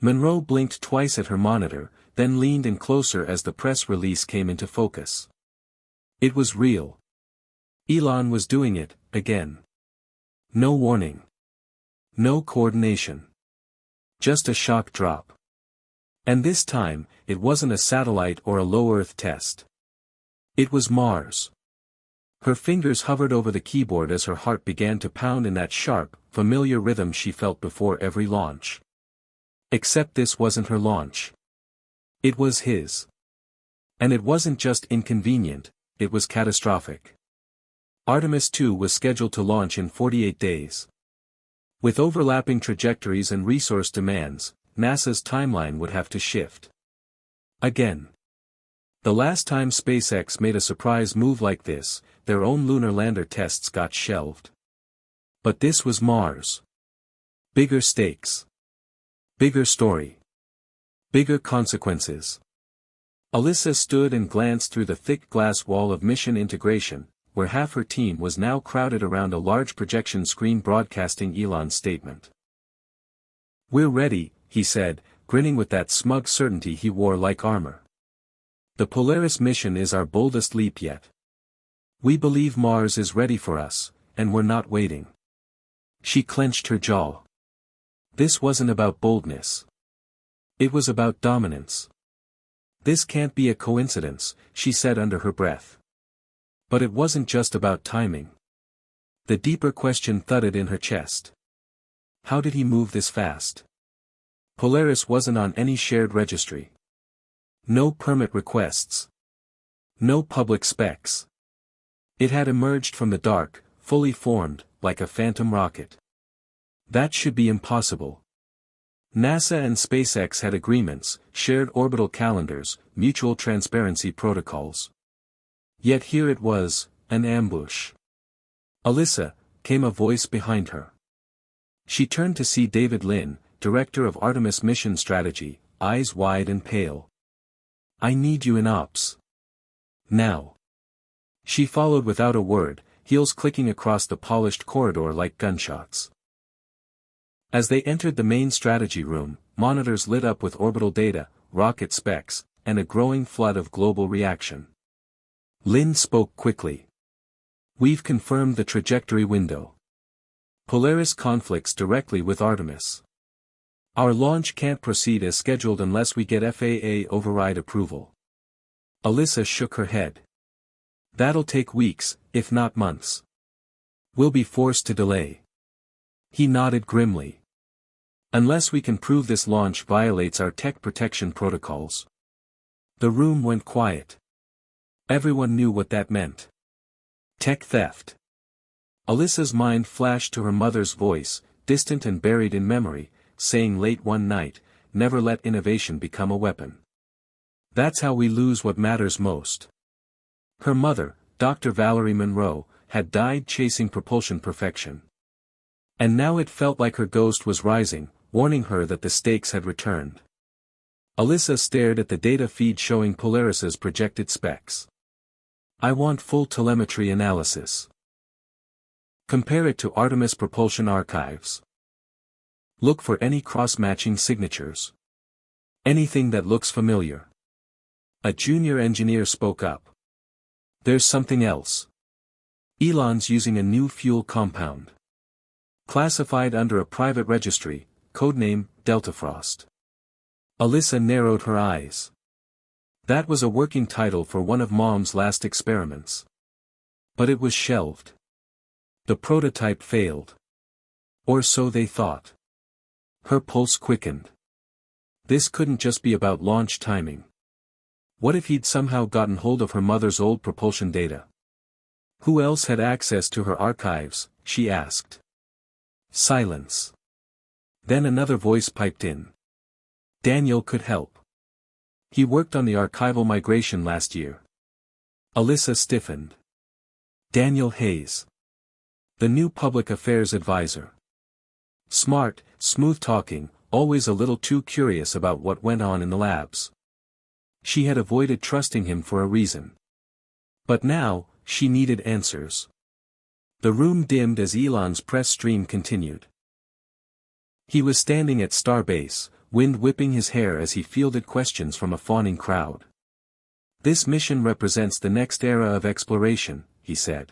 Monroe blinked twice at her monitor, then leaned in closer as the press release came into focus. It was real. Elon was doing it, again. No warning. No coordination. Just a shock drop. And this time, it wasn't a satellite or a low Earth test. It was Mars. Her fingers hovered over the keyboard as her heart began to pound in that sharp, familiar rhythm she felt before every launch. Except this wasn't her launch. It was his. And it wasn't just inconvenient, it was catastrophic. Artemis II was scheduled to launch in 48 days. With overlapping trajectories and resource demands, NASA's timeline would have to shift. Again. The last time SpaceX made a surprise move like this, their own lunar lander tests got shelved. But this was Mars. Bigger stakes. Bigger story. Bigger consequences. Alyssa stood and glanced through the thick glass wall of mission integration, where half her team was now crowded around a large projection screen broadcasting Elon's statement. "We're ready," he said, grinning with that smug certainty he wore like armor. "The Polaris mission is our boldest leap yet. We believe Mars is ready for us, and we're not waiting." She clenched her jaw. This wasn't about boldness. It was about dominance. "This can't be a coincidence," she said under her breath. But it wasn't just about timing. The deeper question thudded in her chest. How did he move this fast? Polaris wasn't on any shared registry. No permit requests. No public specs. It had emerged from the dark, fully formed, like a phantom rocket. That should be impossible. NASA and SpaceX had agreements, shared orbital calendars, mutual transparency protocols. Yet here it was, an ambush. "Alyssa," came a voice behind her. She turned to see David Lynn, director of Artemis Mission Strategy, eyes wide and pale. "I need you in ops. Now." She followed without a word, heels clicking across the polished corridor like gunshots. As they entered the main strategy room, monitors lit up with orbital data, rocket specs, and a growing flood of global reaction. Lynn spoke quickly. "We've confirmed the trajectory window. Polaris conflicts directly with Artemis. Our launch can't proceed as scheduled unless we get FAA override approval." Alyssa shook her head. "That'll take weeks, if not months. We'll be forced to delay." He nodded grimly. "Unless we can prove this launch violates our tech protection protocols." The room went quiet. Everyone knew what that meant. Tech theft. Alyssa's mind flashed to her mother's voice, distant and buried in memory, saying late one night, "Never let innovation become a weapon. That's how we lose what matters most." Her mother, Dr. Valerie Monroe, had died chasing propulsion perfection. And now it felt like her ghost was rising, warning her that the stakes had returned. Alyssa stared at the data feed showing Polaris's projected specs. "I want full telemetry analysis. Compare it to Artemis propulsion archives. Look for any cross-matching signatures. Anything that looks familiar." A junior engineer spoke up. "There's something else. Elon's using a new fuel compound. Classified under a private registry, codename Deltafrost." Alyssa narrowed her eyes. That was a working title for one of Mom's last experiments. But it was shelved. The prototype failed. Or so they thought. Her pulse quickened. This couldn't just be about launch timing. What if he'd somehow gotten hold of her mother's old propulsion data? Who else had access to her archives, she asked. Silence. Then another voice piped in. Daniel could help. He worked on the archival migration last year. Alyssa stiffened. Daniel Hayes. The new public affairs advisor. Smart, smooth-talking, always a little too curious about what went on in the labs. She had avoided trusting him for a reason. But now, she needed answers. The room dimmed as Elon's press stream continued. He was standing at Starbase, wind whipping his hair as he fielded questions from a fawning crowd. "This mission represents the next era of exploration," he said.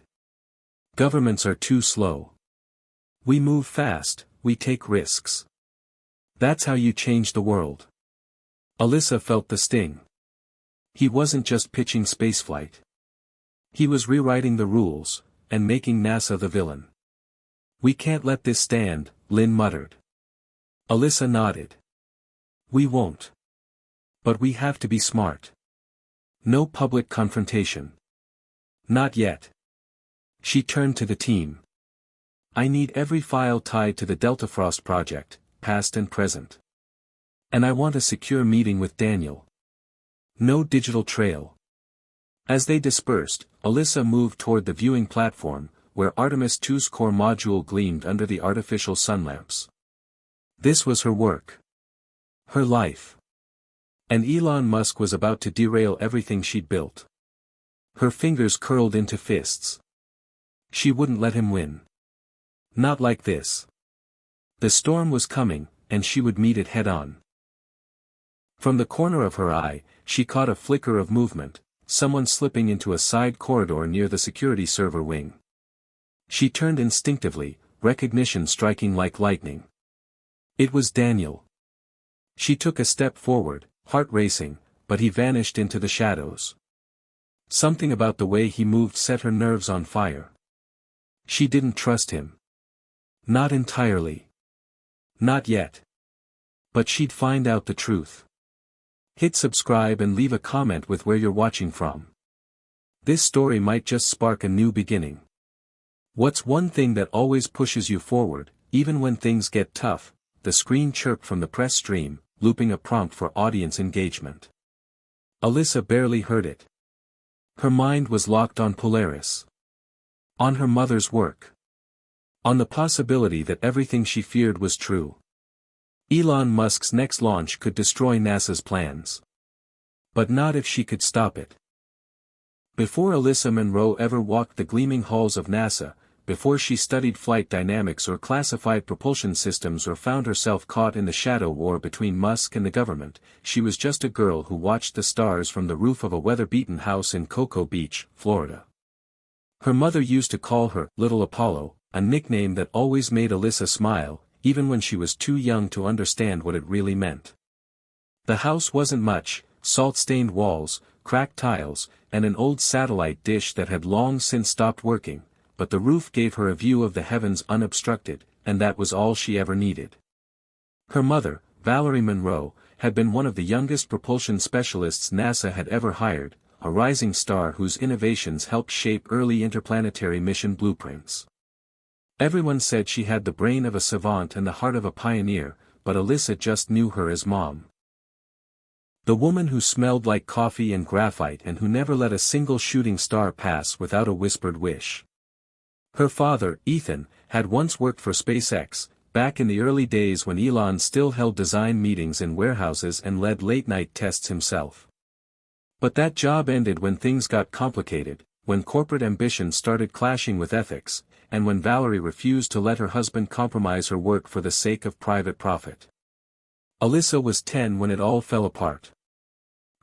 "Governments are too slow. We move fast, we take risks. That's how you change the world." Alyssa felt the sting. He wasn't just pitching spaceflight. He was rewriting the rules, and making NASA the villain. "We can't let this stand," Lynn muttered. Alyssa nodded. "We won't. But we have to be smart. No public confrontation. Not yet." She turned to the team. "I need every file tied to the Deltafrost project, past and present. And I want a secure meeting with Daniel. No digital trail." As they dispersed, Alyssa moved toward the viewing platform, where Artemis II's core module gleamed under the artificial sun lamps. This was her work. Her life. And Elon Musk was about to derail everything she'd built. Her fingers curled into fists. She wouldn't let him win. Not like this. The storm was coming, and she would meet it head-on. From the corner of her eye, she caught a flicker of movement, someone slipping into a side corridor near the security server wing. She turned instinctively, recognition striking like lightning. It was Daniel. She took a step forward, heart racing, but he vanished into the shadows. Something about the way he moved set her nerves on fire. She didn't trust him. Not entirely. Not yet. But she'd find out the truth. Hit subscribe and leave a comment with where you're watching from. This story might just spark a new beginning. What's one thing that always pushes you forward, even when things get tough? The screen chirped from the press stream, looping a prompt for audience engagement. Alyssa barely heard it. Her mind was locked on Polaris. On her mother's work. On the possibility that everything she feared was true. Elon Musk's next launch could destroy NASA's plans. But not if she could stop it. Before Alyssa Monroe ever walked the gleaming halls of NASA, before she studied flight dynamics or classified propulsion systems or found herself caught in the shadow war between Musk and the government, she was just a girl who watched the stars from the roof of a weather-beaten house in Cocoa Beach, Florida. Her mother used to call her Little Apollo, a nickname that always made Alyssa smile, even when she was too young to understand what it really meant. The house wasn't much: salt-stained walls, cracked tiles, and an old satellite dish that had long since stopped working, but the roof gave her a view of the heavens unobstructed, and that was all she ever needed. Her mother, Valerie Monroe, had been one of the youngest propulsion specialists NASA had ever hired, a rising star whose innovations helped shape early interplanetary mission blueprints. Everyone said she had the brain of a savant and the heart of a pioneer, but Alyssa just knew her as Mom. The woman who smelled like coffee and graphite and who never let a single shooting star pass without a whispered wish. Her father, Ethan, had once worked for SpaceX, back in the early days when Elon still held design meetings in warehouses and led late-night tests himself. But that job ended when things got complicated, when corporate ambition started clashing with ethics, and when Valerie refused to let her husband compromise her work for the sake of private profit. Alyssa was 10 when it all fell apart.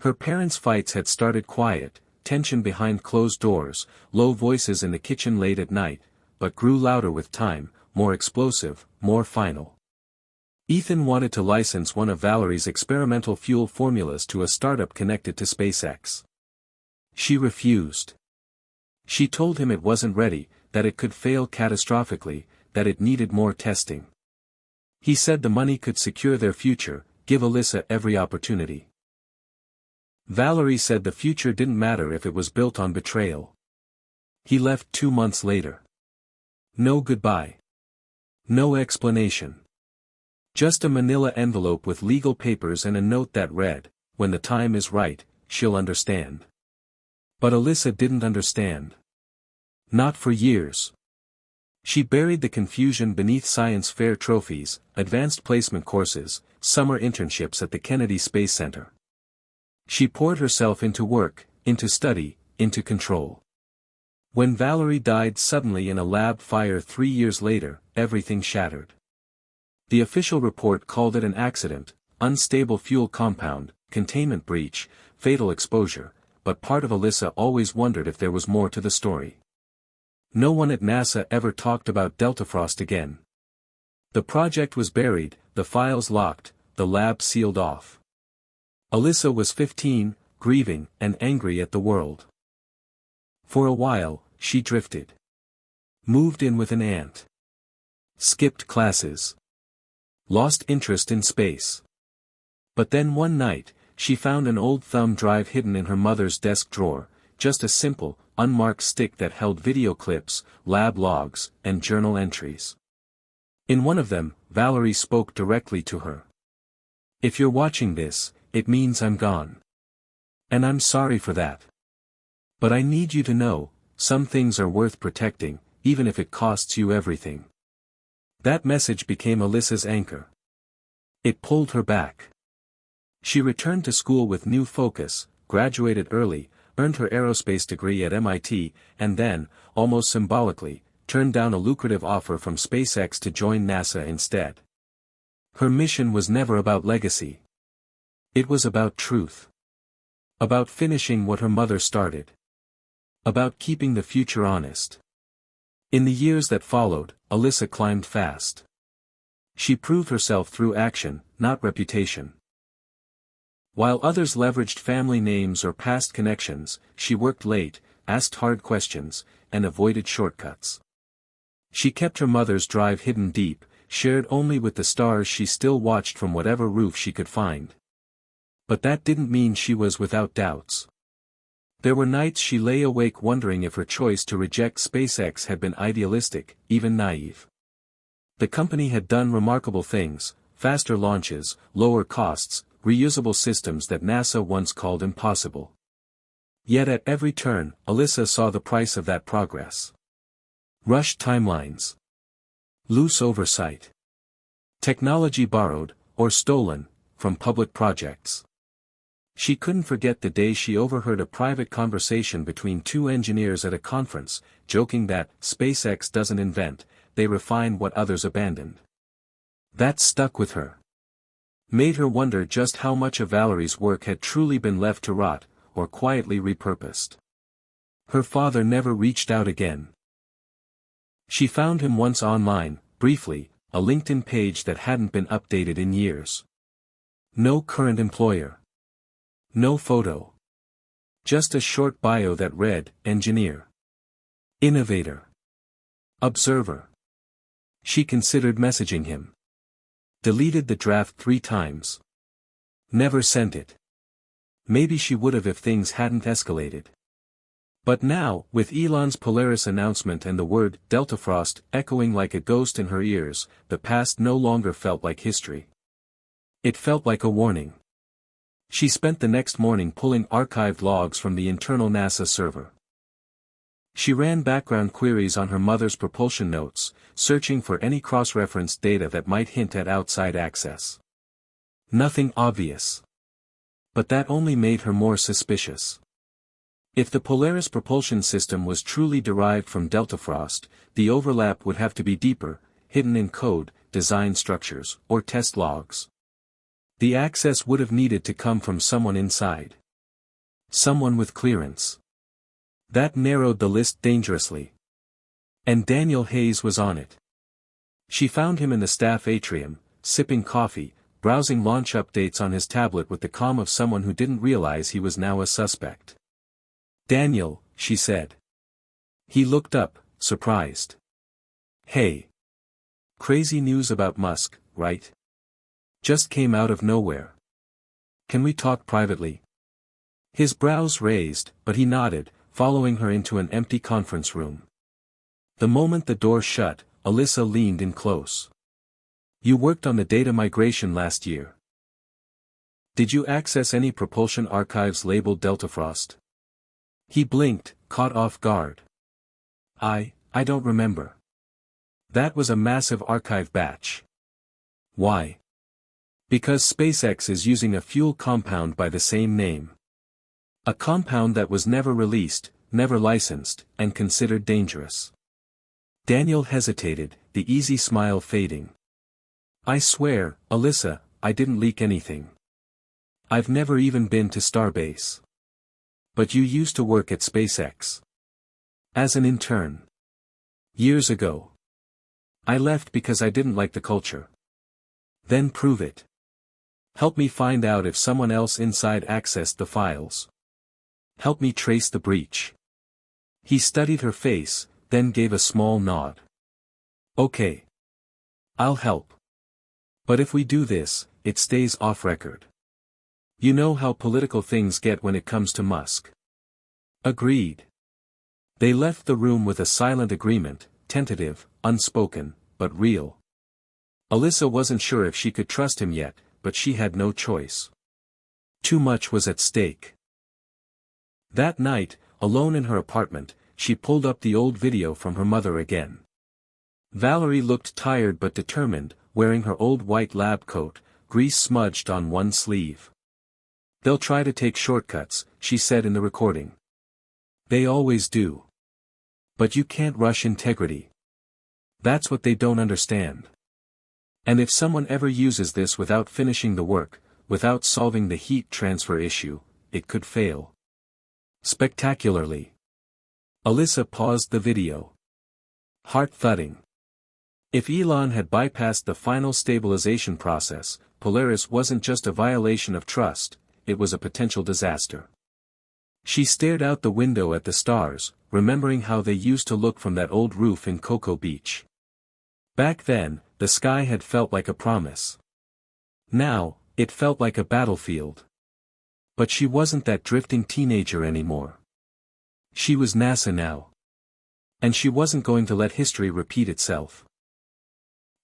Her parents' fights had started quiet, tension behind closed doors, low voices in the kitchen late at night, but grew louder with time, more explosive, more final. Ethan wanted to license one of Valerie's experimental fuel formulas to a startup connected to SpaceX. She refused. She told him it wasn't ready, that it could fail catastrophically, that it needed more testing. He said the money could secure their future, give Alyssa every opportunity. Valerie said the future didn't matter if it was built on betrayal. He left 2 months later. No goodbye. No explanation. Just a manila envelope with legal papers and a note that read, "When the time is right, she'll understand." But Alyssa didn't understand. Not for years. She buried the confusion beneath science fair trophies, advanced placement courses, summer internships at the Kennedy Space Center. She poured herself into work, into study, into control. When Valerie died suddenly in a lab fire 3 years later, everything shattered. The official report called it an accident, unstable fuel compound, containment breach, fatal exposure, but part of Alyssa always wondered if there was more to the story. No one at NASA ever talked about Deltafrost again. The project was buried, the files locked, the lab sealed off. Alyssa was 15, grieving and angry at the world. For a while, she drifted. Moved in with an aunt. Skipped classes. Lost interest in space. But then one night, she found an old thumb drive hidden in her mother's desk drawer, just a simple, unmarked stick that held video clips, lab logs, and journal entries. In one of them, Valerie spoke directly to her. "If you're watching this, it means I'm gone. And I'm sorry for that. But I need you to know, some things are worth protecting, even if it costs you everything." That message became Alyssa's anchor. It pulled her back. She returned to school with new focus, graduated early, earned her aerospace degree at MIT, and then, almost symbolically, turned down a lucrative offer from SpaceX to join NASA instead. Her mission was never about legacy. It was about truth. About finishing what her mother started. About keeping the future honest. In the years that followed, Alyssa climbed fast. She proved herself through action, not reputation. While others leveraged family names or past connections, she worked late, asked hard questions, and avoided shortcuts. She kept her mother's drive hidden deep, shared only with the stars she still watched from whatever roof she could find. But that didn't mean she was without doubts. There were nights she lay awake wondering if her choice to reject SpaceX had been idealistic, even naive. The company had done remarkable things: faster launches, lower costs, reusable systems that NASA once called impossible. Yet at every turn, Alyssa saw the price of that progress. Rushed timelines. Loose oversight. Technology borrowed, or stolen, from public projects. She couldn't forget the day she overheard a private conversation between two engineers at a conference, joking that SpaceX doesn't invent, they refine what others abandoned. That stuck with her. Made her wonder just how much of Valerie's work had truly been left to rot, or quietly repurposed. Her father never reached out again. She found him once online, briefly, a LinkedIn page that hadn't been updated in years. No current employer. No photo. Just a short bio that read, engineer. Innovator. Observer. She considered messaging him. Deleted the draft 3 times. Never sent it. Maybe she would have if things hadn't escalated. But now, with Elon's Polaris announcement and the word Deltafrost echoing like a ghost in her ears, the past no longer felt like history. It felt like a warning. She spent the next morning pulling archived logs from the internal NASA server. She ran background queries on her mother's propulsion notes, searching for any cross-referenced data that might hint at outside access. Nothing obvious. But that only made her more suspicious. If the Polaris propulsion system was truly derived from Deltafrost, the overlap would have to be deeper, hidden in code, design structures, or test logs. The access would have needed to come from someone inside. Someone with clearance. That narrowed the list dangerously. And Daniel Hayes was on it. She found him in the staff atrium, sipping coffee, browsing launch updates on his tablet with the calm of someone who didn't realize he was now a suspect. "Daniel," she said. He looked up, surprised. "Hey. Crazy news about Musk, right? Just came out of nowhere. Can we talk privately?" His brows raised, but he nodded, following her into an empty conference room. The moment the door shut, Alyssa leaned in close. "You worked on the data migration last year. Did you access any propulsion archives labeled Deltafrost?" He blinked, caught off guard. I don't remember. That was a massive archive batch." "Why?" "Because SpaceX is using a fuel compound by the same name. A compound that was never released, never licensed, and considered dangerous." Daniel hesitated, the easy smile fading. "I swear, Alyssa, I didn't leak anything. I've never even been to Starbase. But you used to work at SpaceX. As an intern. Years ago. I left because I didn't like the culture. Then prove it. Help me find out if someone else inside accessed the files. Help me trace the breach. He studied her face, then gave a small nod. Okay. I'll help. But if we do this, it stays off record. You know how political things get when it comes to Musk. Agreed. They left the room with a silent agreement, tentative, unspoken, but real. Alyssa wasn't sure if she could trust him yet, but she had no choice. Too much was at stake. That night, alone in her apartment, she pulled up the old video from her mother again. Valerie looked tired but determined, wearing her old white lab coat, grease smudged on one sleeve. They'll try to take shortcuts, she said in the recording. They always do. But you can't rush integrity. That's what they don't understand. And if someone ever uses this without finishing the work, without solving the heat transfer issue, it could fail. Spectacularly. Alyssa paused the video. Heart thudding. If Elon had bypassed the final stabilization process, Polaris wasn't just a violation of trust, it was a potential disaster. She stared out the window at the stars, remembering how they used to look from that old roof in Cocoa Beach. Back then, the sky had felt like a promise. Now, it felt like a battlefield. But she wasn't that drifting teenager anymore. She was NASA now. And she wasn't going to let history repeat itself.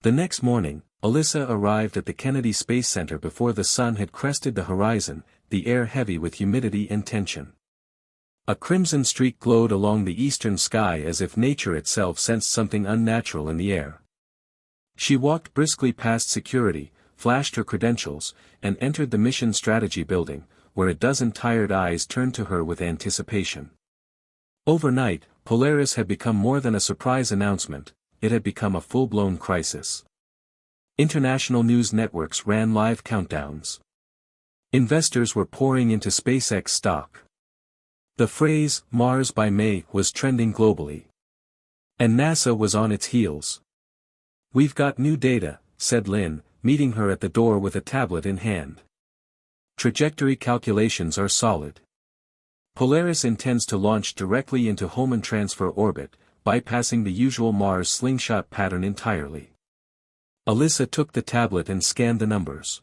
The next morning, Alyssa arrived at the Kennedy Space Center before the sun had crested the horizon, the air heavy with humidity and tension. A crimson streak glowed along the eastern sky as if nature itself sensed something unnatural in the air. She walked briskly past security, flashed her credentials, and entered the Mission Strategy building, where a dozen tired eyes turned to her with anticipation. Overnight, Polaris had become more than a surprise announcement, it had become a full-blown crisis. International news networks ran live countdowns. Investors were pouring into SpaceX stock. The phrase, Mars by May, was trending globally. And NASA was on its heels. We've got new data, said Lynn, meeting her at the door with a tablet in hand. Trajectory calculations are solid. Polaris intends to launch directly into Hohmann transfer orbit, bypassing the usual Mars slingshot pattern entirely. Alyssa took the tablet and scanned the numbers.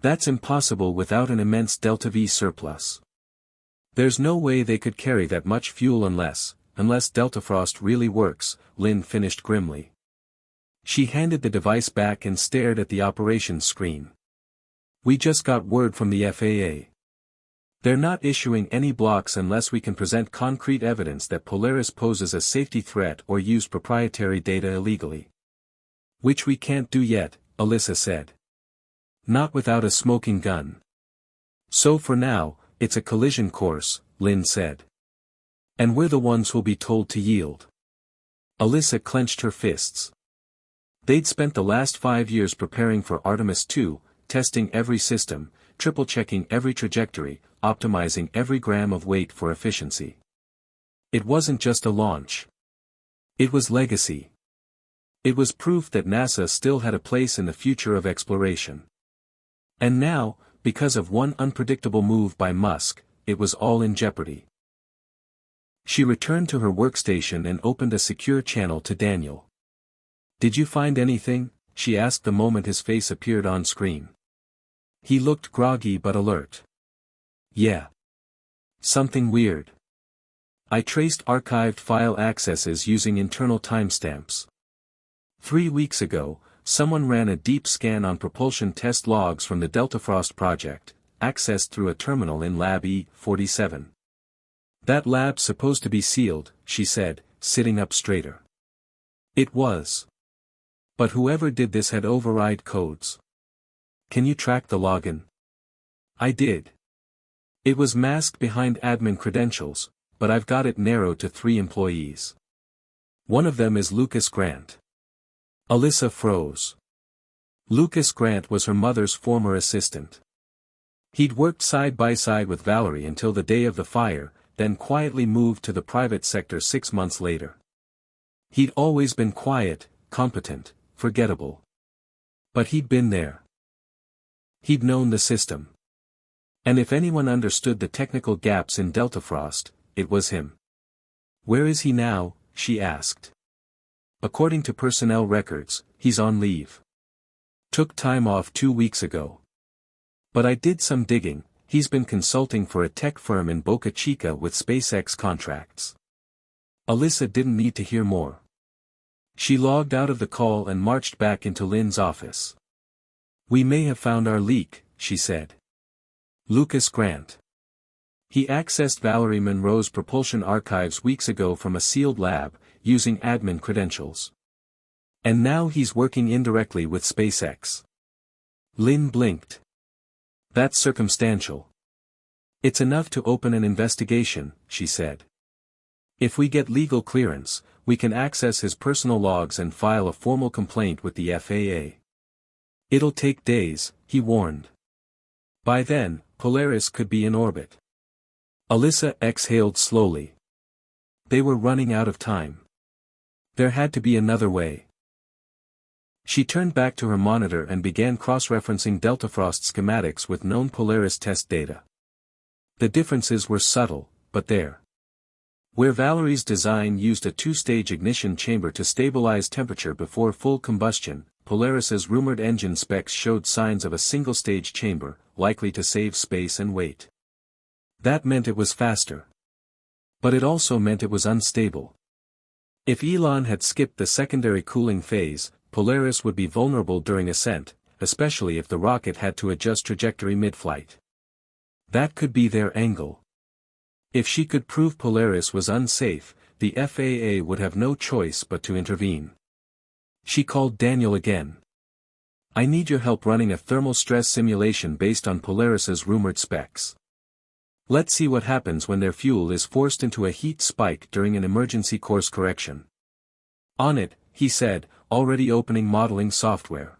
That's impossible without an immense delta-V surplus. There's no way they could carry that much fuel unless deltafrost really works, Lynn finished grimly. She handed the device back and stared at the operations screen. We just got word from the FAA. They're not issuing any blocks unless we can present concrete evidence that Polaris poses a safety threat or used proprietary data illegally. Which we can't do yet, Alyssa said. Not without a smoking gun. So for now, it's a collision course, Lynn said. And we're the ones who'll be told to yield. Alyssa clenched her fists. They'd spent the last 5 years preparing for Artemis II, testing every system, triple-checking every trajectory, optimizing every gram of weight for efficiency. It wasn't just a launch. It was legacy. It was proof that NASA still had a place in the future of exploration. And now, because of one unpredictable move by Musk, it was all in jeopardy. She returned to her workstation and opened a secure channel to Daniel. Did you find anything? She asked the moment his face appeared on screen. He looked groggy but alert. Yeah. Something weird. I traced archived file accesses using internal timestamps. 3 weeks ago, someone ran a deep scan on propulsion test logs from the Deltafrost project, accessed through a terminal in Lab E-47. That lab's supposed to be sealed, she said, sitting up straighter. It was. But whoever did this had override codes. Can you track the login? I did. It was masked behind admin credentials, but I've got it narrowed to 3 employees. One of them is Lucas Grant. Alyssa froze. Lucas Grant was her mother's former assistant. He'd worked side by side with Valerie until the day of the fire, then quietly moved to the private sector 6 months later. He'd always been quiet, competent, forgettable. But he'd been there. He'd known the system. And if anyone understood the technical gaps in Deltafrost, it was him. "Where is he now?" she asked. "According to personnel records, he's on leave. Took time off 2 weeks ago. But I did some digging, he's been consulting for a tech firm in Boca Chica with SpaceX contracts." Alyssa didn't need to hear more. She logged out of the call and marched back into Lynn's office. "We may have found our leak," she said. Lucas Grant. He accessed Valerie Monroe's propulsion archives weeks ago from a sealed lab, using admin credentials. And now he's working indirectly with SpaceX. Lynn blinked. "That's circumstantial. It's enough to open an investigation," she said. "If we get legal clearance, we can access his personal logs and file a formal complaint with the FAA. It'll take days," he warned. By then, Polaris could be in orbit. Alyssa exhaled slowly. They were running out of time. There had to be another way. She turned back to her monitor and began cross-referencing Deltafrost schematics with known Polaris test data. The differences were subtle, but there. Where Valerie's design used a 2-stage ignition chamber to stabilize temperature before full combustion, Polaris's rumored engine specs showed signs of a single-stage chamber, likely to save space and weight. That meant it was faster. But it also meant it was unstable. If Elon had skipped the secondary cooling phase, Polaris would be vulnerable during ascent, especially if the rocket had to adjust trajectory mid-flight. That could be their angle. If she could prove Polaris was unsafe, the FAA would have no choice but to intervene. She called Daniel again. "I need your help running a thermal stress simulation based on Polaris's rumored specs. Let's see what happens when their fuel is forced into a heat spike during an emergency course correction." "On it," he said, already opening modeling software.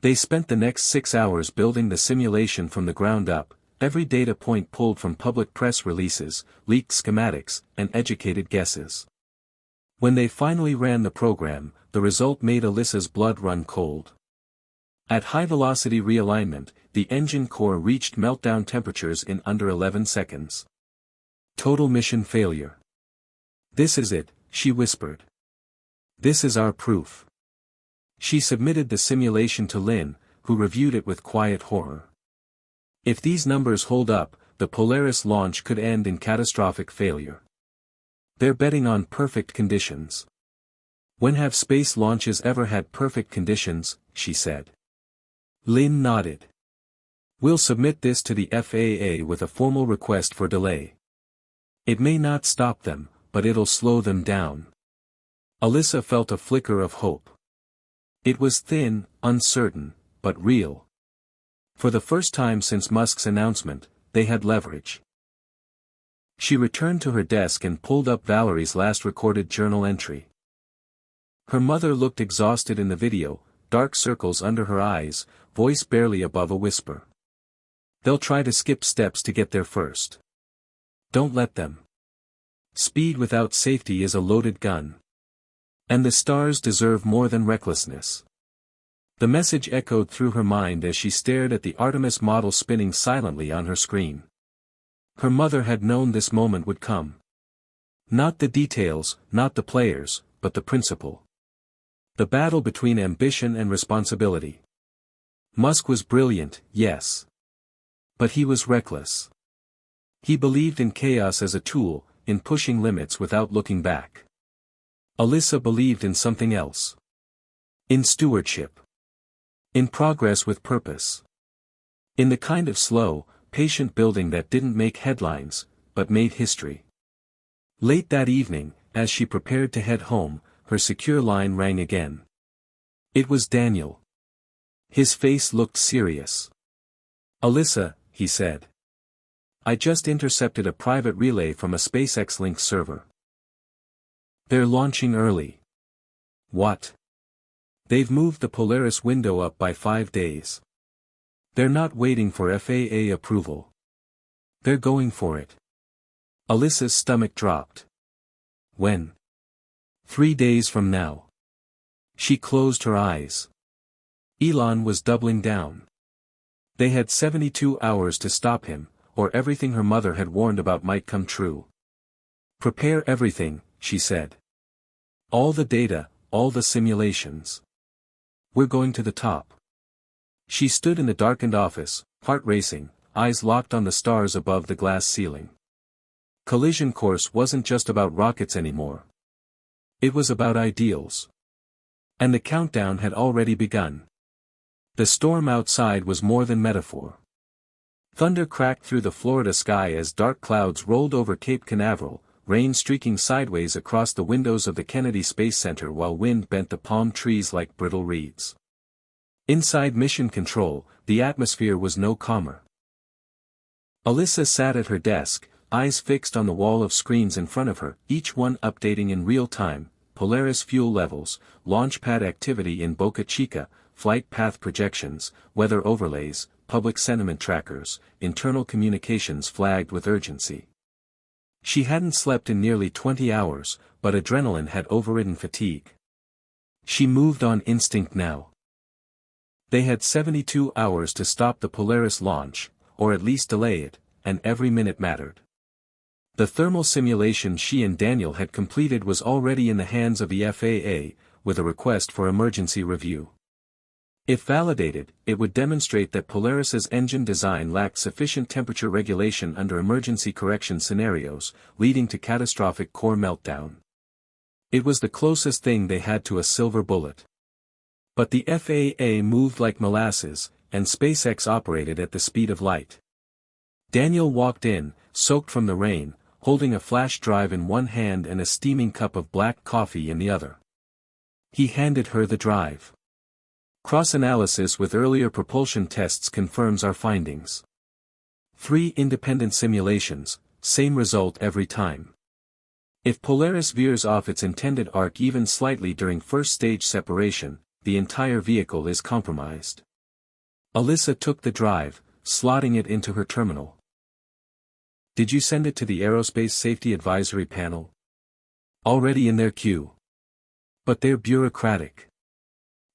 They spent the next 6 hours building the simulation from the ground up, every data point pulled from public press releases, leaked schematics, and educated guesses. When they finally ran the program, the result made Alyssa's blood run cold. At high-velocity realignment, the engine core reached meltdown temperatures in under 11 seconds. Total mission failure. "This is it," she whispered. "This is our proof." She submitted the simulation to Lynn, who reviewed it with quiet horror. If these numbers hold up, the Polaris launch could end in catastrophic failure. "They're betting on perfect conditions." "When have space launches ever had perfect conditions?" she said. Lynn nodded. "We'll submit this to the FAA with a formal request for delay. It may not stop them, but it'll slow them down." Alyssa felt a flicker of hope. It was thin, uncertain, but real. For the first time since Musk's announcement, they had leverage. She returned to her desk and pulled up Valerie's last recorded journal entry. Her mother looked exhausted in the video, dark circles under her eyes, voice barely above a whisper. "They'll try to skip steps to get there first. Don't let them. Speed without safety is a loaded gun. And the stars deserve more than recklessness." The message echoed through her mind as she stared at the Artemis model spinning silently on her screen. Her mother had known this moment would come. Not the details, not the players, but the principle. The battle between ambition and responsibility. Musk was brilliant, yes. But he was reckless. He believed in chaos as a tool, in pushing limits without looking back. Alyssa believed in something else. In stewardship. In progress with purpose. In the kind of slow, patient building that didn't make headlines, but made history. Late that evening, as she prepared to head home, her secure line rang again. It was Daniel. His face looked serious. "Alyssa," he said. "I just intercepted a private relay from a SpaceX Link server. They're launching early." "What?" They've moved the Polaris window up by 5 days. They're not waiting for FAA approval. They're going for it. Alyssa's stomach dropped. When? 3 days from now. She closed her eyes. Elon was doubling down. They had 72 hours to stop him, or everything her mother had warned about might come true. Prepare everything, she said. All the data, all the simulations. We're going to the top. She stood in the darkened office, heart racing, eyes locked on the stars above the glass ceiling. Collision Course wasn't just about rockets anymore. It was about ideals. And the countdown had already begun. The storm outside was more than metaphor. Thunder cracked through the Florida sky as dark clouds rolled over Cape Canaveral, rain streaking sideways across the windows of the Kennedy Space Center while wind bent the palm trees like brittle reeds. Inside Mission Control, the atmosphere was no calmer. Alyssa sat at her desk, eyes fixed on the wall of screens in front of her, each one updating in real time: Polaris fuel levels, launch pad activity in Boca Chica, flight path projections, weather overlays, public sentiment trackers, internal communications flagged with urgency. She hadn't slept in nearly 20 hours, but adrenaline had overridden fatigue. She moved on instinct now. They had 72 hours to stop the Polaris launch, or at least delay it, and every minute mattered. The thermal simulation she and Daniel had completed was already in the hands of the FAA, with a request for emergency review. If validated, it would demonstrate that Polaris's engine design lacked sufficient temperature regulation under emergency correction scenarios, leading to catastrophic core meltdown. It was the closest thing they had to a silver bullet. But the FAA moved like molasses, and SpaceX operated at the speed of light. Daniel walked in, soaked from the rain, holding a flash drive in one hand and a steaming cup of black coffee in the other. He handed her the drive. Cross-analysis with earlier propulsion tests confirms our findings. 3 independent simulations, same result every time. If Polaris veers off its intended arc even slightly during first stage separation, the entire vehicle is compromised. Alyssa took the drive, slotting it into her terminal. Did you send it to the Aerospace Safety Advisory Panel? Already in their queue. But they're bureaucratic.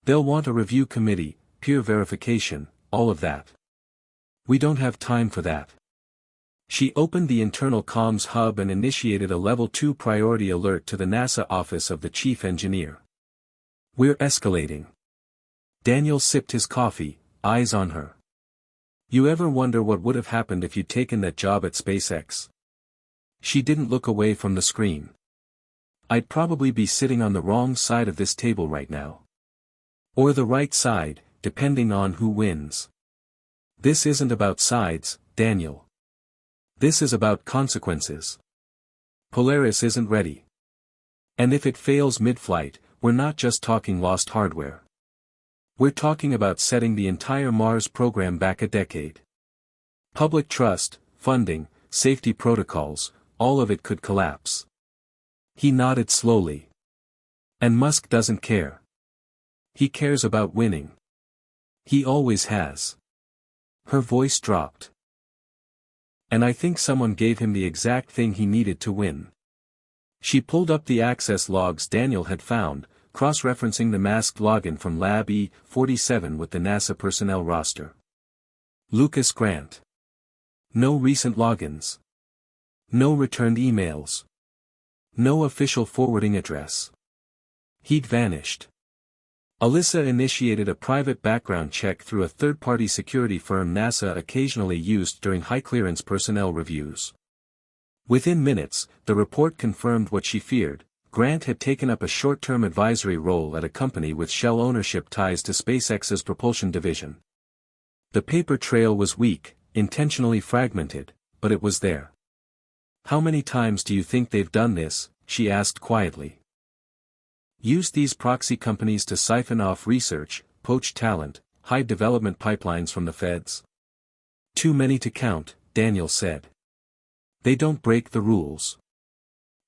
They'll want a review committee, peer verification, all of that. We don't have time for that. She opened the internal comms hub and initiated a Level 2 priority alert to the NASA office of the chief engineer. We're escalating. Daniel sipped his coffee, eyes on her. You ever wonder what would have happened if you'd taken that job at SpaceX? She didn't look away from the screen. I'd probably be sitting on the wrong side of this table right now. Or the right side, depending on who wins. This isn't about sides, Daniel. This is about consequences. Polaris isn't ready. And if it fails mid-flight, we're not just talking lost hardware. We're talking about setting the entire Mars program back a decade. Public trust, funding, safety protocols, all of it could collapse. He nodded slowly. And Musk doesn't care. He cares about winning. He always has. Her voice dropped. And I think someone gave him the exact thing he needed to win. She pulled up the access logs Daniel had found, cross-referencing the masked login from Lab E-47 with the NASA personnel roster. Lucas Grant. No recent logins. No returned emails. No official forwarding address. He'd vanished. Alyssa initiated a private background check through a third-party security firm NASA occasionally used during high-clearance personnel reviews. Within minutes, the report confirmed what she feared: Grant had taken up a short-term advisory role at a company with Shell ownership ties to SpaceX's propulsion division. The paper trail was weak, intentionally fragmented, but it was there. How many times do you think they've done this? She asked quietly. Used these proxy companies to siphon off research, poach talent, hide development pipelines from the feds? Too many to count, Daniel said. They don't break the rules.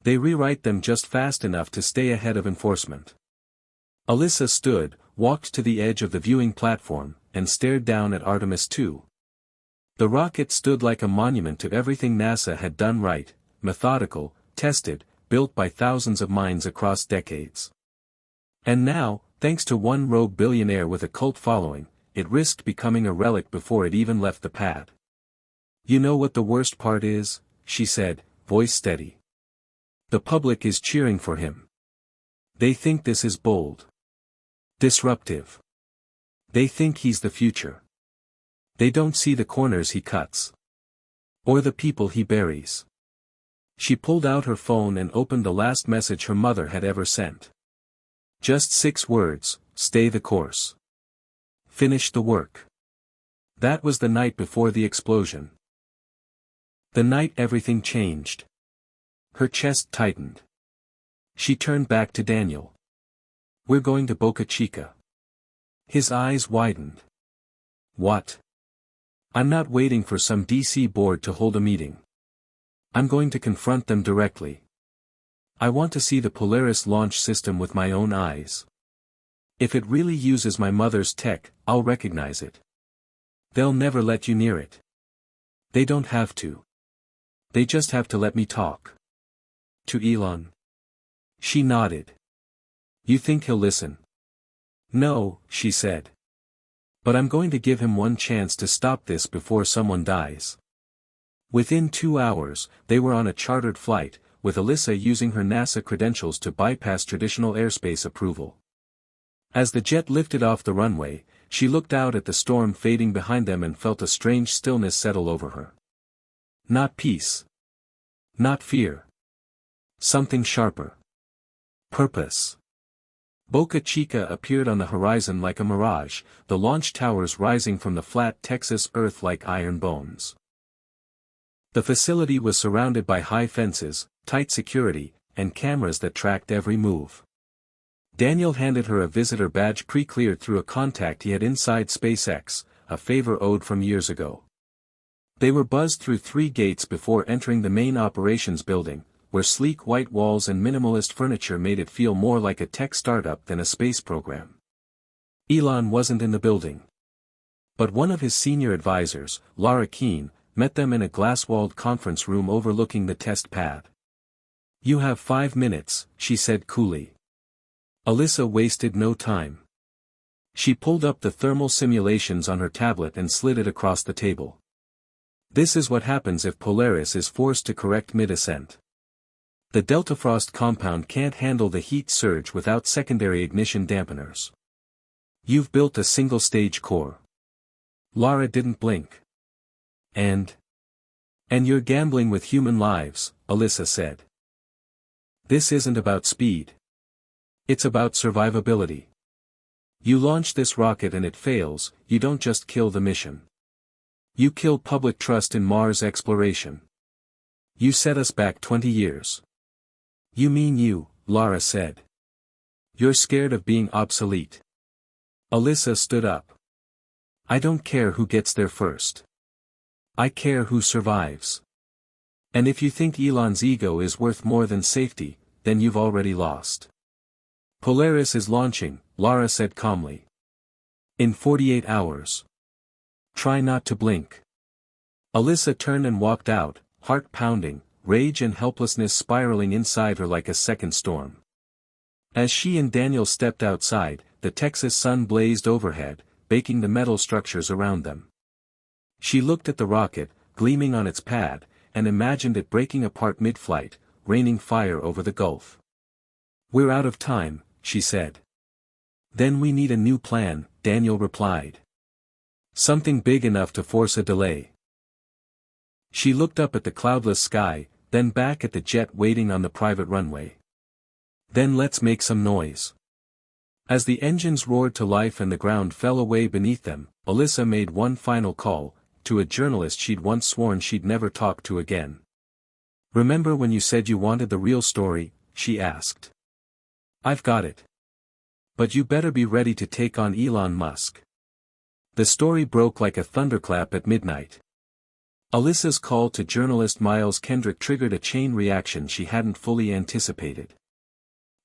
They rewrite them just fast enough to stay ahead of enforcement. Alyssa stood, walked to the edge of the viewing platform, and stared down at Artemis 2. The rocket stood like a monument to everything NASA had done right, methodical, tested, built by thousands of minds across decades. And now, thanks to one rogue billionaire with a cult following, it risked becoming a relic before it even left the pad. "You know what the worst part is?" she said, voice steady. "The public is cheering for him. They think this is bold. Disruptive. They think he's the future. They don't see the corners he cuts. Or the people he buries." She pulled out her phone and opened the last message her mother had ever sent. Just 6 words: stay the course. Finish the work. That was the night before the explosion. The night everything changed. Her chest tightened. She turned back to Daniel. "We're going to Boca Chica." His eyes widened. "What?" "I'm not waiting for some DC board to hold a meeting. I'm going to confront them directly. I want to see the Polaris launch system with my own eyes. If it really uses my mother's tech, I'll recognize it. They'll never let you near it. They don't have to. They just have to let me talk." "To Elon?" She nodded. "You think he'll listen?" "No," she said. "But I'm going to give him one chance to stop this before someone dies." Within 2 hours, they were on a chartered flight, with Alyssa using her NASA credentials to bypass traditional airspace approval. As the jet lifted off the runway, she looked out at the storm fading behind them and felt a strange stillness settle over her. Not peace. Not fear. Something sharper. Purpose. Boca Chica appeared on the horizon like a mirage, the launch towers rising from the flat Texas earth like iron bones. The facility was surrounded by high fences, tight security, and cameras that tracked every move. Daniel handed her a visitor badge pre-cleared through a contact he had inside SpaceX, a favor owed from years ago. They were buzzed through 3 gates before entering the main operations building, where sleek white walls and minimalist furniture made it feel more like a tech startup than a space program. Elon wasn't in the building. But one of his senior advisors, Laura Keene, met them in a glass-walled conference room overlooking the test pad. "You have 5 minutes," she said coolly. Alyssa wasted no time. She pulled up the thermal simulations on her tablet and slid it across the table. "This is what happens if Polaris is forced to correct mid-ascent. The deltafrost compound can't handle the heat surge without secondary ignition dampeners. You've built a single-stage core." Laura didn't blink. And you're gambling with human lives," Alyssa said. "This isn't about speed. It's about survivability. You launch this rocket and it fails, you don't just kill the mission. You kill public trust in Mars exploration. You set us back 20 years. "You mean you," Laura said. "You're scared of being obsolete." Alyssa stood up. "I don't care who gets there first. I care who survives. And if you think Elon's ego is worth more than safety, then you've already lost." "Polaris is launching," Laura said calmly. "In 48 hours. Try not to blink." Alyssa turned and walked out, heart pounding, rage and helplessness spiraling inside her like a second storm. As she and Daniel stepped outside, the Texas sun blazed overhead, baking the metal structures around them. She looked at the rocket, gleaming on its pad, and imagined it breaking apart mid-flight, raining fire over the Gulf. "We're out of time," she said. "Then we need a new plan," Daniel replied. "Something big enough to force a delay." She looked up at the cloudless sky, then back at the jet waiting on the private runway. "Then let's make some noise." As the engines roared to life and the ground fell away beneath them, Alyssa made one final call, to a journalist she'd once sworn she'd never talk to again. "Remember when you said you wanted the real story?" she asked. "I've got it. But you better be ready to take on Elon Musk." The story broke like a thunderclap at midnight. Alyssa's call to journalist Miles Kendrick triggered a chain reaction she hadn't fully anticipated.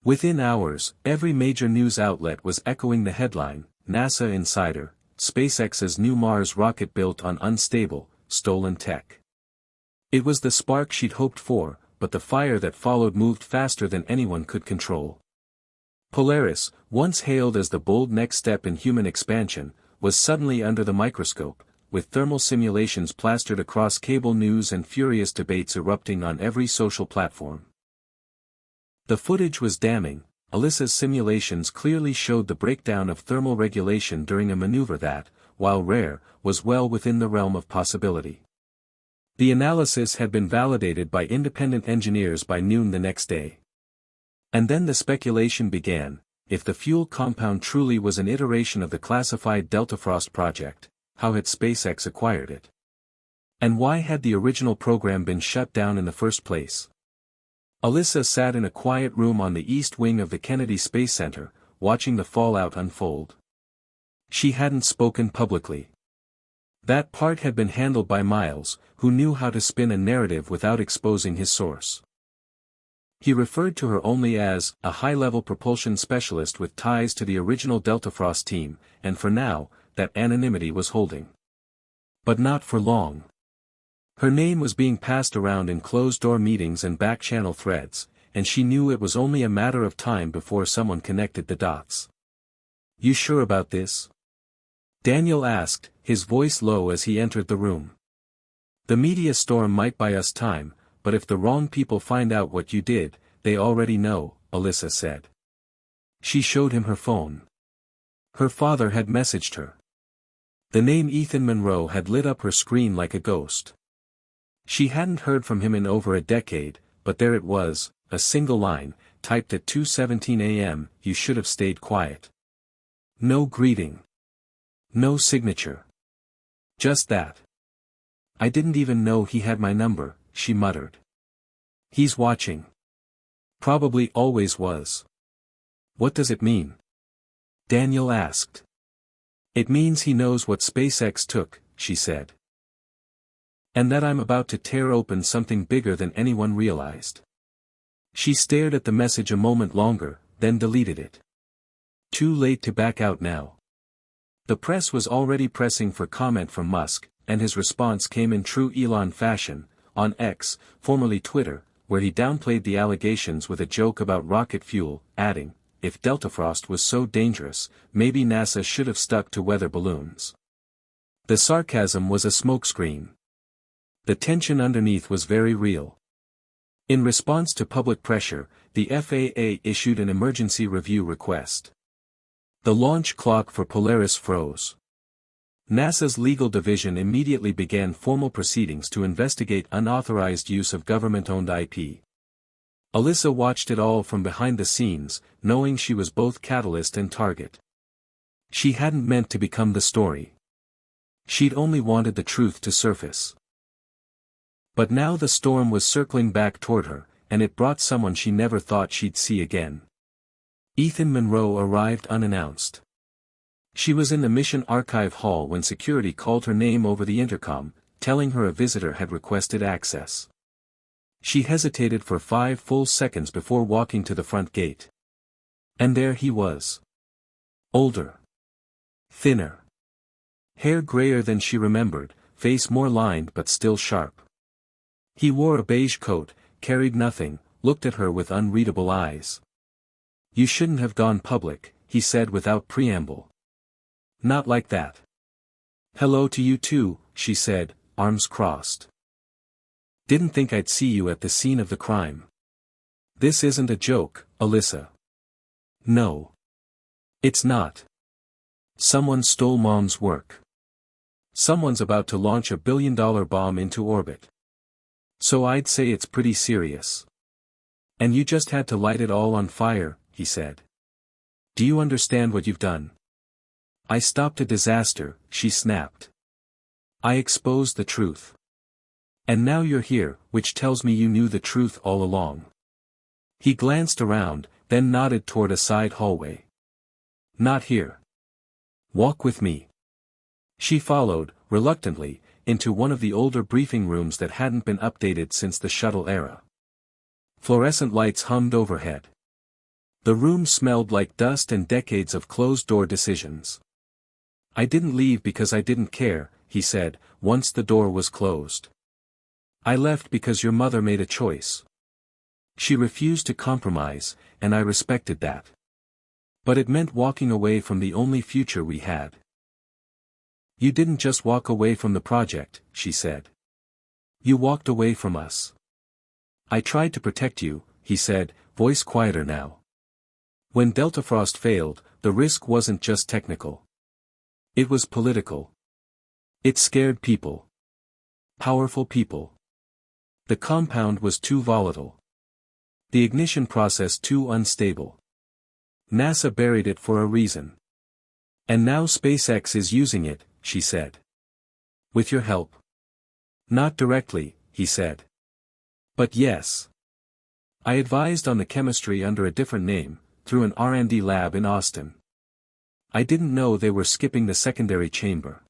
Within hours, every major news outlet was echoing the headline, NASA Insider, SpaceX's new Mars rocket built on unstable, stolen tech. It was the spark she'd hoped for, but the fire that followed moved faster than anyone could control. Polaris, once hailed as the bold next step in human expansion, was suddenly under the microscope, with thermal simulations plastered across cable news and furious debates erupting on every social platform. The footage was damning. Alyssa's simulations clearly showed the breakdown of thermal regulation during a maneuver that, while rare, was well within the realm of possibility. The analysis had been validated by independent engineers by noon the next day. And then the speculation began: if the fuel compound truly was an iteration of the classified Deltafrost project, how had SpaceX acquired it? And why had the original program been shut down in the first place? Alyssa sat in a quiet room on the east wing of the Kennedy Space Center, watching the fallout unfold. She hadn't spoken publicly. That part had been handled by Miles, who knew how to spin a narrative without exposing his source. He referred to her only as a high-level propulsion specialist with ties to the original Deltafrost team, and for now, that anonymity was holding. But not for long. Her name was being passed around in closed-door meetings and back-channel threads, and she knew it was only a matter of time before someone connected the dots. "You sure about this?" Daniel asked, his voice low as he entered the room. "The media storm might buy us time, but if the wrong people find out what you did, they already know," Alyssa said. She showed him her phone. Her father had messaged her. The name Ethan Monroe had lit up her screen like a ghost. She hadn't heard from him in over a decade, but there it was, a single line, typed at 2:17 a.m., "You should have stayed quiet." No greeting. No signature. Just that. "I didn't even know he had my number," she muttered. "He's watching. Probably always was." "What does it mean?" Daniel asked. "It means he knows what SpaceX took," she said. "And that I'm about to tear open something bigger than anyone realized." She stared at the message a moment longer, then deleted it. Too late to back out now. The press was already pressing for comment from Musk, and his response came in true Elon fashion, on X, formerly Twitter, where he downplayed the allegations with a joke about rocket fuel, adding, "If Deltafrost was so dangerous, maybe NASA should have stuck to weather balloons." The sarcasm was a smokescreen. The tension underneath was very real. In response to public pressure, the FAA issued an emergency review request. The launch clock for Polaris froze. NASA's legal division immediately began formal proceedings to investigate unauthorized use of government-owned IP. Alyssa watched it all from behind the scenes, knowing she was both catalyst and target. She hadn't meant to become the story. She'd only wanted the truth to surface. But now the storm was circling back toward her, and it brought someone she never thought she'd see again. Ethan Monroe arrived unannounced. She was in the mission archive hall when security called her name over the intercom, telling her a visitor had requested access. She hesitated for 5 full seconds before walking to the front gate. And there he was. Older. Thinner. Hair grayer than she remembered, face more lined but still sharp. He wore a beige coat, carried nothing, looked at her with unreadable eyes. "You shouldn't have gone public," he said without preamble. "Not like that." "Hello to you too," she said, arms crossed. "Didn't think I'd see you at the scene of the crime." "This isn't a joke, Alyssa." "No. It's not. Someone stole Mom's work. Someone's about to launch a billion-dollar bomb into orbit. So I'd say it's pretty serious. And you just had to light it all on fire," he said. "Do you understand what you've done?" "I stopped a disaster," she snapped. "I exposed the truth. And now you're here, which tells me you knew the truth all along." He glanced around, then nodded toward a side hallway. "Not here. Walk with me." She followed, reluctantly, into one of the older briefing rooms that hadn't been updated since the shuttle era. Fluorescent lights hummed overhead. The room smelled like dust and decades of closed-door decisions. "I didn't leave because I didn't care," he said, once the door was closed. "I left because your mother made a choice. She refused to compromise, and I respected that. But it meant walking away from the only future we had." "You didn't just walk away from the project," she said. "You walked away from us." "I tried to protect you," he said, voice quieter now. "When Delta Frost failed, the risk wasn't just technical. It was political. It scared people. Powerful people. The compound was too volatile. The ignition process too unstable. NASA buried it for a reason. And now SpaceX is using it," she said. "With your help." "Not directly," he said. "But yes. I advised on the chemistry under a different name, through an R&D lab in Austin. I didn't know they were skipping the secondary chamber.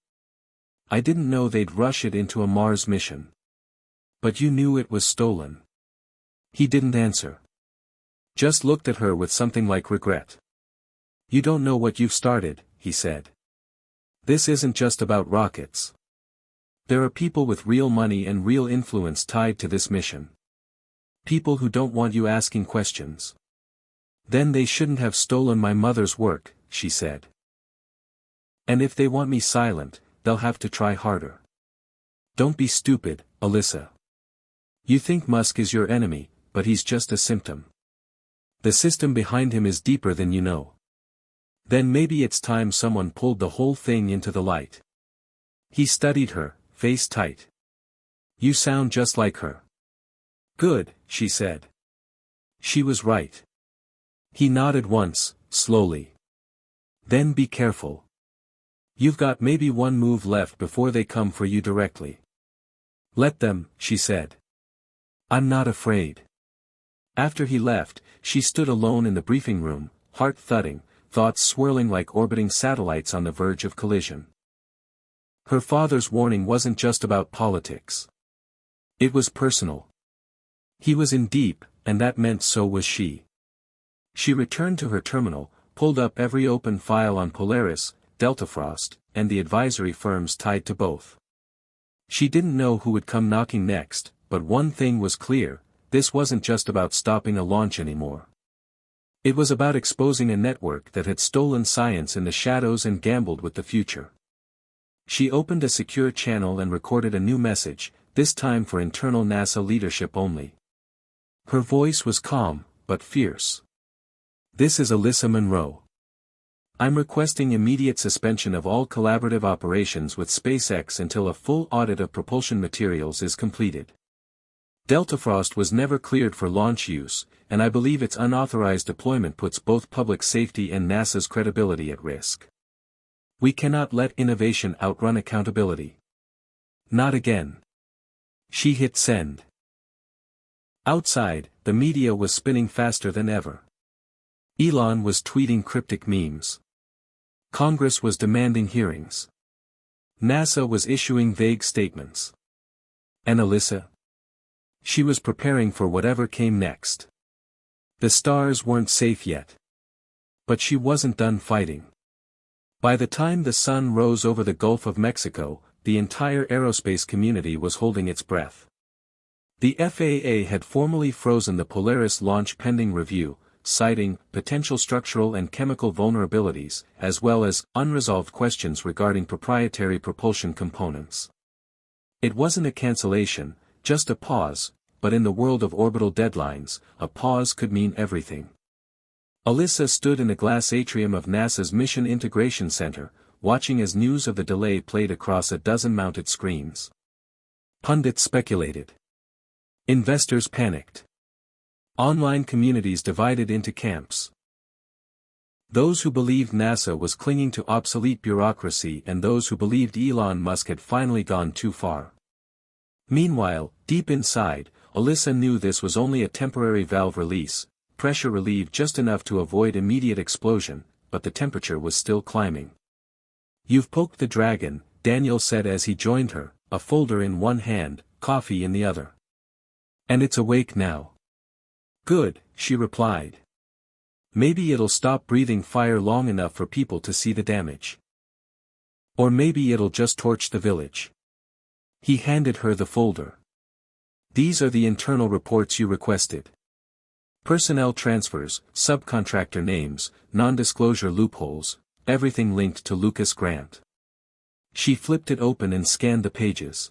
I didn't know they'd rush it into a Mars mission. But you knew it was stolen." He didn't answer. Just looked at her with something like regret. "You don't know what you've started," he said. "This isn't just about rockets. There are people with real money and real influence tied to this mission. People who don't want you asking questions." "Then they shouldn't have stolen my mother's work," she said. "And if they want me silent, they'll have to try harder. Don't be stupid, Alyssa. You think Musk is your enemy, but he's just a symptom. The system behind him is deeper than you know. Then maybe it's time someone pulled the whole thing into the light." He studied her, face tight. "You sound just like her." "Good," she said. She was right. He nodded once, slowly. "Then be careful. You've got maybe one move left before they come for you directly." "Let them," she said. "I'm not afraid." After he left, she stood alone in the briefing room, heart thudding, thoughts swirling like orbiting satellites on the verge of collision. Her father's warning wasn't just about politics. It was personal. He was in deep, and that meant so was she. She returned to her terminal, pulled up every open file on Polaris, Delta Frost, and the advisory firms tied to both. She didn't know who would come knocking next, but one thing was clear: this wasn't just about stopping a launch anymore. It was about exposing a network that had stolen science in the shadows and gambled with the future. She opened a secure channel and recorded a new message, this time for internal NASA leadership only. Her voice was calm, but fierce. "This is Alyssa Monroe. I'm requesting immediate suspension of all collaborative operations with SpaceX until a full audit of propulsion materials is completed. Delta Frost was never cleared for launch use, and I believe its unauthorized deployment puts both public safety and NASA's credibility at risk. We cannot let innovation outrun accountability. Not again." She hit send. Outside, the media was spinning faster than ever. Elon was tweeting cryptic memes. Congress was demanding hearings. NASA was issuing vague statements. And Alyssa? She was preparing for whatever came next. The stars weren't safe yet. But she wasn't done fighting. By the time the sun rose over the Gulf of Mexico, the entire aerospace community was holding its breath. The FAA had formally frozen the Polaris launch pending review, citing potential structural and chemical vulnerabilities, as well as unresolved questions regarding proprietary propulsion components. It wasn't a cancellation, just a pause, but in the world of orbital deadlines, a pause could mean everything. Alyssa stood in the glass atrium of NASA's Mission Integration Center, watching as news of the delay played across a dozen mounted screens. Pundits speculated. Investors panicked. Online communities divided into camps. Those who believed NASA was clinging to obsolete bureaucracy and those who believed Elon Musk had finally gone too far. Meanwhile, deep inside, Alyssa knew this was only a temporary valve release, pressure relieved just enough to avoid immediate explosion, but the temperature was still climbing. "You've poked the dragon," Daniel said as he joined her, a folder in one hand, coffee in the other. "And it's awake now." "Good," she replied. Maybe it'll stop breathing fire long enough for people to see the damage. Or maybe it'll just torch the village. He handed her the folder. These are the internal reports you requested. Personnel transfers, subcontractor names, non-disclosure loopholes, everything linked to Lucas Grant. She flipped it open and scanned the pages.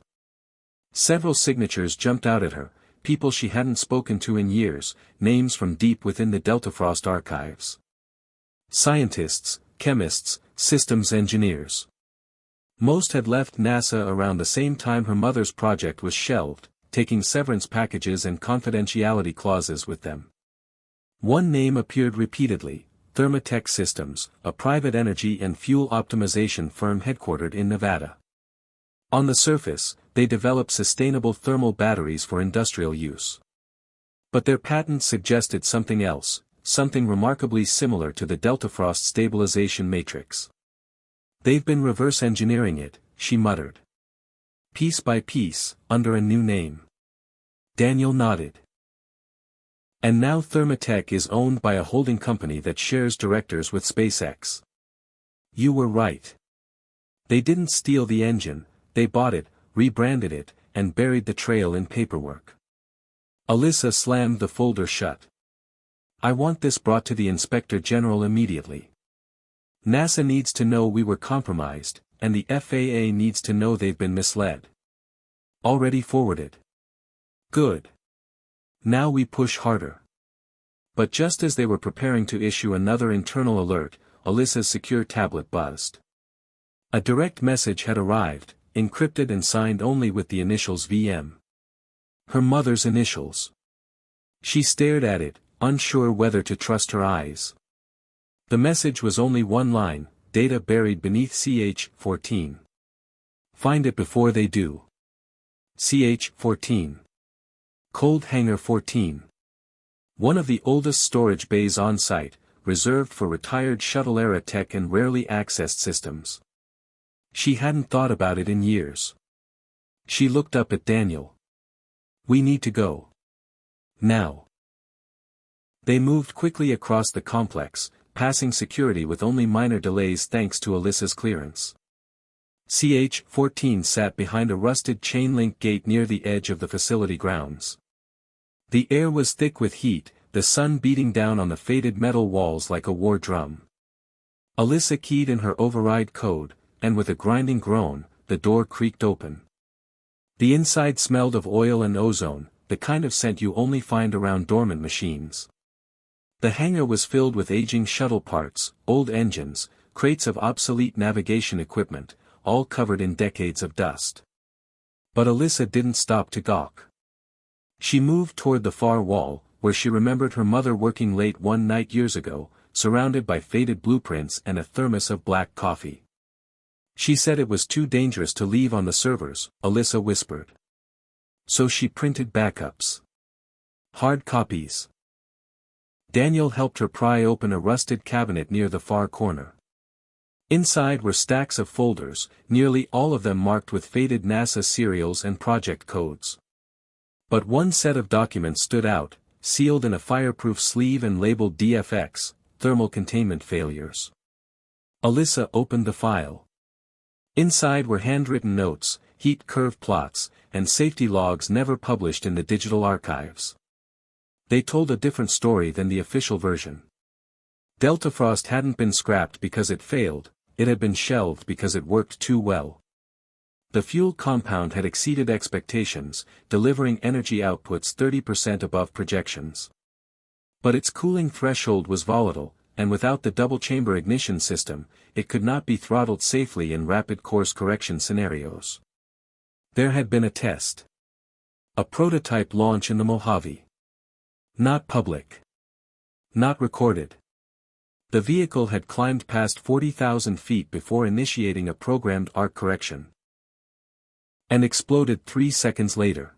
Several signatures jumped out at her, people she hadn't spoken to in years, names from deep within the Deltafrost archives. Scientists, chemists, systems engineers. Most had left NASA around the same time her mother's project was shelved, taking severance packages and confidentiality clauses with them. One name appeared repeatedly, Thermatech Systems, a private energy and fuel optimization firm headquartered in Nevada. On the surface, they develop sustainable thermal batteries for industrial use. But their patents suggested something else, something remarkably similar to the Deltafrost stabilization matrix. They've been reverse engineering it, she muttered. Piece by piece, under a new name. Daniel nodded. And now Thermatech is owned by a holding company that shares directors with SpaceX. You were right. They didn't steal the engine, they bought it, rebranded it, and buried the trail in paperwork. Alyssa slammed the folder shut. I want this brought to the Inspector General immediately. NASA needs to know we were compromised, and the FAA needs to know they've been misled. Already forwarded. Good. Now we push harder. But just as they were preparing to issue another internal alert, Alyssa's secure tablet buzzed. A direct message had arrived, encrypted and signed only with the initials VM. Her mother's initials. She stared at it, unsure whether to trust her eyes. The message was only one line, data buried beneath CH-14. Find it before they do. CH-14. Cold Hangar 14. One of the oldest storage bays on site, reserved for retired shuttle-era tech and rarely accessed systems. She hadn't thought about it in years. She looked up at Daniel. We need to go. Now. They moved quickly across the complex, passing security with only minor delays thanks to Alyssa's clearance. CH-14 sat behind a rusted chain-link gate near the edge of the facility grounds. The air was thick with heat, the sun beating down on the faded metal walls like a war drum. Alyssa keyed in her override code, and with a grinding groan, the door creaked open. The inside smelled of oil and ozone, the kind of scent you only find around dormant machines. The hangar was filled with aging shuttle parts, old engines, crates of obsolete navigation equipment, all covered in decades of dust. But Alyssa didn't stop to gawk. She moved toward the far wall, where she remembered her mother working late one night years ago, surrounded by faded blueprints and a thermos of black coffee. She said it was too dangerous to leave on the servers, Alyssa whispered. So she printed backups. Hard copies. Daniel helped her pry open a rusted cabinet near the far corner. Inside were stacks of folders, nearly all of them marked with faded NASA serials and project codes. But one set of documents stood out, sealed in a fireproof sleeve and labeled DFX, Thermal Containment Failures. Alyssa opened the file. Inside were handwritten notes, heat curve plots, and safety logs never published in the digital archives. They told a different story than the official version. Deltafrost hadn't been scrapped because it failed, it had been shelved because it worked too well. The fuel compound had exceeded expectations, delivering energy outputs 30% above projections. But its cooling threshold was volatile, and without the double-chamber ignition system, it could not be throttled safely in rapid course correction scenarios. There had been a test. A prototype launch in the Mojave. Not public. Not recorded. The vehicle had climbed past 40,000 feet before initiating a programmed arc correction. And exploded 3 seconds later.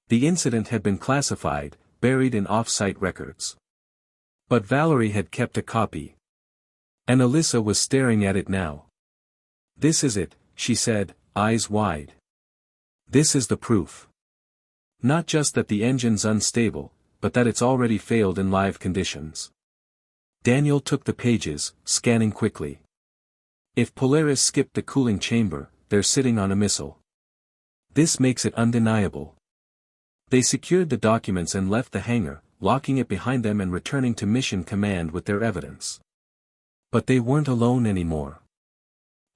The incident had been classified, buried in off-site records. But Valerie had kept a copy. And Alyssa was staring at it now. This is it, she said, eyes wide. This is the proof. Not just that the engine's unstable, but that it's already failed in live conditions. Daniel took the pages, scanning quickly. If Polaris skipped the cooling chamber, they're sitting on a missile. This makes it undeniable. They secured the documents and left the hangar, locking it behind them and returning to Mission Command with their evidence. But they weren't alone anymore.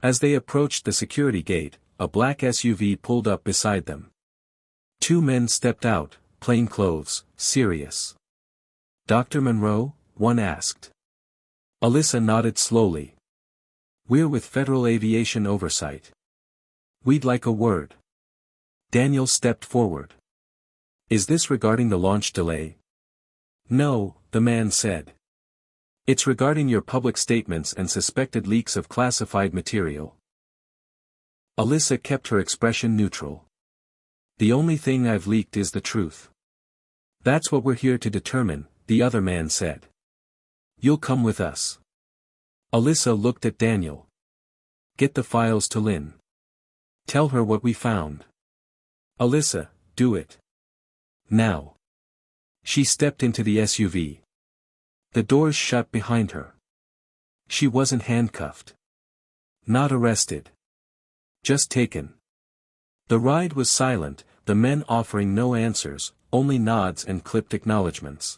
As they approached the security gate, a black SUV pulled up beside them. Two men stepped out, plain clothes, serious. "Dr. Monroe?" one asked. Alyssa nodded slowly. "We're with Federal Aviation Oversight. We'd like a word." Daniel stepped forward. "Is this regarding the launch delay?" "No," the man said. "It's regarding your public statements and suspected leaks of classified material." Alyssa kept her expression neutral. "The only thing I've leaked is the truth." "That's what we're here to determine," the other man said. "You'll come with us." Alyssa looked at Daniel. "Get the files to Lynn. Tell her what we found." "Alyssa, do it. Now." She stepped into the SUV. The doors shut behind her. She wasn't handcuffed. Not arrested. Just taken. The ride was silent, the men offering no answers, only nods and clipped acknowledgments.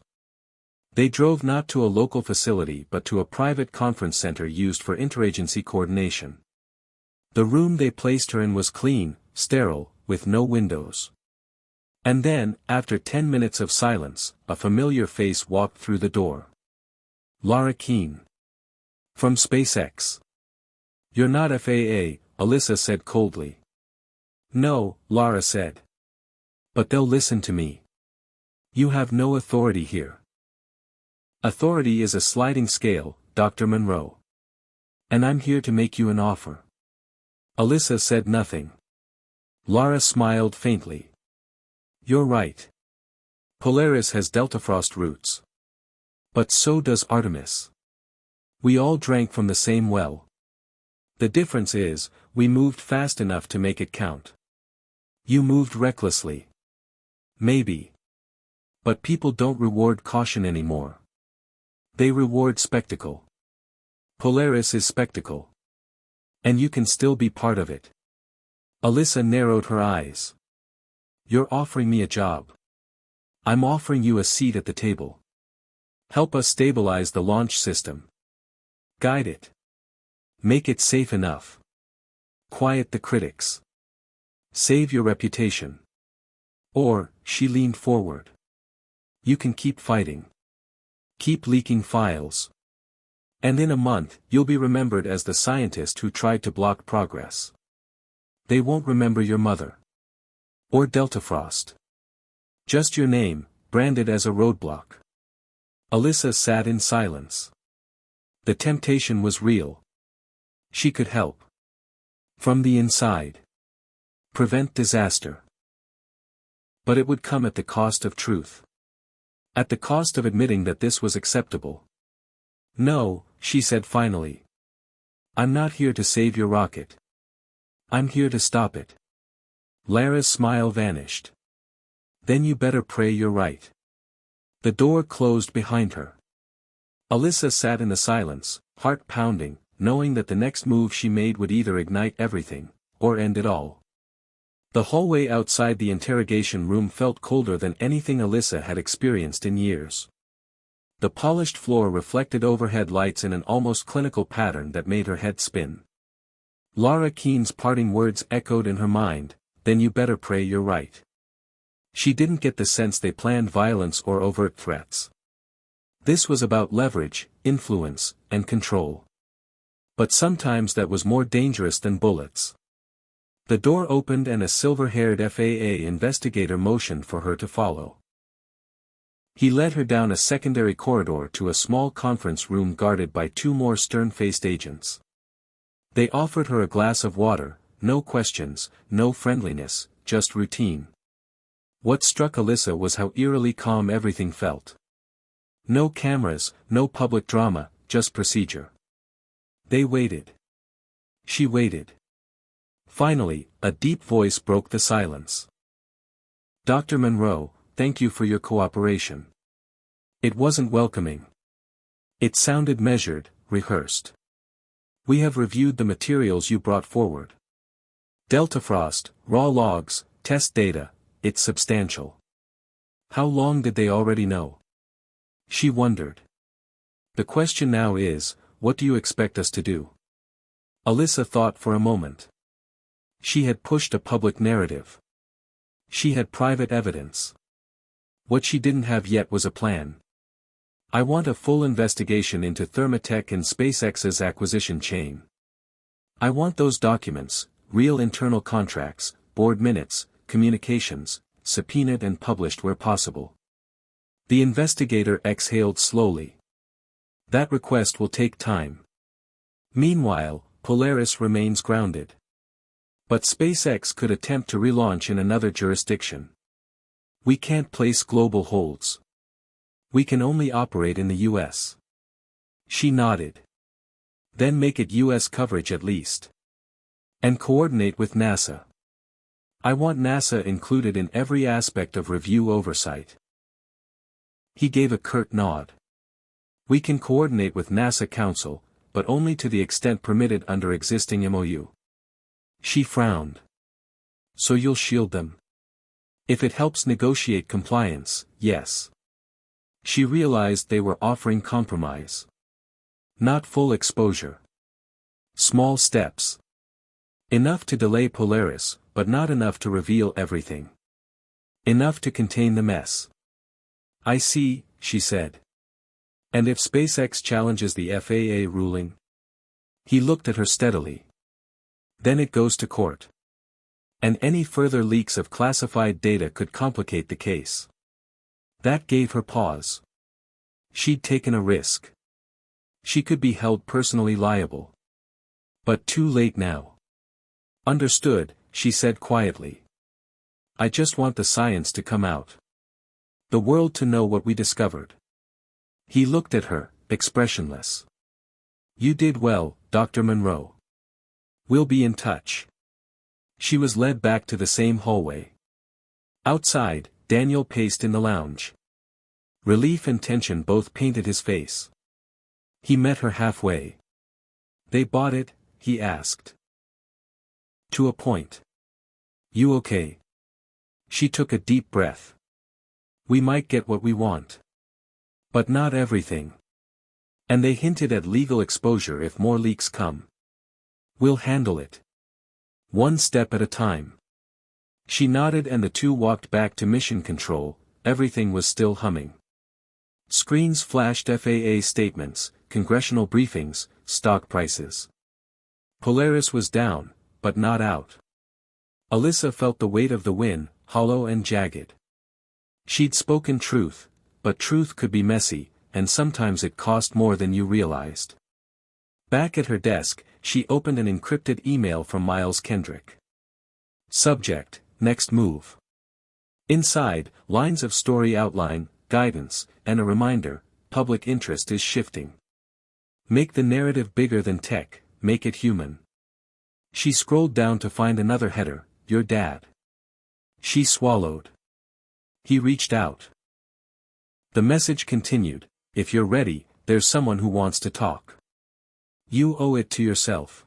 They drove not to a local facility but to a private conference center used for interagency coordination. The room they placed her in was clean, sterile, with no windows. And then, after 10 minutes of silence, a familiar face walked through the door. Lara Keene. From SpaceX. "You're not FAA," Alyssa said coldly. "No," Lara said. "But they'll listen to me. You have no authority here." "Authority is a sliding scale, Dr. Monroe. And I'm here to make you an offer." Alyssa said nothing. Lara smiled faintly. "You're right. Polaris has deltafrost roots. But so does Artemis. We all drank from the same well. The difference is, we moved fast enough to make it count. You moved recklessly. Maybe. But people don't reward caution anymore. They reward spectacle. Polaris is spectacle. And you can still be part of it." Alyssa narrowed her eyes. "You're offering me a job. I'm offering you a seat at the table. Help us stabilize the launch system. Guide it. Make it safe enough. Quiet the critics. Save your reputation. Or," she leaned forward. "You can keep fighting. Keep leaking files. And in a month, you'll be remembered as the scientist who tried to block progress. They won't remember your mother. Or Deltafrost. Just your name, branded as a roadblock." Alyssa sat in silence. The temptation was real. She could help. From the inside. Prevent disaster. But it would come at the cost of truth. At the cost of admitting that this was acceptable. "No," she said finally. "I'm not here to save your rocket. I'm here to stop it." Lara's smile vanished. "Then you better pray you're right." The door closed behind her. Alyssa sat in the silence, heart pounding, knowing that the next move she made would either ignite everything, or end it all. The hallway outside the interrogation room felt colder than anything Alyssa had experienced in years. The polished floor reflected overhead lights in an almost clinical pattern that made her head spin. Lara Keene's parting words echoed in her mind, "Then you better pray you're right." She didn't get the sense they planned violence or overt threats. This was about leverage, influence, and control. But sometimes that was more dangerous than bullets. The door opened and a silver-haired FAA investigator motioned for her to follow. He led her down a secondary corridor to a small conference room guarded by two more stern-faced agents. They offered her a glass of water, no questions, no friendliness, just routine. What struck Alyssa was how eerily calm everything felt. No cameras, no public drama, just procedure. They waited. She waited. Finally, a deep voice broke the silence. "Dr. Monroe, thank you for your cooperation." It wasn't welcoming. It sounded measured, rehearsed. We have reviewed the materials you brought forward. Deltafrost, raw logs, test data, it's substantial. How long did they already know? She wondered. The question now is, what do you expect us to do? Alyssa thought for a moment. She had pushed a public narrative. She had private evidence. What she didn't have yet was a plan. I want a full investigation into Thermatech and SpaceX's acquisition chain. I want those documents, real internal contracts, board minutes, communications, subpoenaed and published where possible. The investigator exhaled slowly. That request will take time. Meanwhile, Polaris remains grounded. But SpaceX could attempt to relaunch in another jurisdiction. We can't place global holds. We can only operate in the US. She nodded. Then make it US coverage at least. And coordinate with NASA. I want NASA included in every aspect of review oversight. He gave a curt nod. We can coordinate with NASA Council, but only to the extent permitted under existing MOU. She frowned. So you'll shield them? If it helps negotiate compliance, yes. She realized they were offering compromise. Not full exposure. Small steps. Enough to delay Polaris, but not enough to reveal everything. Enough to contain the mess. I see, she said. And if SpaceX challenges the FAA ruling? He looked at her steadily. Then it goes to court. And any further leaks of classified data could complicate the case. That gave her pause. She'd taken a risk. She could be held personally liable. But too late now. Understood, she said quietly. I just want the science to come out. The world to know what we discovered. He looked at her, expressionless. You did well, Dr. Monroe. We'll be in touch. She was led back to the same hallway. Outside, Daniel paced in the lounge. Relief and tension both painted his face. He met her halfway. They bought it, he asked. To a point. You okay? She took a deep breath. We might get what we want. But not everything. And they hinted at legal exposure if more leaks come. We'll handle it. One step at a time. She nodded and the two walked back to mission control. Everything was still humming. Screens flashed FAA statements, congressional briefings, stock prices. Polaris was down, but not out. Alyssa felt the weight of the win, hollow and jagged. She'd spoken truth, but truth could be messy, and sometimes it cost more than you realized. Back at her desk, she opened an encrypted email from Miles Kendrick. Subject, next move. Inside, lines of story outline, guidance, and a reminder, public interest is shifting. Make the narrative bigger than tech, make it human. She scrolled down to find another header, your dad. She swallowed. He reached out. The message continued, if you're ready, there's someone who wants to talk. You owe it to yourself.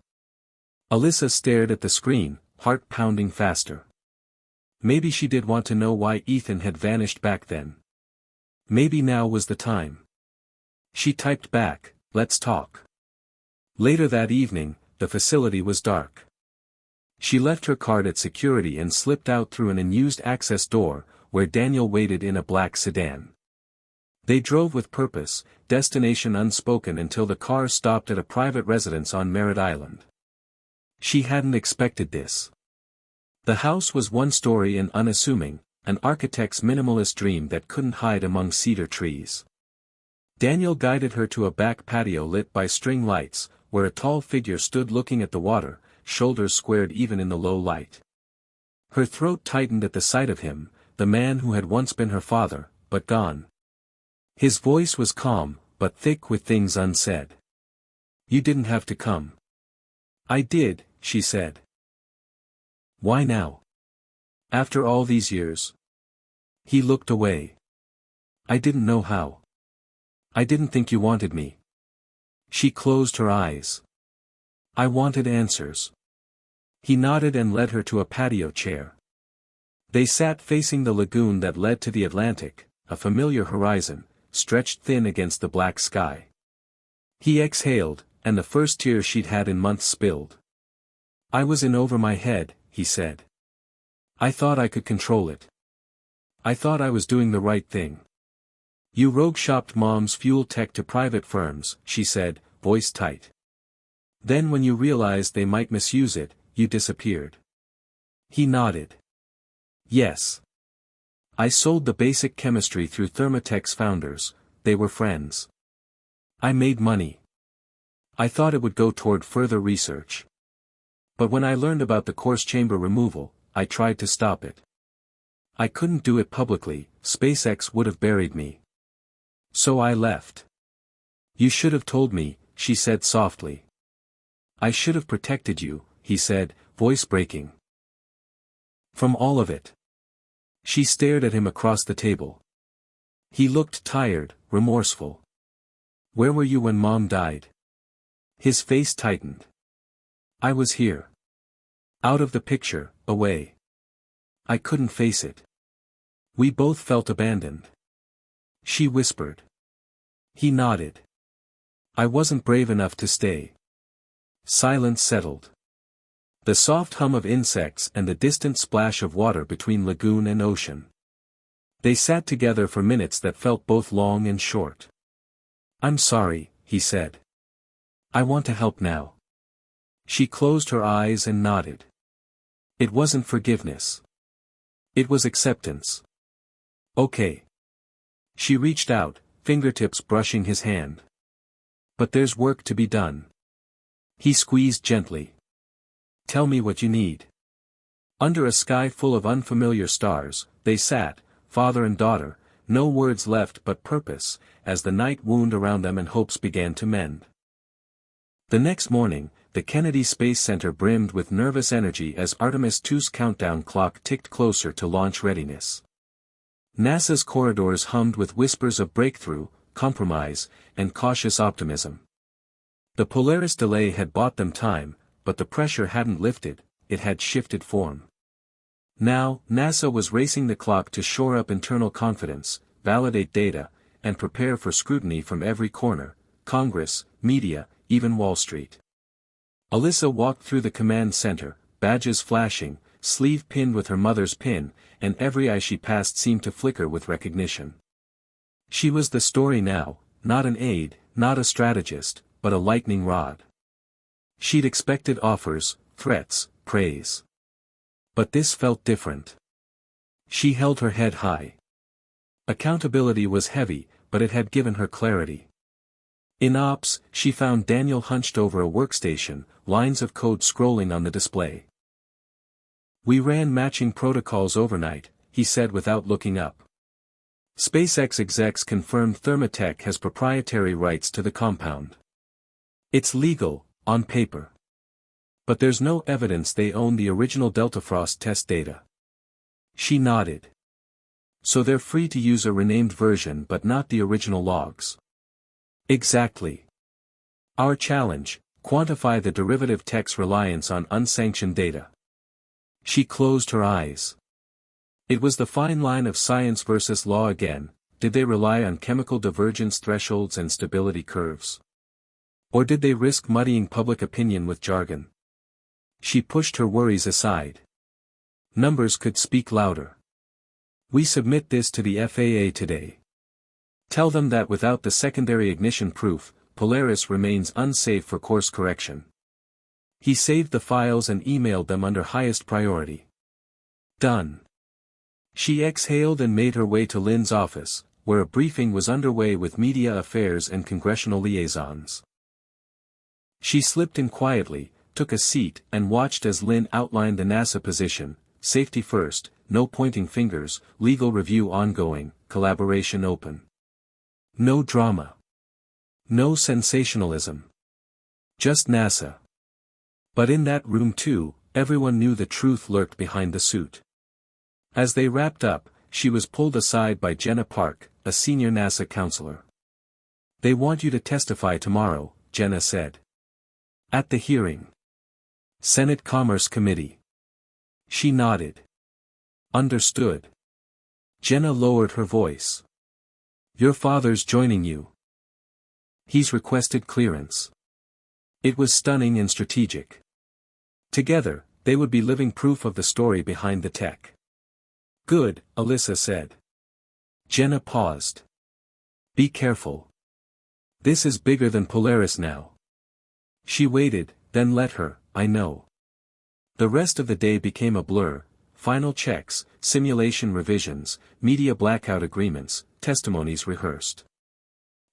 Alyssa stared at the screen, heart pounding faster. Maybe she did want to know why Ethan had vanished back then. Maybe now was the time. She typed back, let's talk. Later that evening, the facility was dark. She left her card at security and slipped out through an unused access door, where Daniel waited in a black sedan. They drove with purpose, destination unspoken until the car stopped at a private residence on Merritt Island. She hadn't expected this. The house was one-story and unassuming, an architect's minimalist dream that couldn't hide among cedar trees. Daniel guided her to a back patio lit by string lights, where a tall figure stood looking at the water, shoulders squared even in the low light. Her throat tightened at the sight of him, the man who had once been her father, but gone. His voice was calm, but thick with things unsaid. You didn't have to come. I did, she said. Why now? After all these years? He looked away. I didn't know how. I didn't think you wanted me, She closed her eyes. I wanted answers. He nodded and led her to a patio chair. They sat facing the lagoon that led to the Atlantic, a familiar horizon, stretched thin against the black sky. He exhaled, and the first tear she'd had in months spilled. I was in over my head, he said. I thought I could control it. I thought I was doing the right thing. You rogue-shopped Mom's fuel tech to private firms, she said, voice tight. Then when you realized they might misuse it, you disappeared. He nodded. Yes. I sold the basic chemistry through Thermotech's founders, they were friends. I made money. I thought it would go toward further research. But when I learned about the coarse chamber removal, I tried to stop it. I couldn't do it publicly, SpaceX would have buried me. So I left. You should have told me, she said softly. I should have protected you, he said, voice breaking. From all of it. She stared at him across the table. He looked tired, remorseful. Where were you when Mom died? His face tightened. I was here. Out of the picture, away. I couldn't face it. We both felt abandoned. She whispered. He nodded. I wasn't brave enough to stay. Silence settled. The soft hum of insects and the distant splash of water between lagoon and ocean. They sat together for minutes that felt both long and short. I'm sorry, he said. I want to help now. She closed her eyes and nodded. It wasn't forgiveness. It was acceptance. Okay. She reached out, fingertips brushing his hand. But there's work to be done. He squeezed gently. Tell me what you need. Under a sky full of unfamiliar stars, they sat, father and daughter, no words left but purpose, as the night wound around them and hopes began to mend. The next morning, the Kennedy Space Center brimmed with nervous energy as Artemis II's countdown clock ticked closer to launch readiness. NASA's corridors hummed with whispers of breakthrough, compromise, and cautious optimism. The Polaris delay had bought them time, but the pressure hadn't lifted, it had shifted form. Now, NASA was racing the clock to shore up internal confidence, validate data, and prepare for scrutiny from every corner, Congress, media, even Wall Street. Alyssa walked through the command center, badges flashing, sleeve pinned with her mother's pin, and every eye she passed seemed to flicker with recognition. She was the story now, not an aide, not a strategist, but a lightning rod. She'd expected offers, threats, praise. But this felt different. She held her head high. Accountability was heavy, but it had given her clarity. In ops, she found Daniel hunched over a workstation, lines of code scrolling on the display. We ran matching protocols overnight, he said without looking up. SpaceX execs confirmed Thermotech has proprietary rights to the compound. It's legal, on paper. But there's no evidence they own the original Deltafrost test data. She nodded. So they're free to use a renamed version but not the original logs. Exactly. Our challenge, quantify the derivative tech's reliance on unsanctioned data. She closed her eyes. It was the fine line of science versus law again. Did they rely on chemical divergence thresholds and stability curves? Or did they risk muddying public opinion with jargon? She pushed her worries aside. Numbers could speak louder. We submit this to the FAA today. Tell them that without the secondary ignition proof, Polaris remains unsafe for course correction. He saved the files and emailed them under highest priority. Done. She exhaled and made her way to Lynn's office, where a briefing was underway with media affairs and congressional liaisons. She slipped in quietly, took a seat and watched as Lynn outlined the NASA position: safety first, no pointing fingers, legal review ongoing, collaboration open. No drama. No sensationalism. Just NASA. But in that room too, everyone knew the truth lurked behind the suit. As they wrapped up, she was pulled aside by Jenna Park, a senior NASA counselor. They want you to testify tomorrow, Jenna said. At the hearing. Senate Commerce Committee. She nodded. Understood. Jenna lowered her voice. Your father's joining you. He's requested clearance. It was stunning and strategic. Together, they would be living proof of the story behind the tech. Good, Alyssa said. Jenna paused. Be careful. This is bigger than Polaris now. She waited, then let her, I know. The rest of the day became a blur, final checks, simulation revisions, media blackout agreements, testimonies rehearsed.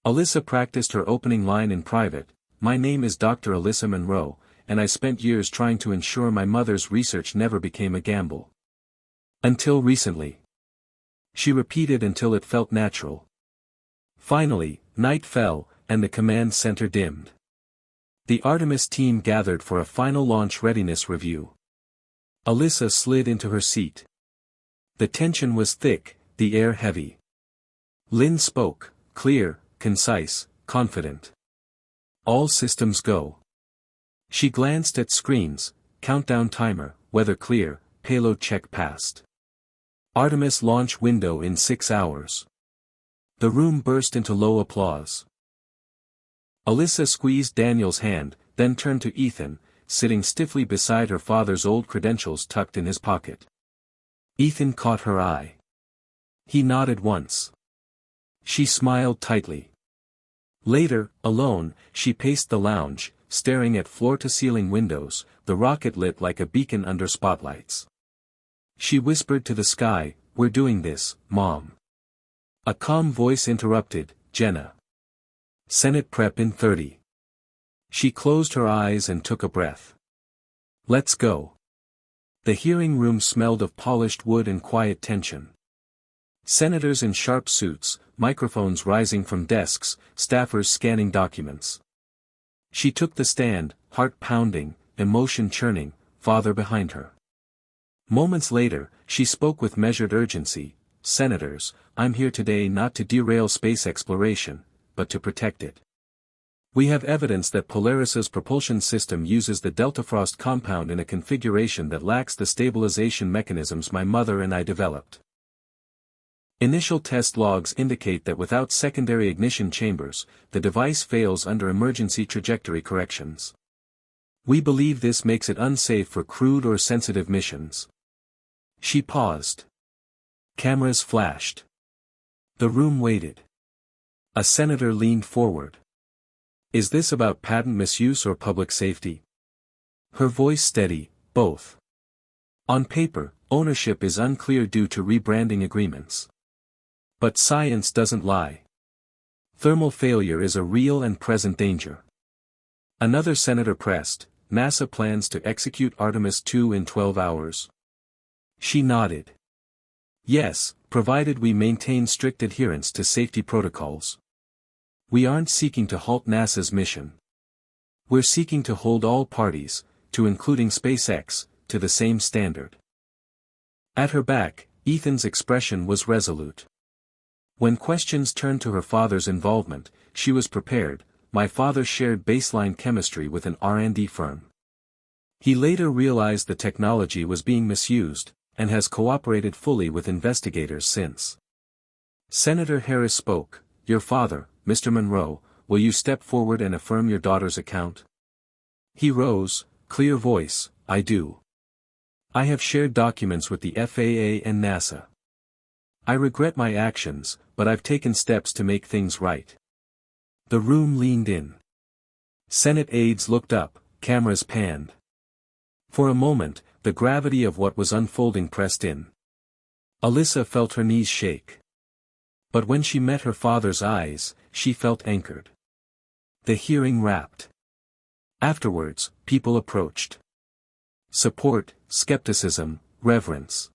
Alyssa practiced her opening line in private, my name is Dr. Alyssa Monroe, and I spent years trying to ensure my mother's research never became a gamble. Until recently. She repeated until it felt natural. Finally, night fell, and the command center dimmed. The Artemis team gathered for a final launch readiness review. Alyssa slid into her seat. The tension was thick, the air heavy. Lynn spoke, clear, concise, confident. All systems go. She glanced at screens, countdown timer, weather clear, payload check passed. Artemis launch window in 6 hours. The room burst into low applause. Alyssa squeezed Daniel's hand, then turned to Ethan, sitting stiffly beside her father's old credentials tucked in his pocket. Ethan caught her eye. He nodded once. She smiled tightly. Later, alone, she paced the lounge, staring at floor-to-ceiling windows, the rocket lit like a beacon under spotlights. She whispered to the sky, We're doing this, Mom. A calm voice interrupted, Jenna. Senate prep in 30. She closed her eyes and took a breath. Let's go. The hearing room smelled of polished wood and quiet tension. Senators in sharp suits, microphones rising from desks, staffers scanning documents. She took the stand, heart pounding, emotion churning, father behind her. Moments later, she spoke with measured urgency, Senators, I'm here today not to derail space exploration, but to protect it. We have evidence that Polaris's propulsion system uses the deltafrost compound in a configuration that lacks the stabilization mechanisms my mother and I developed. Initial test logs indicate that without secondary ignition chambers, the device fails under emergency trajectory corrections. We believe this makes it unsafe for crewed or sensitive missions. She paused. Cameras flashed. The room waited. A senator leaned forward. Is this about patent misuse or public safety? Her voice steady, both. On paper, ownership is unclear due to rebranding agreements. But science doesn't lie. Thermal failure is a real and present danger. Another senator pressed, NASA plans to execute Artemis II in 12 hours. She nodded. Yes, provided we maintain strict adherence to safety protocols. We aren't seeking to halt NASA's mission. We're seeking to hold all parties, to including SpaceX, to the same standard. At her back, Ethan's expression was resolute. When questions turned to her father's involvement, she was prepared. My father shared baseline chemistry with an R&D firm. He later realized the technology was being misused, and has cooperated fully with investigators since. Senator Harris spoke, Your father, Mr. Monroe, will you step forward and affirm your daughter's account? He rose, clear voice, I do. I have shared documents with the FAA and NASA. I regret my actions, but I've taken steps to make things right. The room leaned in. Senate aides looked up, cameras panned. For a moment, the gravity of what was unfolding pressed in. Alyssa felt her knees shake. But when she met her father's eyes, she felt anchored. The hearing wrapped. Afterwards, people approached. Support, skepticism, reverence.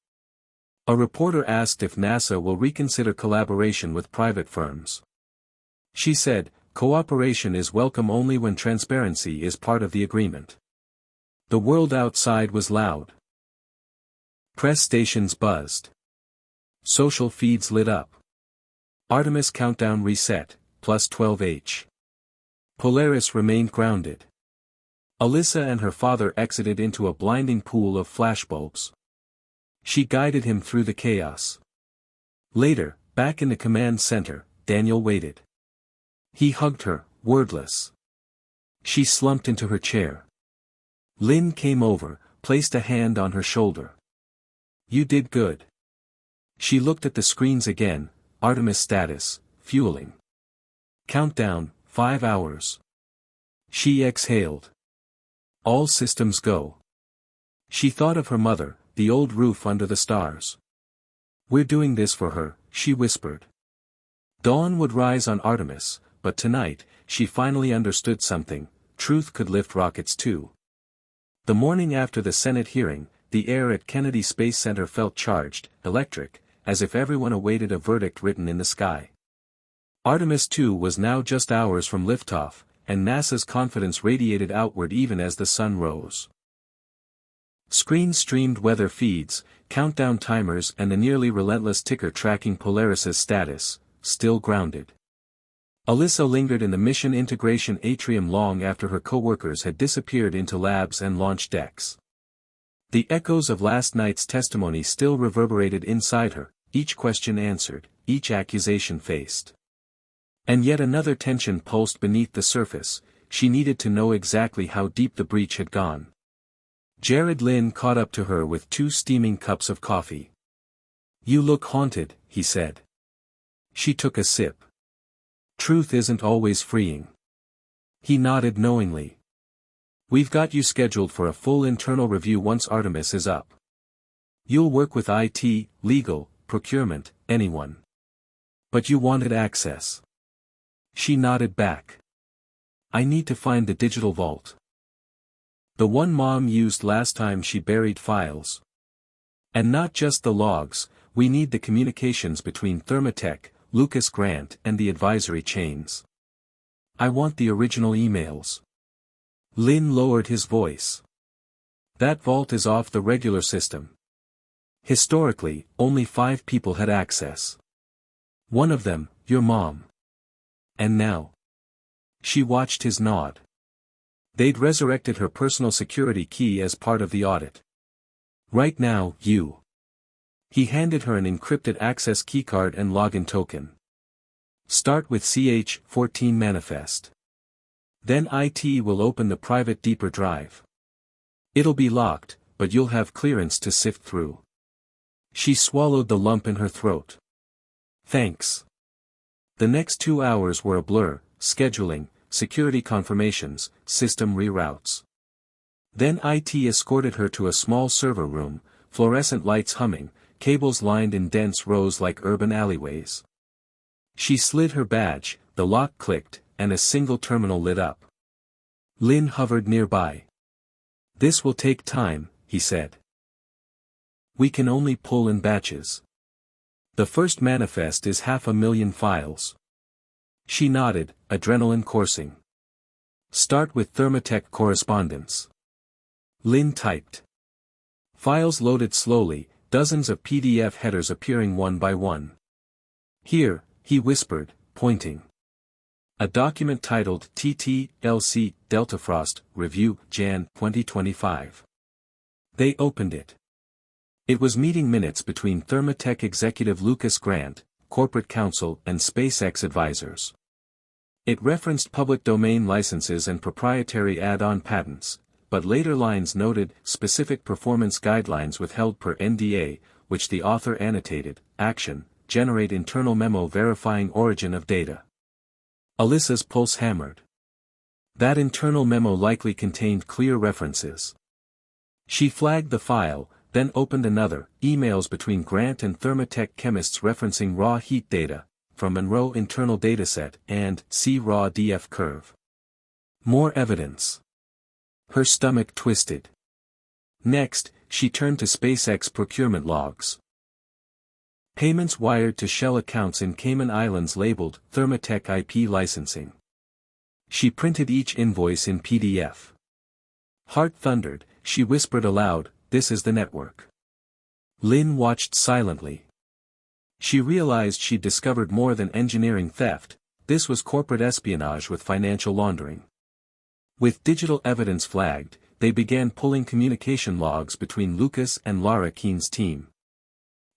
A reporter asked if NASA will reconsider collaboration with private firms. She said, cooperation is welcome only when transparency is part of the agreement. The world outside was loud. Press stations buzzed. Social feeds lit up. Artemis countdown reset, +12H. Polaris remained grounded. Alyssa and her father exited into a blinding pool of flashbulbs. She guided him through the chaos. Later, back in the command center, Daniel waited. He hugged her, wordless. She slumped into her chair. Lynn came over, placed a hand on her shoulder. You did good. She looked at the screens again, Artemis status, fueling. Countdown, 5 hours. She exhaled. All systems go. She thought of her mother, the old roof under the stars. We're doing this for her, she whispered. Dawn would rise on Artemis, but tonight, she finally understood something: truth could lift rockets too. The morning after the Senate hearing, the air at Kennedy Space Center felt charged, electric, as if everyone awaited a verdict written in the sky. Artemis II was now just hours from liftoff, and NASA's confidence radiated outward even as the sun rose. Screens streamed weather feeds, countdown timers and the nearly relentless ticker tracking Polaris's status, still grounded. Alyssa lingered in the mission integration atrium long after her coworkers had disappeared into labs and launch decks. The echoes of last night's testimony still reverberated inside her, each question answered, each accusation faced. And yet another tension pulsed beneath the surface. She needed to know exactly how deep the breach had gone. Jared Lynn caught up to her with 2 steaming cups of coffee. You look haunted, he said. She took a sip. Truth isn't always freeing. He nodded knowingly. We've got you scheduled for a full internal review once Artemis is up. You'll work with IT, legal, procurement, anyone. But you wanted access. She nodded back. I need to find the digital vault. The one Mom used last time she buried files. And not just the logs, we need the communications between Thermatech, Lucas Grant and the advisory chains. I want the original emails. Lynn lowered his voice. That vault is off the regular system. Historically, only 5 people had access. One of them, your mom. And now? She watched his nod. They'd resurrected her personal security key as part of the audit. Right now, you. He handed her an encrypted access keycard and login token. Start with CH-14 manifest. Then IT will open the private deeper drive. It'll be locked, but you'll have clearance to sift through. She swallowed the lump in her throat. Thanks. The next 2 hours were a blur: scheduling, security confirmations, system reroutes. Then IT escorted her to a small server room, fluorescent lights humming, cables lined in dense rows like urban alleyways. She slid her badge, the lock clicked, and a single terminal lit up. Lynn hovered nearby. This will take time, he said. We can only pull in batches. The first manifest is 500,000 files. She nodded, adrenaline coursing. Start with Thermatech correspondence. Lynn typed. Files loaded slowly, dozens of PDF headers appearing one by one. Here, he whispered, pointing. A document titled TT-LC Deltafrost Review Jan 2025. They opened it. It was meeting minutes between Thermatech executive Lucas Grant, corporate counsel and SpaceX advisors. It referenced public domain licenses and proprietary add-on patents, but later lines noted specific performance guidelines withheld per NDA, which the author annotated. Action: generate internal memo verifying origin of data. Alyssa's pulse hammered. That internal memo likely contained clear references. She flagged the file, then opened another: emails between Grant and Thermatech chemists referencing raw heat data, from Monroe internal dataset, and see raw DF curve. More evidence. Her stomach twisted. Next, she turned to SpaceX procurement logs. Payments wired to shell accounts in Cayman Islands labeled Thermatech IP licensing. She printed each invoice in PDF. Heart thundered, she whispered aloud, this is the network. Lynn watched silently. She realized she'd discovered more than engineering theft, this was corporate espionage with financial laundering. With digital evidence flagged, they began pulling communication logs between Lucas and Lara Keene's team.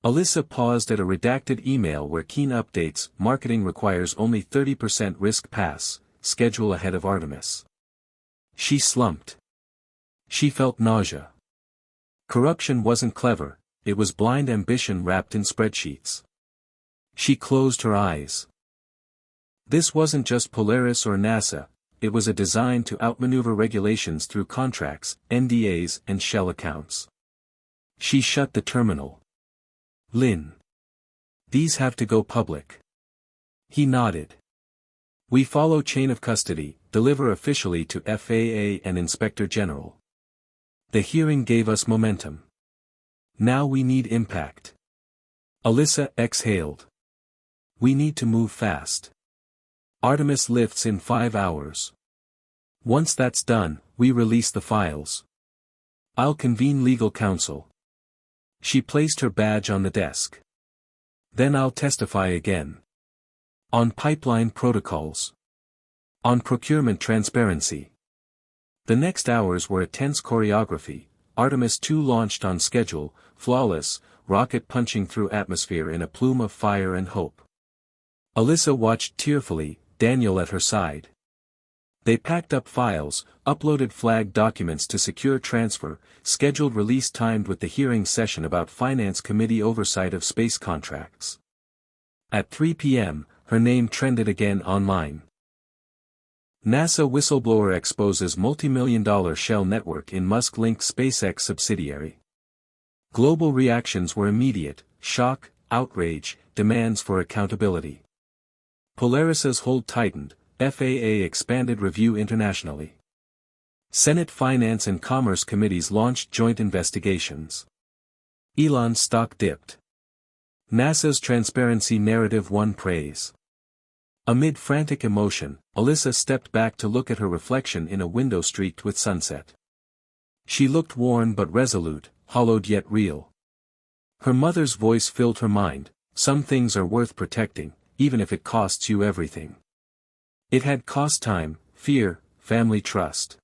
Alyssa paused at a redacted email where Keene updates, marketing requires only 30% risk pass, schedule ahead of Artemis. She slumped. She felt nausea. Corruption wasn't clever, it was blind ambition wrapped in spreadsheets. She closed her eyes. This wasn't just Polaris or NASA, it was a design to outmaneuver regulations through contracts, NDAs and shell accounts. She shut the terminal. Lynn. These have to go public. He nodded. We follow chain of custody, deliver officially to FAA and Inspector General. The hearing gave us momentum. Now we need impact. Alyssa exhaled. We need to move fast. Artemis lifts in 5 hours. Once that's done, we release the files. I'll convene legal counsel. She placed her badge on the desk. Then I'll testify again. On pipeline protocols. On procurement transparency. The next hours were a tense choreography. Artemis II launched on schedule, flawless, rocket punching through atmosphere in a plume of fire and hope. Alyssa watched tearfully, Daniel at her side. They packed up files, uploaded flagged documents to secure transfer, scheduled release timed with the hearing session about Finance Committee oversight of space contracts. At 3 p.m., her name trended again online. NASA whistleblower exposes multi-million-dollar shell network in Musk-linked SpaceX subsidiary. Global reactions were immediate: shock, outrage, demands for accountability. Polaris's hold tightened, FAA expanded review internationally. Senate Finance and Commerce Committees launched joint investigations. Elon's stock dipped. NASA's transparency narrative won praise. Amid frantic emotion, Alyssa stepped back to look at her reflection in a window streaked with sunset. She looked worn but resolute, hollowed yet real. Her mother's voice filled her mind: some things are worth protecting, even if it costs you everything. It had cost time, fear, family trust.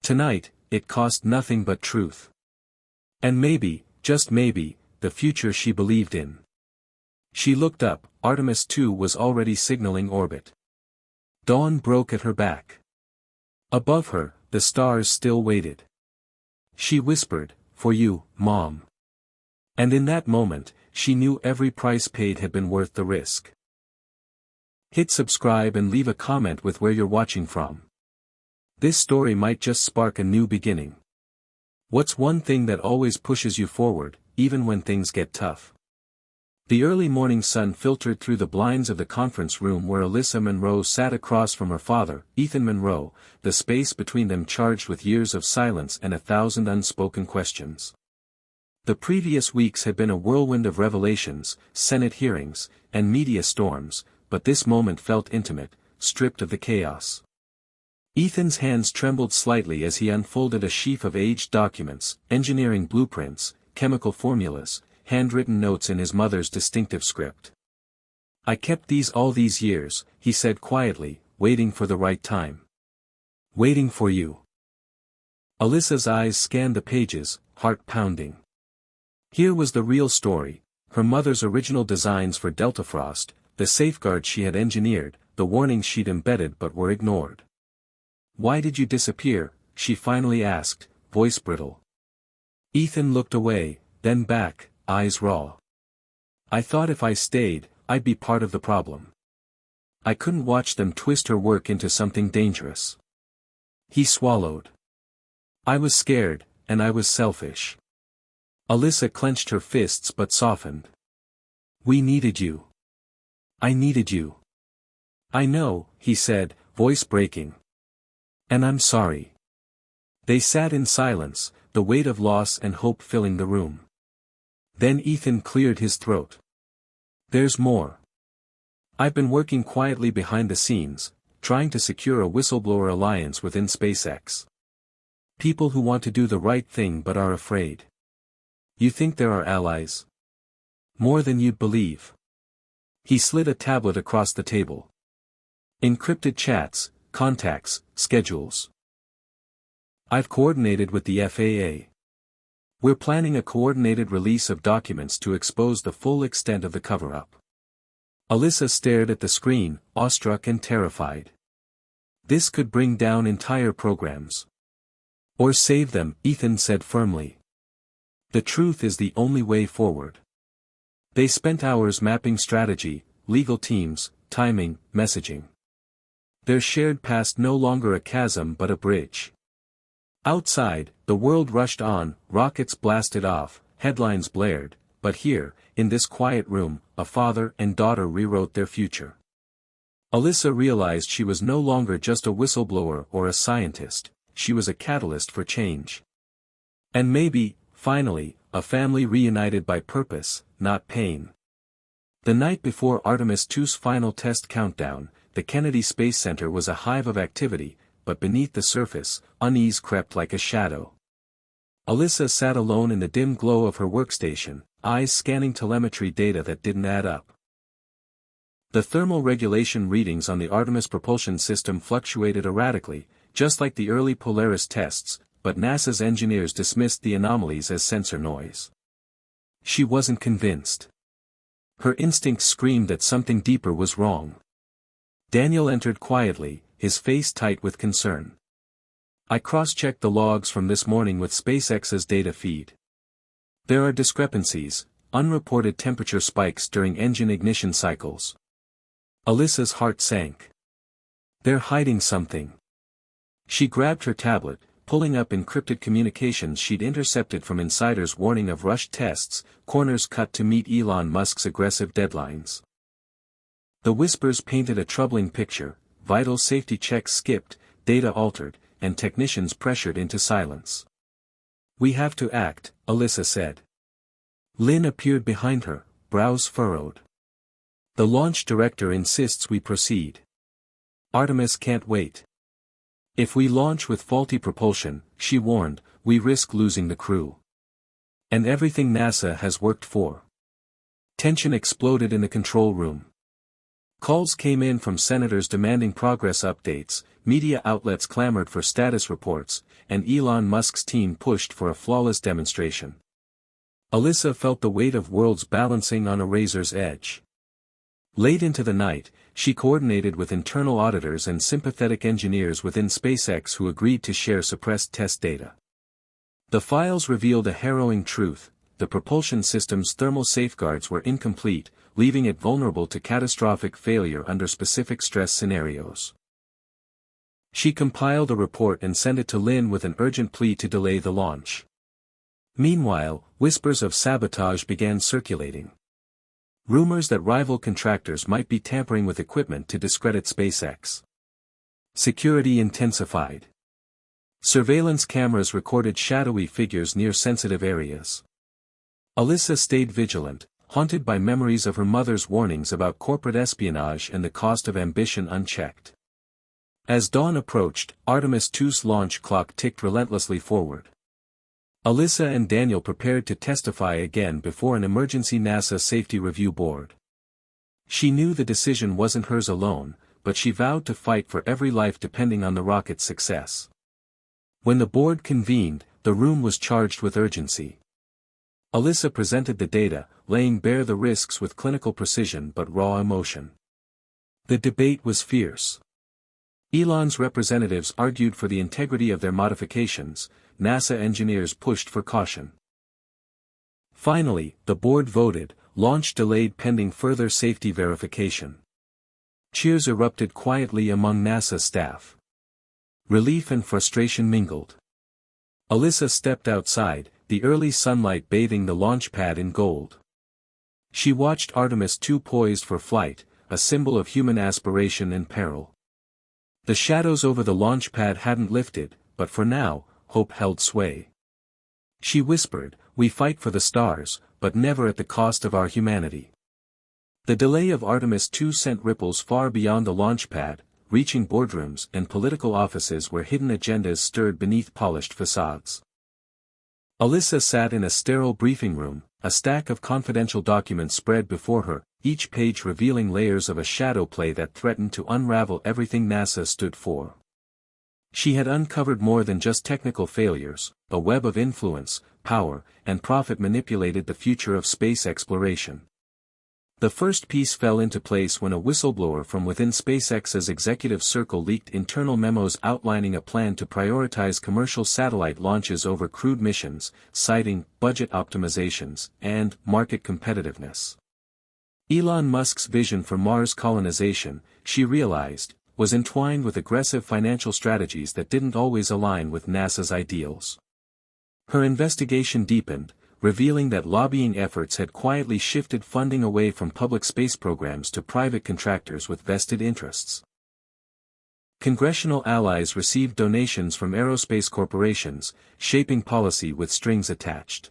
Tonight, it cost nothing but truth. And maybe, just maybe, the future she believed in. She looked up, Artemis II was already signaling orbit. Dawn broke at her back. Above her, the stars still waited. She whispered, "For you, Mom." And in that moment, she knew every price paid had been worth the risk. Hit subscribe and leave a comment with where you're watching from. This story might just spark a new beginning. What's one thing that always pushes you forward, even when things get tough? The early morning sun filtered through the blinds of the conference room where Alyssa Monroe sat across from her father, Ethan Monroe, the space between them charged with years of silence and 1,000 unspoken questions. The previous weeks had been a whirlwind of revelations, Senate hearings, and media storms, but this moment felt intimate, stripped of the chaos. Ethan's hands trembled slightly as he unfolded a sheaf of aged documents, engineering blueprints, chemical formulas, handwritten notes in his mother's distinctive script. "I kept these all these years," he said quietly, "waiting for the right time. Waiting for you." Alyssa's eyes scanned the pages, heart pounding. Here was the real story: her mother's original designs for Deltafrost, the safeguards she had engineered, the warnings she'd embedded but were ignored. "Why did you disappear?" she finally asked, voice brittle. Ethan looked away, then back, eyes raw. "I thought if I stayed, I'd be part of the problem. I couldn't watch them twist her work into something dangerous." He swallowed. "I was scared, and I was selfish." Alyssa clenched her fists but softened. "We needed you. I needed you." "I know," he said, voice breaking. "And I'm sorry." They sat in silence, the weight of loss and hope filling the room. Then Ethan cleared his throat. "There's more. I've been working quietly behind the scenes, trying to secure a whistleblower alliance within SpaceX. People who want to do the right thing but are afraid. You think there are allies? More than you'd believe." He slid a tablet across the table. Encrypted chats, contacts, schedules. I've coordinated with the FAA. We're planning a coordinated release of documents to expose the full extent of the cover-up. Alyssa stared at the screen, awestruck and terrified. This could bring down entire programs. Or save them, Ethan said firmly. The truth is the only way forward. They spent hours mapping strategy, legal teams, timing, messaging. Their shared past no longer a chasm but a bridge. Outside, the world rushed on, rockets blasted off, headlines blared, but here, in this quiet room, a father and daughter rewrote their future. Alyssa realized she was no longer just a whistleblower or a scientist, she was a catalyst for change. And maybe, finally, a family reunited by purpose, not pain. The night before Artemis II's final test countdown, the Kennedy Space Center was a hive of activity, but beneath the surface, unease crept like a shadow. Alyssa sat alone in the dim glow of her workstation, eyes scanning telemetry data that didn't add up. The thermal regulation readings on the Artemis propulsion system fluctuated erratically, just like the early Polaris tests, but NASA's engineers dismissed the anomalies as sensor noise. She wasn't convinced. Her instincts screamed that something deeper was wrong. Daniel entered quietly, his face tight with concern. I cross-checked the logs from this morning with SpaceX's data feed. There are discrepancies, unreported temperature spikes during engine ignition cycles. Alyssa's heart sank. They're hiding something. She grabbed her tablet, pulling up encrypted communications she'd intercepted from insiders warning of rushed tests, corners cut to meet Elon Musk's aggressive deadlines. The whispers painted a troubling picture: vital safety checks skipped, data altered, and technicians pressured into silence. "We have to act," Alyssa said. Lynn appeared behind her, brows furrowed. "The launch director insists we proceed. Artemis can't wait. If we launch with faulty propulsion," she warned, "we risk losing the crew. And everything NASA has worked for." Tension exploded in the control room. Calls came in from senators demanding progress updates, media outlets clamored for status reports, and Elon Musk's team pushed for a flawless demonstration. Alyssa felt the weight of worlds balancing on a razor's edge. Late into the night, she coordinated with internal auditors and sympathetic engineers within SpaceX who agreed to share suppressed test data. The files revealed a harrowing truth: the propulsion system's thermal safeguards were incomplete, leaving it vulnerable to catastrophic failure under specific stress scenarios. She compiled a report and sent it to Lynn with an urgent plea to delay the launch. Meanwhile, whispers of sabotage began circulating. Rumors that rival contractors might be tampering with equipment to discredit SpaceX. Security intensified. Surveillance cameras recorded shadowy figures near sensitive areas. Alyssa stayed vigilant, haunted by memories of her mother's warnings about corporate espionage and the cost of ambition unchecked. As dawn approached, Artemis II's launch clock ticked relentlessly forward. Alyssa and Daniel prepared to testify again before an emergency NASA safety review board. She knew the decision wasn't hers alone, but she vowed to fight for every life depending on the rocket's success. When the board convened, the room was charged with urgency. Alyssa presented the data, laying bare the risks with clinical precision but raw emotion. The debate was fierce. Elon's representatives argued for the integrity of their modifications, NASA engineers pushed for caution. Finally, the board voted, launch delayed pending further safety verification. Cheers erupted quietly among NASA staff. Relief and frustration mingled. Alyssa stepped outside, the early sunlight bathing the launch pad in gold. She watched Artemis II poised for flight, a symbol of human aspiration and peril. The shadows over the launch pad hadn't lifted, but for now, hope held sway. She whispered, "We fight for the stars, but never at the cost of our humanity." The delay of Artemis II sent ripples far beyond the launch pad, reaching boardrooms and political offices where hidden agendas stirred beneath polished facades. Alyssa sat in a sterile briefing room, a stack of confidential documents spread before her, each page revealing layers of a shadow play that threatened to unravel everything NASA stood for. She had uncovered more than just technical failures, a web of influence, power, and profit manipulated the future of space exploration. The first piece fell into place when a whistleblower from within SpaceX's executive circle leaked internal memos outlining a plan to prioritize commercial satellite launches over crewed missions, citing budget optimizations and market competitiveness. Elon Musk's vision for Mars colonization, she realized, was entwined with aggressive financial strategies that didn't always align with NASA's ideals. Her investigation deepened, revealing that lobbying efforts had quietly shifted funding away from public space programs to private contractors with vested interests. Congressional allies received donations from aerospace corporations, shaping policy with strings attached.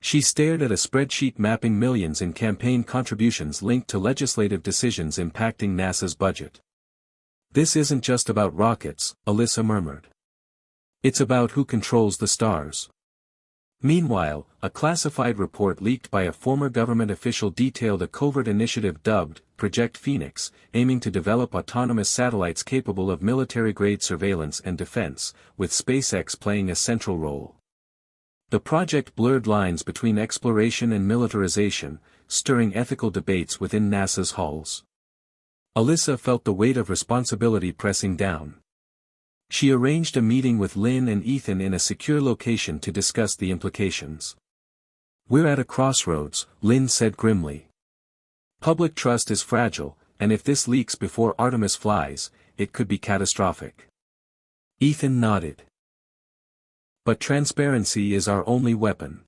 She stared at a spreadsheet mapping millions in campaign contributions linked to legislative decisions impacting NASA's budget. "This isn't just about rockets," Alyssa murmured. "It's about who controls the stars." Meanwhile, a classified report leaked by a former government official detailed a covert initiative dubbed Project Phoenix, aiming to develop autonomous satellites capable of military-grade surveillance and defense, with SpaceX playing a central role. The project blurred lines between exploration and militarization, stirring ethical debates within NASA's halls. Alyssa felt the weight of responsibility pressing down. She arranged a meeting with Lynn and Ethan in a secure location to discuss the implications. "We're at a crossroads," Lynn said grimly. "Public trust is fragile, and if this leaks before Artemis flies, it could be catastrophic." Ethan nodded. "But transparency is our only weapon."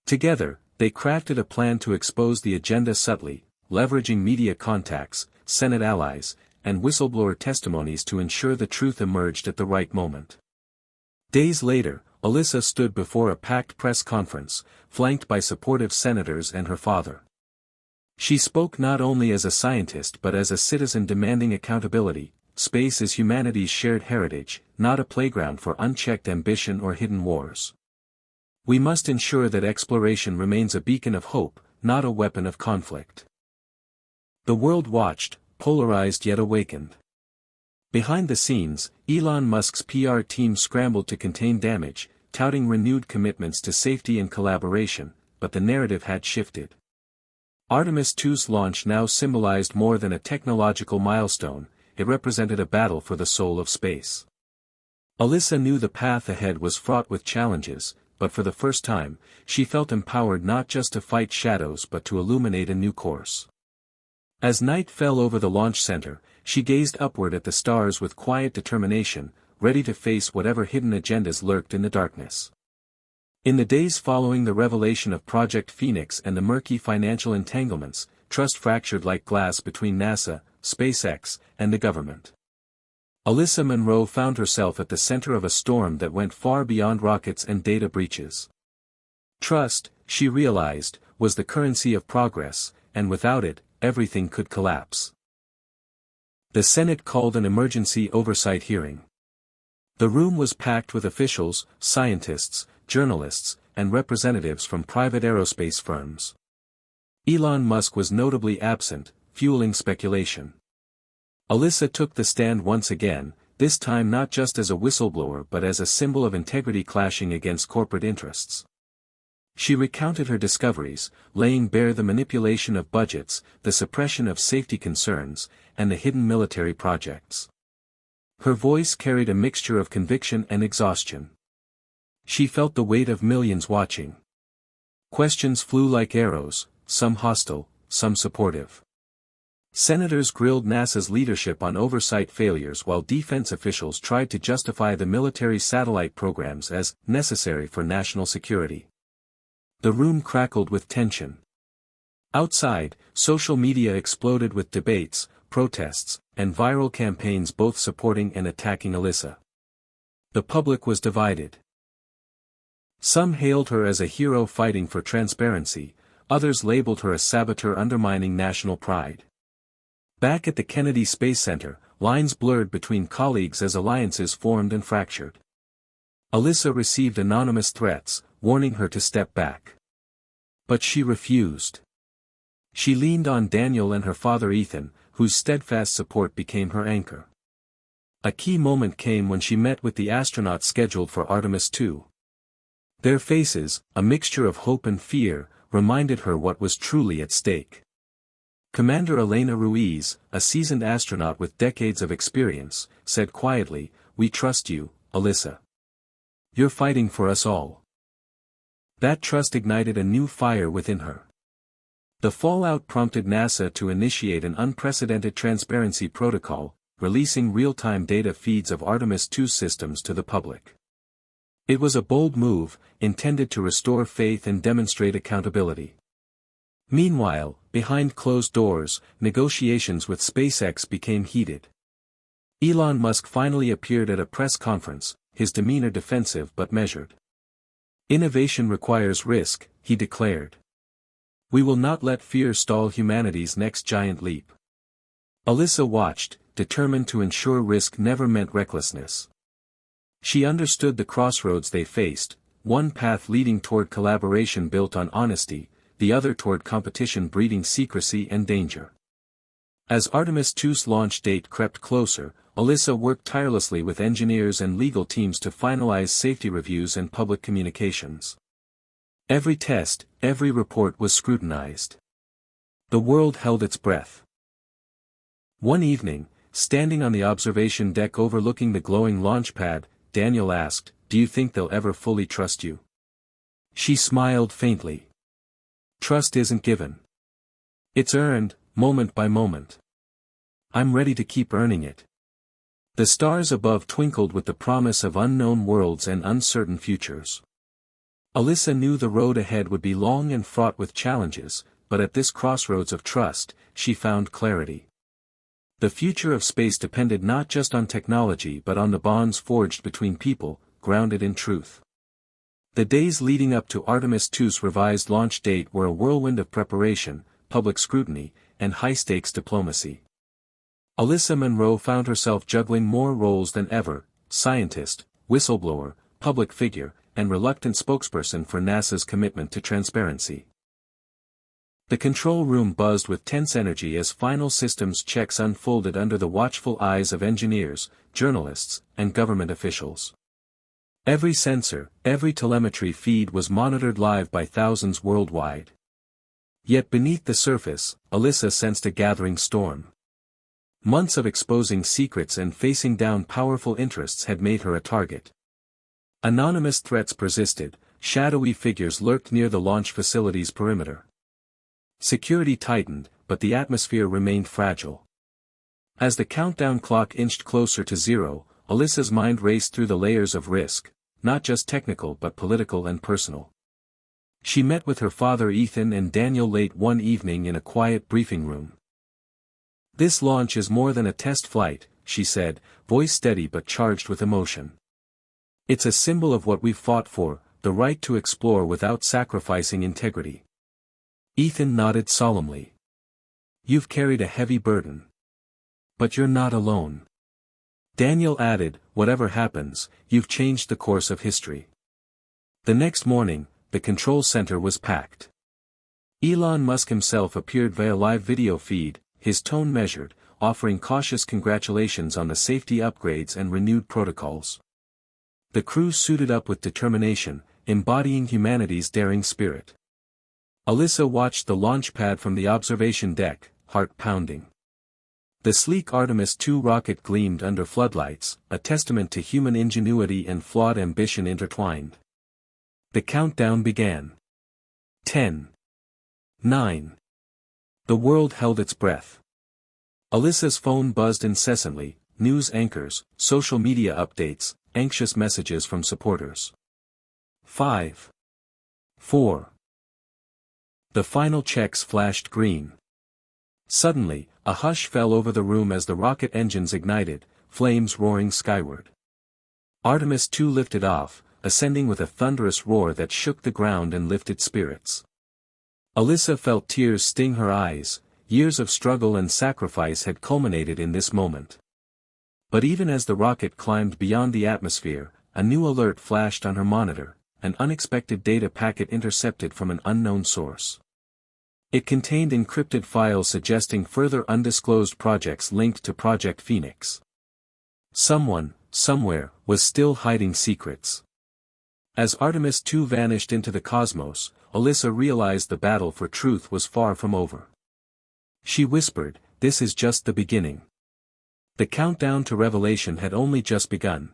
Together, they crafted a plan to expose the agenda subtly, leveraging media contacts, Senate allies, and whistleblower testimonies to ensure the truth emerged at the right moment. Days later, Alyssa stood before a packed press conference, flanked by supportive senators and her father. She spoke not only as a scientist but as a citizen demanding accountability. Space is humanity's shared heritage, not a playground for unchecked ambition or hidden wars. We must ensure that exploration remains a beacon of hope, not a weapon of conflict. The world watched, polarized yet awakened. Behind the scenes, Elon Musk's PR team scrambled to contain damage, touting renewed commitments to safety and collaboration, but the narrative had shifted. Artemis II's launch now symbolized more than a technological milestone, it represented a battle for the soul of space. Alyssa knew the path ahead was fraught with challenges, but for the first time, she felt empowered not just to fight shadows but to illuminate a new course. As night fell over the launch center, she gazed upward at the stars with quiet determination, ready to face whatever hidden agendas lurked in the darkness. In the days following the revelation of Project Phoenix and the murky financial entanglements, trust fractured like glass between NASA, SpaceX, and the government. Alyssa Monroe found herself at the center of a storm that went far beyond rockets and data breaches. Trust, she realized, was the currency of progress, and without it, everything could collapse. The Senate called an emergency oversight hearing. The room was packed with officials, scientists, journalists, and representatives from private aerospace firms. Elon Musk was notably absent, fueling speculation. Alyssa took the stand once again, this time not just as a whistleblower but as a symbol of integrity clashing against corporate interests. She recounted her discoveries, laying bare the manipulation of budgets, the suppression of safety concerns, and the hidden military projects. Her voice carried a mixture of conviction and exhaustion. She felt the weight of millions watching. Questions flew like arrows, some hostile, some supportive. Senators grilled NASA's leadership on oversight failures while defense officials tried to justify the military satellite programs as necessary for national security. The room crackled with tension. Outside, social media exploded with debates, protests, and viral campaigns both supporting and attacking Alyssa. The public was divided. Some hailed her as a hero fighting for transparency, others labeled her a saboteur undermining national pride. Back at the Kennedy Space Center, lines blurred between colleagues as alliances formed and fractured. Alyssa received anonymous threats, warning her to step back. But she refused. She leaned on Daniel and her father Ethan, whose steadfast support became her anchor. A key moment came when she met with the astronauts scheduled for Artemis II. Their faces, a mixture of hope and fear, reminded her what was truly at stake. Commander Elena Ruiz, a seasoned astronaut with decades of experience, said quietly, "We trust you, Alyssa. You're fighting for us all." That trust ignited a new fire within her. The fallout prompted NASA to initiate an unprecedented transparency protocol, releasing real-time data feeds of Artemis II systems to the public. It was a bold move, intended to restore faith and demonstrate accountability. Meanwhile, behind closed doors, negotiations with SpaceX became heated. Elon Musk finally appeared at a press conference, his demeanor defensive but measured. "Innovation requires risk," he declared. "We will not let fear stall humanity's next giant leap." Alyssa watched, determined to ensure risk never meant recklessness. She understood the crossroads they faced, one path leading toward collaboration built on honesty, the other toward competition breeding secrecy and danger. As Artemis II's launch date crept closer, Alyssa worked tirelessly with engineers and legal teams to finalize safety reviews and public communications. Every test, every report was scrutinized. The world held its breath. One evening, standing on the observation deck overlooking the glowing launch pad, Daniel asked, "Do you think they'll ever fully trust you?" She smiled faintly. "Trust isn't given. It's earned, moment by moment. I'm ready to keep earning it." The stars above twinkled with the promise of unknown worlds and uncertain futures. Alyssa knew the road ahead would be long and fraught with challenges, but at this crossroads of trust, she found clarity. The future of space depended not just on technology but on the bonds forged between people, grounded in truth. The days leading up to Artemis II's revised launch date were a whirlwind of preparation, public scrutiny, and high-stakes diplomacy. Alyssa Monroe found herself juggling more roles than ever: scientist, whistleblower, public figure, and reluctant spokesperson for NASA's commitment to transparency. The control room buzzed with tense energy as final systems checks unfolded under the watchful eyes of engineers, journalists, and government officials. Every sensor, every telemetry feed was monitored live by thousands worldwide. Yet beneath the surface, Alyssa sensed a gathering storm. Months of exposing secrets and facing down powerful interests had made her a target. Anonymous threats persisted, shadowy figures lurked near the launch facility's perimeter. Security tightened, but the atmosphere remained fragile. As the countdown clock inched closer to zero, Alyssa's mind raced through the layers of risk, not just technical but political and personal. She met with her father Ethan and Daniel late one evening in a quiet briefing room. "This launch is more than a test flight," she said, voice steady but charged with emotion. "It's a symbol of what we've fought for, the right to explore without sacrificing integrity." Ethan nodded solemnly. "You've carried a heavy burden. But you're not alone." Daniel added, "Whatever happens, you've changed the course of history." The next morning, the control center was packed. Elon Musk himself appeared via live video feed, his tone measured, offering cautious congratulations on the safety upgrades and renewed protocols. The crew suited up with determination, embodying humanity's daring spirit. Alyssa watched the launch pad from the observation deck, heart pounding. The sleek Artemis II rocket gleamed under floodlights, a testament to human ingenuity and flawed ambition intertwined. The countdown began. 10. 9. The world held its breath. Alyssa's phone buzzed incessantly, news anchors, social media updates, anxious messages from supporters. 5. 4. The final checks flashed green. Suddenly, a hush fell over the room as the rocket engines ignited, flames roaring skyward. Artemis II lifted off, ascending with a thunderous roar that shook the ground and lifted spirits. Alyssa felt tears sting her eyes. Years of struggle and sacrifice had culminated in this moment. But even as the rocket climbed beyond the atmosphere, a new alert flashed on her monitor, an unexpected data packet intercepted from an unknown source. It contained encrypted files suggesting further undisclosed projects linked to Project Phoenix. Someone, somewhere, was still hiding secrets. As Artemis II vanished into the cosmos, Alyssa realized the battle for truth was far from over. She whispered, "This is just the beginning." The countdown to revelation had only just begun.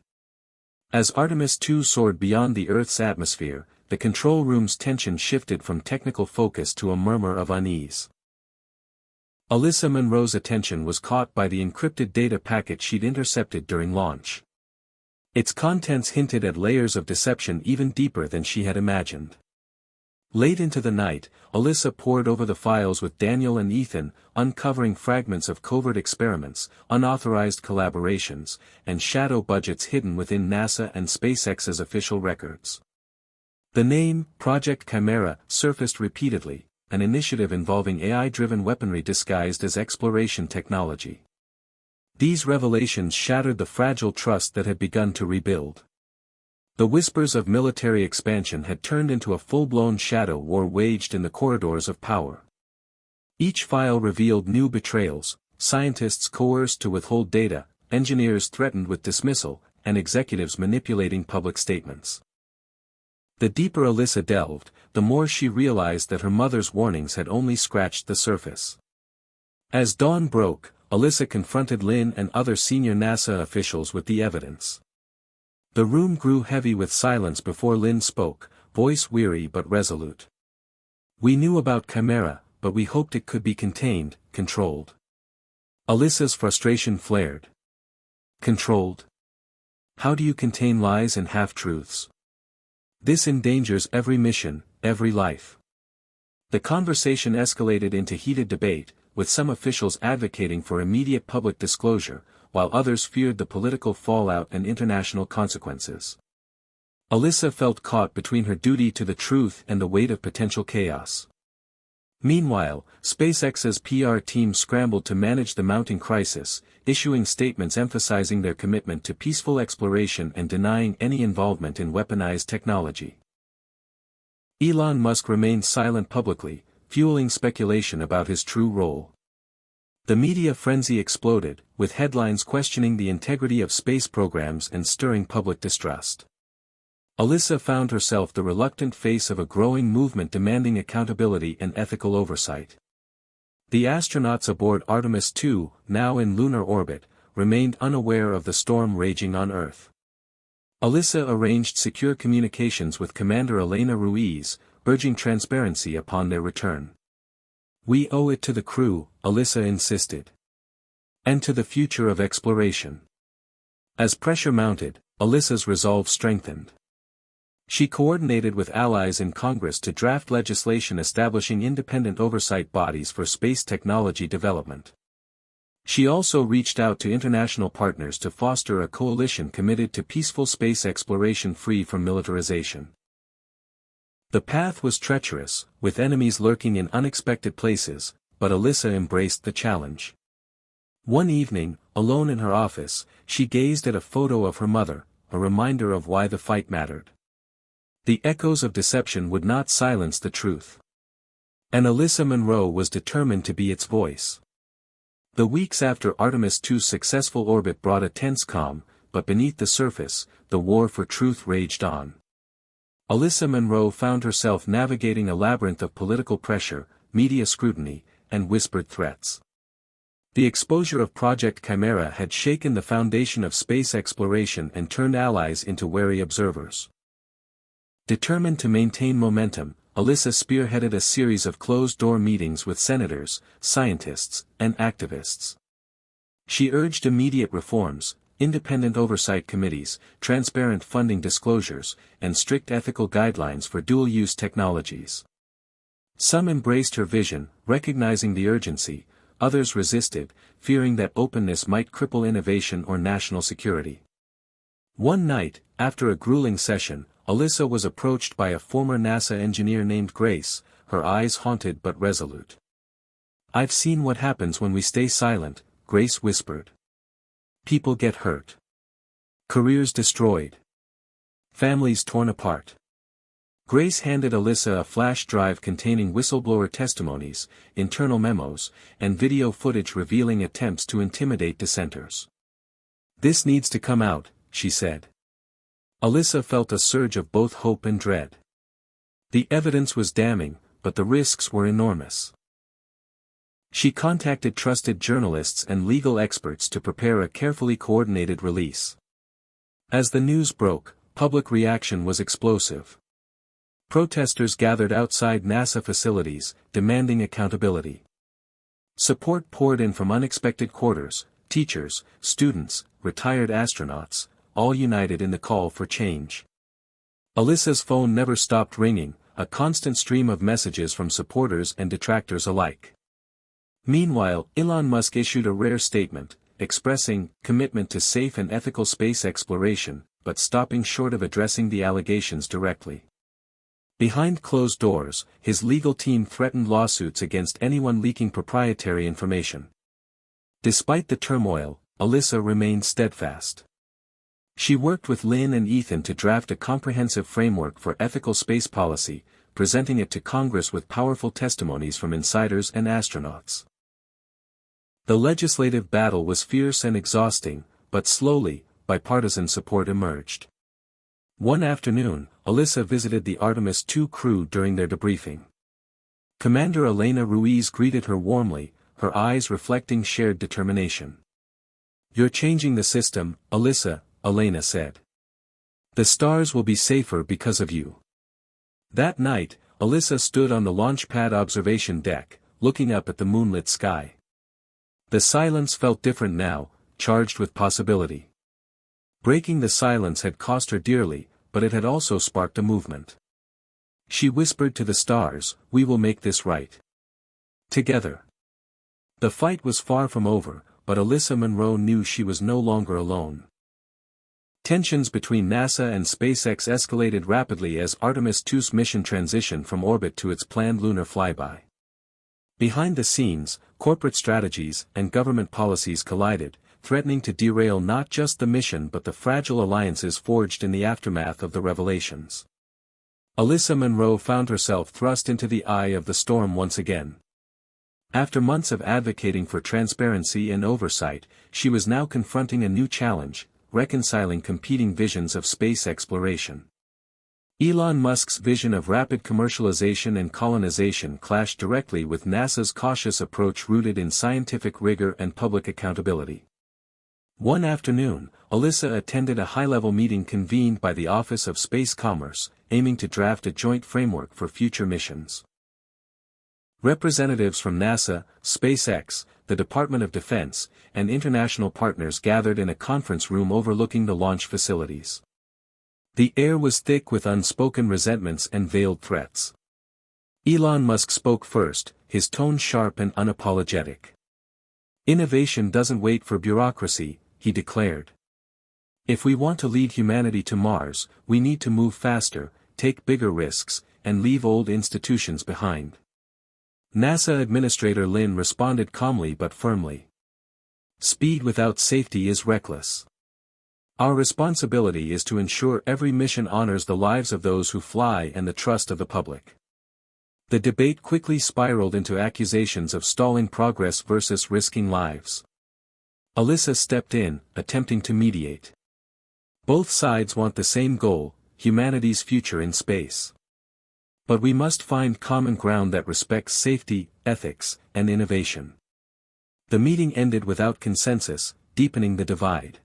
As Artemis II soared beyond the Earth's atmosphere, the control room's tension shifted from technical focus to a murmur of unease. Alyssa Monroe's attention was caught by the encrypted data packet she'd intercepted during launch. Its contents hinted at layers of deception even deeper than she had imagined. Late into the night, Alyssa pored over the files with Daniel and Ethan, uncovering fragments of covert experiments, unauthorized collaborations, and shadow budgets hidden within NASA and SpaceX's official records. The name, Project Chimera, surfaced repeatedly, an initiative involving AI-driven weaponry disguised as exploration technology. These revelations shattered the fragile trust that had begun to rebuild. The whispers of military expansion had turned into a full-blown shadow war waged in the corridors of power. Each file revealed new betrayals, scientists coerced to withhold data, engineers threatened with dismissal, and executives manipulating public statements. The deeper Alyssa delved, the more she realized that her mother's warnings had only scratched the surface. As dawn broke, Alyssa confronted Lynn and other senior NASA officials with the evidence. The room grew heavy with silence before Lynn spoke, voice weary but resolute. "We knew about Chimera, but we hoped it could be contained, controlled." Alyssa's frustration flared. Controlled? How do you contain lies and half-truths? This endangers every mission, every life. The conversation escalated into heated debate, with some officials advocating for immediate public disclosure, while others feared the political fallout and international consequences. Alyssa felt caught between her duty to the truth and the weight of potential chaos. Meanwhile, SpaceX's PR team scrambled to manage the mounting crisis, issuing statements emphasizing their commitment to peaceful exploration and denying any involvement in weaponized technology. Elon Musk remained silent publicly, fueling speculation about his true role. The media frenzy exploded, with headlines questioning the integrity of space programs and stirring public distrust. Alyssa found herself the reluctant face of a growing movement demanding accountability and ethical oversight. The astronauts aboard Artemis II, now in lunar orbit, remained unaware of the storm raging on Earth. Alyssa arranged secure communications with Commander Elena Ruiz, urging transparency upon their return. "We owe it to the crew," Alyssa insisted. "And to the future of exploration." As pressure mounted, Alyssa's resolve strengthened. She coordinated with allies in Congress to draft legislation establishing independent oversight bodies for space technology development. She also reached out to international partners to foster a coalition committed to peaceful space exploration free from militarization. The path was treacherous, with enemies lurking in unexpected places, but Alyssa embraced the challenge. One evening, alone in her office, she gazed at a photo of her mother, a reminder of why the fight mattered. The echoes of deception would not silence the truth. And Alyssa Monroe was determined to be its voice. The weeks after Artemis II's successful orbit brought a tense calm, but beneath the surface, the war for truth raged on. Alyssa Monroe found herself navigating a labyrinth of political pressure, media scrutiny, and whispered threats. The exposure of Project Chimera had shaken the foundation of space exploration and turned allies into wary observers. Determined to maintain momentum, Alyssa spearheaded a series of closed-door meetings with senators, scientists, and activists. She urged immediate reforms, independent oversight committees, transparent funding disclosures, and strict ethical guidelines for dual-use technologies. Some embraced her vision, recognizing the urgency, others resisted, fearing that openness might cripple innovation or national security. One night, after a grueling session, Alyssa was approached by a former NASA engineer named Grace, her eyes haunted but resolute. "I've seen what happens when we stay silent," Grace whispered. "People get hurt. Careers destroyed. Families torn apart. Grace handed Alyssa a flash drive containing whistleblower testimonies, internal memos, and video footage revealing attempts to intimidate dissenters. "This needs to come out," she said. Alyssa felt a surge of both hope and dread. The evidence was damning, but the risks were enormous. She contacted trusted journalists and legal experts to prepare a carefully coordinated release. As the news broke, public reaction was explosive. Protesters gathered outside NASA facilities, demanding accountability. Support poured in from unexpected quarters: teachers, students, retired astronauts, all united in the call for change. Alyssa's phone never stopped ringing, a constant stream of messages from supporters and detractors alike. Meanwhile, Elon Musk issued a rare statement, expressing commitment to safe and ethical space exploration, but stopping short of addressing the allegations directly. Behind closed doors, his legal team threatened lawsuits against anyone leaking proprietary information. Despite the turmoil, Alyssa remained steadfast. She worked with Lynn and Ethan to draft a comprehensive framework for ethical space policy, presenting it to Congress with powerful testimonies from insiders and astronauts. The legislative battle was fierce and exhausting, but slowly, bipartisan support emerged. One afternoon, Alyssa visited the Artemis II crew during their debriefing. Commander Elena Ruiz greeted her warmly, her eyes reflecting shared determination. "You're changing the system, Alyssa," Elena said. "The stars will be safer because of you." That night, Alyssa stood on the launch pad observation deck, looking up at the moonlit sky. The silence felt different now, charged with possibility. Breaking the silence had cost her dearly, but it had also sparked a movement. She whispered to the stars, "We will make this right. Together." The fight was far from over, but Alyssa Monroe knew she was no longer alone. Tensions between NASA and SpaceX escalated rapidly as Artemis II's mission transitioned from orbit to its planned lunar flyby. Behind the scenes, corporate strategies and government policies collided, threatening to derail not just the mission but the fragile alliances forged in the aftermath of the revelations. Alyssa Monroe found herself thrust into the eye of the storm once again. After months of advocating for transparency and oversight, she was now confronting a new challenge: reconciling competing visions of space exploration. Elon Musk's vision of rapid commercialization and colonization clashed directly with NASA's cautious approach rooted in scientific rigor and public accountability. One afternoon, Alyssa attended a high-level meeting convened by the Office of Space Commerce, aiming to draft a joint framework for future missions. Representatives from NASA, SpaceX, the Department of Defense, and international partners gathered in a conference room overlooking the launch facilities. The air was thick with unspoken resentments and veiled threats. Elon Musk spoke first, his tone sharp and unapologetic. "Innovation doesn't wait for bureaucracy," he declared. "If we want to lead humanity to Mars, we need to move faster, take bigger risks, and leave old institutions behind." NASA Administrator Lynn responded calmly but firmly. "Speed without safety is reckless. Our responsibility is to ensure every mission honors the lives of those who fly and the trust of the public." The debate quickly spiraled into accusations of stalling progress versus risking lives. Alyssa stepped in, attempting to mediate. Both sides want the same goal: humanity's future in space. But we must find common ground that respects safety, ethics, and innovation. The meeting ended without consensus, deepening the divide.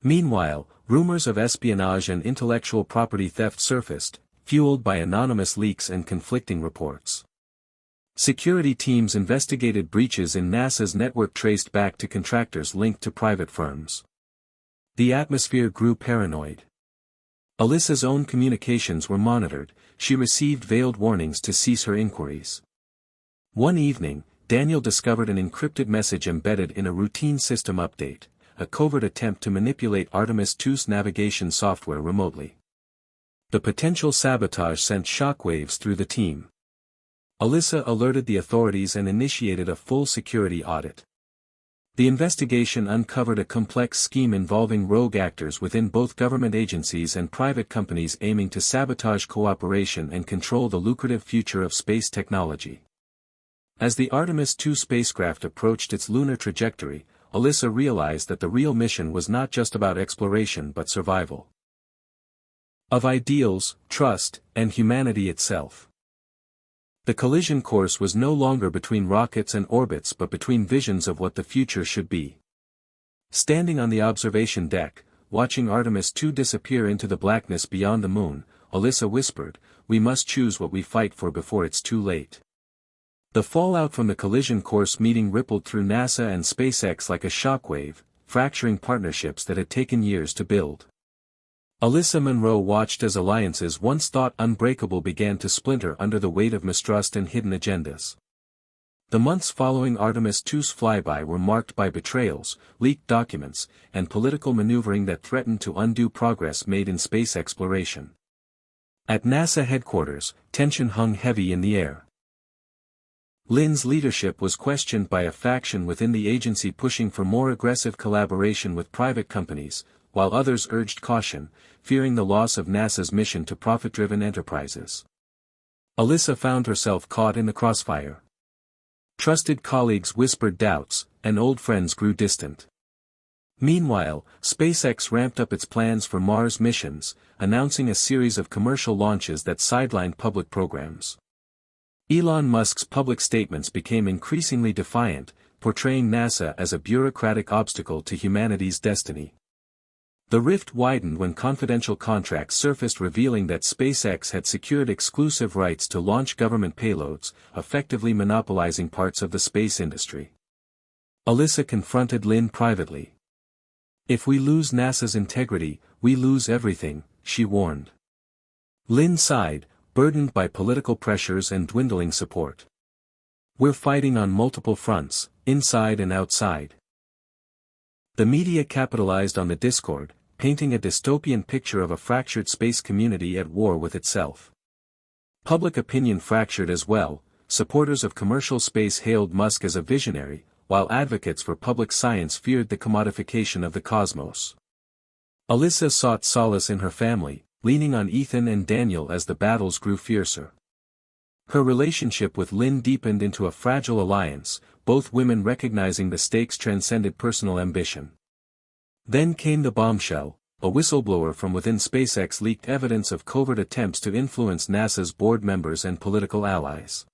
Meanwhile, rumors of espionage and intellectual property theft surfaced, fueled by anonymous leaks and conflicting reports. Security teams investigated breaches in NASA's network traced back to contractors linked to private firms. The atmosphere grew paranoid. Alyssa's own communications were monitored, she received veiled warnings to cease her inquiries. One evening, Daniel discovered an encrypted message embedded in a routine system update, a covert attempt to manipulate Artemis II's navigation software remotely. The potential sabotage sent shockwaves through the team. Alyssa alerted the authorities and initiated a full security audit. The investigation uncovered a complex scheme involving rogue actors within both government agencies and private companies aiming to sabotage cooperation and control the lucrative future of space technology. As the Artemis II spacecraft approached its lunar trajectory, Alyssa realized that the real mission was not just about exploration but survival of ideals, trust, and humanity itself. The collision course was no longer between rockets and orbits but between visions of what the future should be. Standing on the observation deck, watching Artemis II disappear into the blackness beyond the moon, Alyssa whispered, "We must choose what we fight for before it's too late." The fallout from the collision course meeting rippled through NASA and SpaceX like a shockwave, fracturing partnerships that had taken years to build. Alyssa Monroe watched as alliances once thought unbreakable began to splinter under the weight of mistrust and hidden agendas. The months following Artemis II's flyby were marked by betrayals, leaked documents, and political maneuvering that threatened to undo progress made in space exploration. At NASA headquarters, tension hung heavy in the air. Lynn's leadership was questioned by a faction within the agency pushing for more aggressive collaboration with private companies, while others urged caution, fearing the loss of NASA's mission to profit-driven enterprises. Alyssa found herself caught in the crossfire. Trusted colleagues whispered doubts, and old friends grew distant. Meanwhile, SpaceX ramped up its plans for Mars missions, announcing a series of commercial launches that sidelined public programs. Elon Musk's public statements became increasingly defiant, portraying NASA as a bureaucratic obstacle to humanity's destiny. The rift widened when confidential contracts surfaced revealing that SpaceX had secured exclusive rights to launch government payloads, effectively monopolizing parts of the space industry. Alyssa confronted Lynn privately. "If we lose NASA's integrity, we lose everything," she warned. Lynn sighed, burdened by political pressures and dwindling support. "We're fighting on multiple fronts, inside and outside." The media capitalized on the discord, painting a dystopian picture of a fractured space community at war with itself. Public opinion fractured as well. Supporters of commercial space hailed Musk as a visionary, while advocates for public science feared the commodification of the cosmos. Alyssa sought solace in her family, leaning on Ethan and Daniel as the battles grew fiercer. Her relationship with Lynn deepened into a fragile alliance, both women recognizing the stakes transcended personal ambition. Then came the bombshell. A whistleblower from within SpaceX leaked evidence of covert attempts to influence NASA's board members and political allies.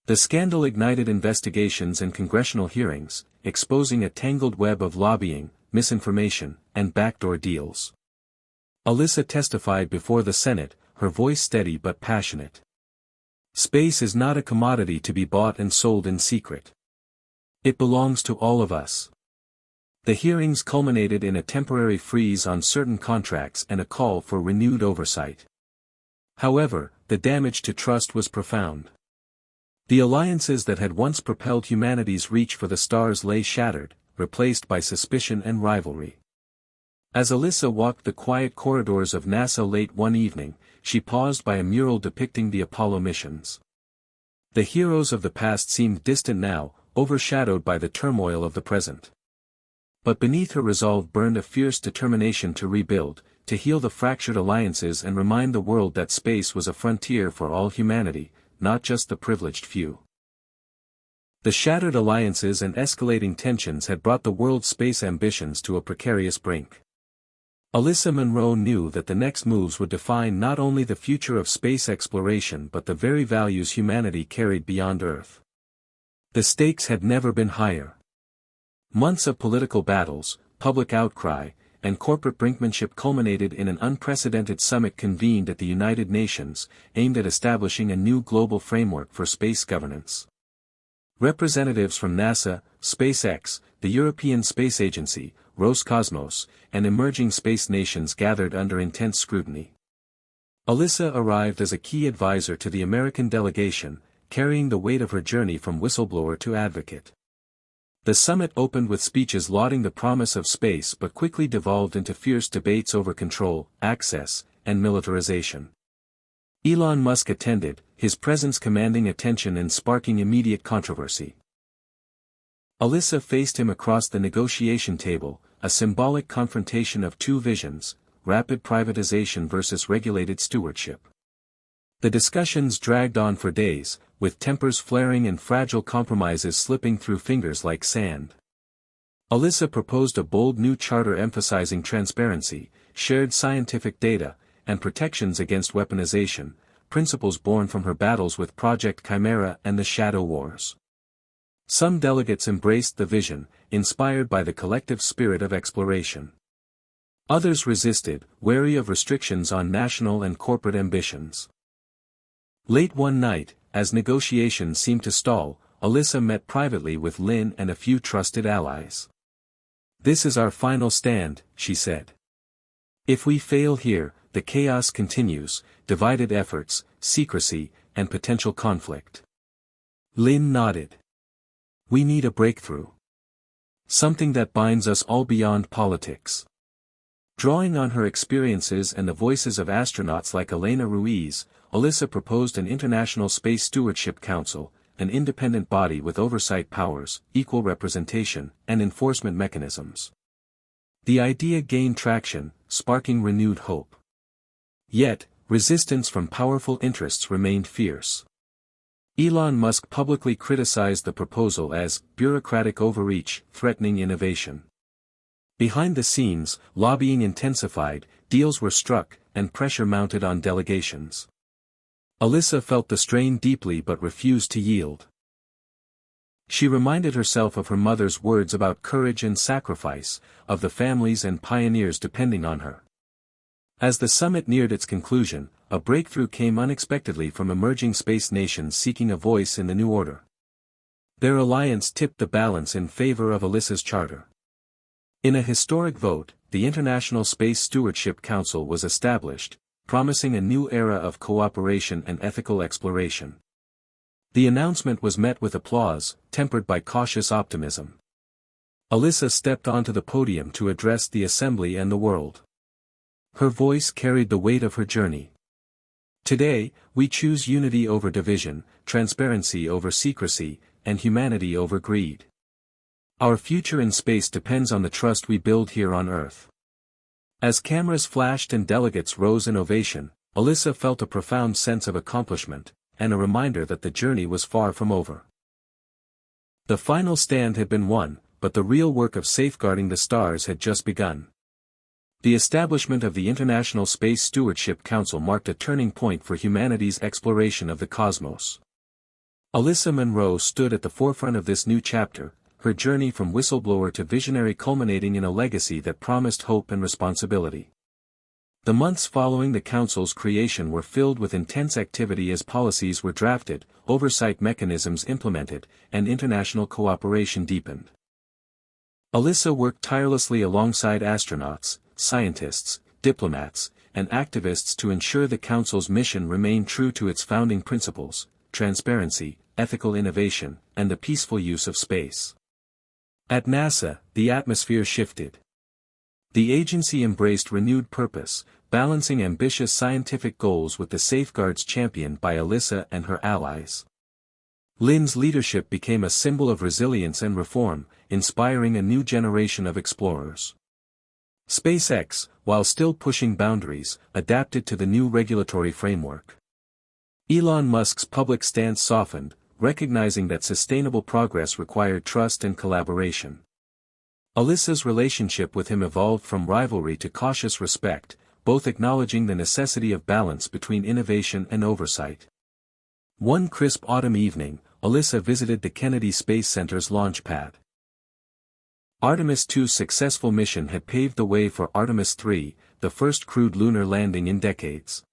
The scandal ignited investigations and congressional hearings, exposing a tangled web of lobbying, misinformation, and backdoor deals. Alyssa testified before the Senate, her voice steady but passionate. "Space is not a commodity to be bought and sold in secret. It belongs to all of us." The hearings culminated in a temporary freeze on certain contracts and a call for renewed oversight. However, the damage to trust was profound. The alliances that had once propelled humanity's reach for the stars lay shattered, replaced by suspicion and rivalry. As Alyssa walked the quiet corridors of NASA late one evening, she paused by a mural depicting the Apollo missions. The heroes of the past seemed distant now, overshadowed by the turmoil of the present. But beneath her resolve burned a fierce determination to rebuild, to heal the fractured alliances and remind the world that space was a frontier for all humanity, not just the privileged few. The shattered alliances and escalating tensions had brought the world's space ambitions to a precarious brink. Alyssa Monroe knew that the next moves would define not only the future of space exploration but the very values humanity carried beyond Earth. The stakes had never been higher. Months of political battles, public outcry, and corporate brinkmanship culminated in an unprecedented summit convened at the United Nations, aimed at establishing a new global framework for space governance. Representatives from NASA, SpaceX, the European Space Agency, Roscosmos, and emerging space nations gathered under intense scrutiny. Alyssa arrived as a key advisor to the American delegation, carrying the weight of her journey from whistleblower to advocate. The summit opened with speeches lauding the promise of space but quickly devolved into fierce debates over control, access, and militarization. Elon Musk attended, his presence commanding attention and sparking immediate controversy. Alyssa faced him across the negotiation table, a symbolic confrontation of two visions, rapid privatization versus regulated stewardship. The discussions dragged on for days, with tempers flaring and fragile compromises slipping through fingers like sand. Alyssa proposed a bold new charter emphasizing transparency, shared scientific data, and protections against weaponization, principles born from her battles with Project Chimera and the Shadow Wars. Some delegates embraced the vision, inspired by the collective spirit of exploration. Others resisted, wary of restrictions on national and corporate ambitions. Late one night, as negotiations seemed to stall, Alyssa met privately with Lin and a few trusted allies. "This is our final stand," she said. "If we fail here, the chaos continues, divided efforts, secrecy, and potential conflict." Lin nodded. "We need a breakthrough. Something that binds us all beyond politics." Drawing on her experiences and the voices of astronauts like Elena Ruiz, Alyssa proposed an International Space Stewardship Council, an independent body with oversight powers, equal representation, and enforcement mechanisms. The idea gained traction, sparking renewed hope. Yet, resistance from powerful interests remained fierce. Elon Musk publicly criticized the proposal as bureaucratic overreach, threatening innovation. Behind the scenes, lobbying intensified, deals were struck, and pressure mounted on delegations. Alyssa felt the strain deeply but refused to yield. She reminded herself of her mother's words about courage and sacrifice, of the families and pioneers depending on her. As the summit neared its conclusion, a breakthrough came unexpectedly from emerging space nations seeking a voice in the new order. Their alliance tipped the balance in favor of Alyssa's charter. In a historic vote, the International Space Stewardship Council was established, promising a new era of cooperation and ethical exploration. The announcement was met with applause, tempered by cautious optimism. Alyssa stepped onto the podium to address the assembly and the world. Her voice carried the weight of her journey. "Today, we choose unity over division, transparency over secrecy, and humanity over greed. Our future in space depends on the trust we build here on Earth." As cameras flashed and delegates rose in ovation, Alyssa felt a profound sense of accomplishment, and a reminder that the journey was far from over. The final stand had been won, but the real work of safeguarding the stars had just begun. The establishment of the International Space Stewardship Council marked a turning point for humanity's exploration of the cosmos. Alyssa Munro stood at the forefront of this new chapter, her journey from whistleblower to visionary culminating in a legacy that promised hope and responsibility. The months following the Council's creation were filled with intense activity as policies were drafted, oversight mechanisms implemented, and international cooperation deepened. Alyssa worked tirelessly alongside astronauts, scientists, diplomats, and activists to ensure the Council's mission remained true to its founding principles: transparency, ethical innovation, and the peaceful use of space. At NASA, the atmosphere shifted. The agency embraced renewed purpose, balancing ambitious scientific goals with the safeguards championed by Alyssa and her allies. Lin's leadership became a symbol of resilience and reform, inspiring a new generation of explorers. SpaceX, while still pushing boundaries, adapted to the new regulatory framework. Elon Musk's public stance softened, recognizing that sustainable progress required trust and collaboration. Alyssa's relationship with him evolved from rivalry to cautious respect, both acknowledging the necessity of balance between innovation and oversight. One crisp autumn evening, Alyssa visited the Kennedy Space Center's launch pad. Artemis II's successful mission had paved the way for Artemis III, the first crewed lunar landing in decades.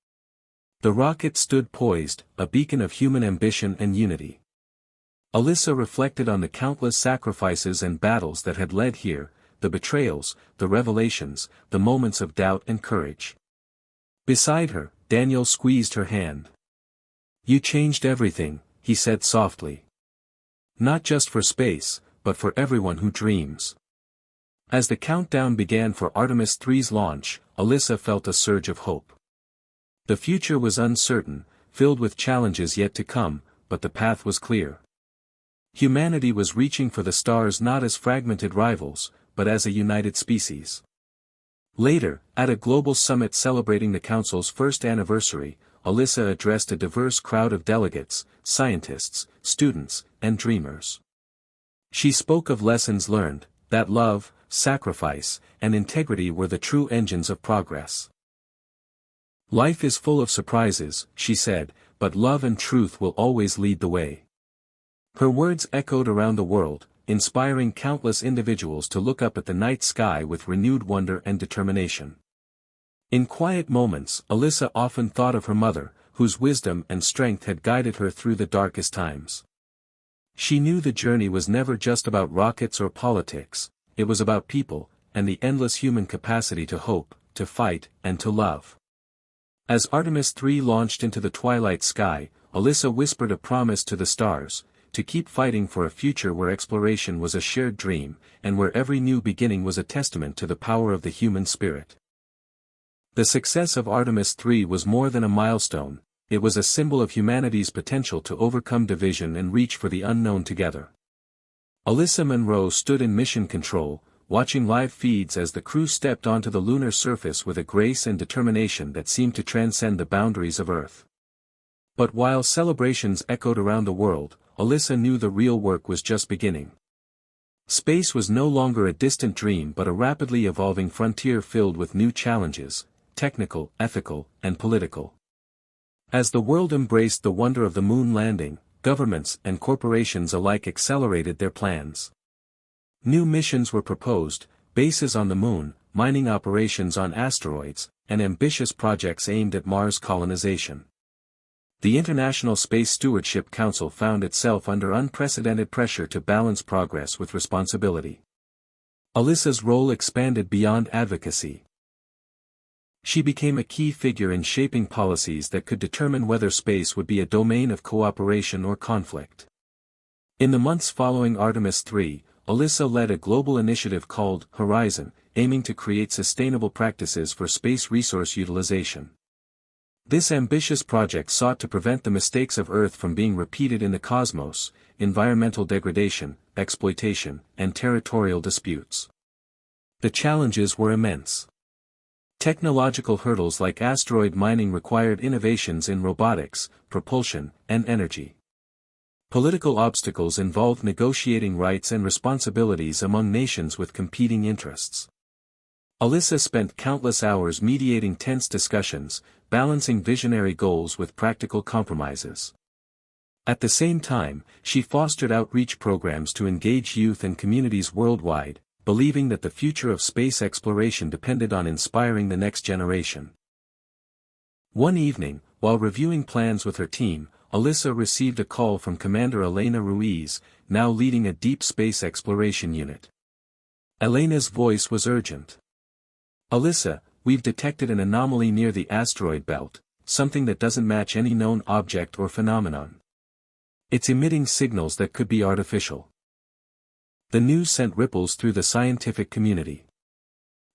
The rocket stood poised, a beacon of human ambition and unity. Alyssa reflected on the countless sacrifices and battles that had led here, the betrayals, the revelations, the moments of doubt and courage. Beside her, Daniel squeezed her hand. "You changed everything," he said softly. "Not just for space, but for everyone who dreams." As the countdown began for Artemis III's launch, Alyssa felt a surge of hope. The future was uncertain, filled with challenges yet to come, but the path was clear. Humanity was reaching for the stars not as fragmented rivals, but as a united species. Later, at a global summit celebrating the Council's first anniversary, Alyssa addressed a diverse crowd of delegates, scientists, students, and dreamers. She spoke of lessons learned, that love, sacrifice, and integrity were the true engines of progress. Life is full of surprises, she said, but love and truth will always lead the way. Her words echoed around the world, inspiring countless individuals to look up at the night sky with renewed wonder and determination. In quiet moments, Alyssa often thought of her mother, whose wisdom and strength had guided her through the darkest times. She knew the journey was never just about rockets or politics, it was about people, and the endless human capacity to hope, to fight, and to love. As Artemis 3 launched into the twilight sky, Alyssa whispered a promise to the stars, to keep fighting for a future where exploration was a shared dream, and where every new beginning was a testament to the power of the human spirit. The success of Artemis 3 was more than a milestone, it was a symbol of humanity's potential to overcome division and reach for the unknown together. Alyssa Monroe stood in mission control, watching live feeds as the crew stepped onto the lunar surface with a grace and determination that seemed to transcend the boundaries of Earth. But while celebrations echoed around the world, Alyssa knew the real work was just beginning. Space was no longer a distant dream but a rapidly evolving frontier filled with new challenges, technical, ethical, and political. As the world embraced the wonder of the moon landing, governments and corporations alike accelerated their plans. New missions were proposed, bases on the moon, mining operations on asteroids, and ambitious projects aimed at Mars colonization. The International Space Stewardship Council found itself under unprecedented pressure to balance progress with responsibility. Alyssa's role expanded beyond advocacy. She became a key figure in shaping policies that could determine whether space would be a domain of cooperation or conflict. In the months following Artemis 3, Alyssa led a global initiative called Horizon, aiming to create sustainable practices for space resource utilization. This ambitious project sought to prevent the mistakes of Earth from being repeated in the cosmos, environmental degradation, exploitation, and territorial disputes. The challenges were immense. Technological hurdles like asteroid mining required innovations in robotics, propulsion, and energy. Political obstacles involved negotiating rights and responsibilities among nations with competing interests. Alyssa spent countless hours mediating tense discussions, balancing visionary goals with practical compromises. At the same time, she fostered outreach programs to engage youth and communities worldwide, believing that the future of space exploration depended on inspiring the next generation. One evening, while reviewing plans with her team, Alyssa received a call from Commander Elena Ruiz, now leading a deep space exploration unit. Elena's voice was urgent. "Alyssa, we've detected an anomaly near the asteroid belt, something that doesn't match any known object or phenomenon. It's emitting signals that could be artificial." The news sent ripples through the scientific community.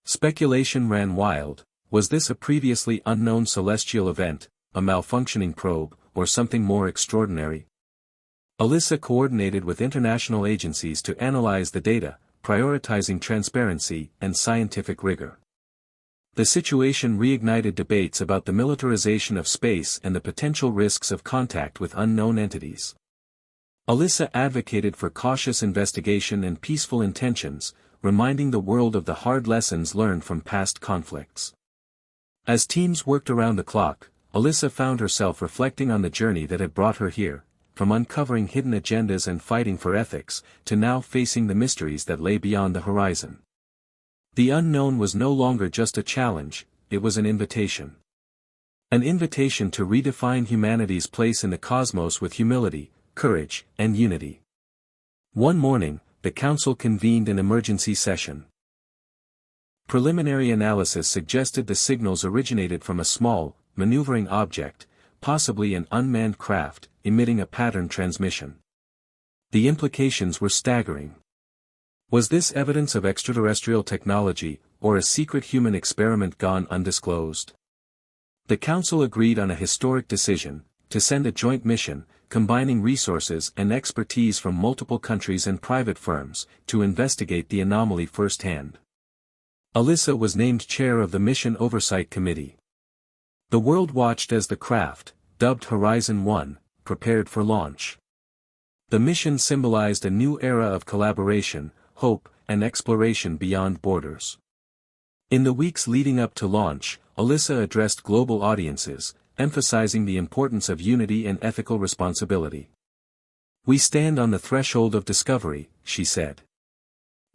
Speculation ran wild: was this a previously unknown celestial event, a malfunctioning probe, or something more extraordinary? Alyssa coordinated with international agencies to analyze the data, prioritizing transparency and scientific rigor. The situation reignited debates about the militarization of space and the potential risks of contact with unknown entities. Alyssa advocated for cautious investigation and peaceful intentions, reminding the world of the hard lessons learned from past conflicts. As teams worked around the clock, Alyssa found herself reflecting on the journey that had brought her here, from uncovering hidden agendas and fighting for ethics, to now facing the mysteries that lay beyond the horizon. The unknown was no longer just a challenge, it was an invitation. An invitation to redefine humanity's place in the cosmos with humility, courage, and unity. One morning, the council convened an emergency session. Preliminary analysis suggested the signals originated from a small, maneuvering object, possibly an unmanned craft, emitting a pattern transmission. The implications were staggering. Was this evidence of extraterrestrial technology, or a secret human experiment gone undisclosed? The council agreed on a historic decision: to send a joint mission, combining resources and expertise from multiple countries and private firms, to investigate the anomaly firsthand. Alyssa was named chair of the Mission Oversight Committee. The world watched as the craft, dubbed Horizon 1, prepared for launch. The mission symbolized a new era of collaboration, hope, and exploration beyond borders. In the weeks leading up to launch, Alyssa addressed global audiences, emphasizing the importance of unity and ethical responsibility. "We stand on the threshold of discovery," she said.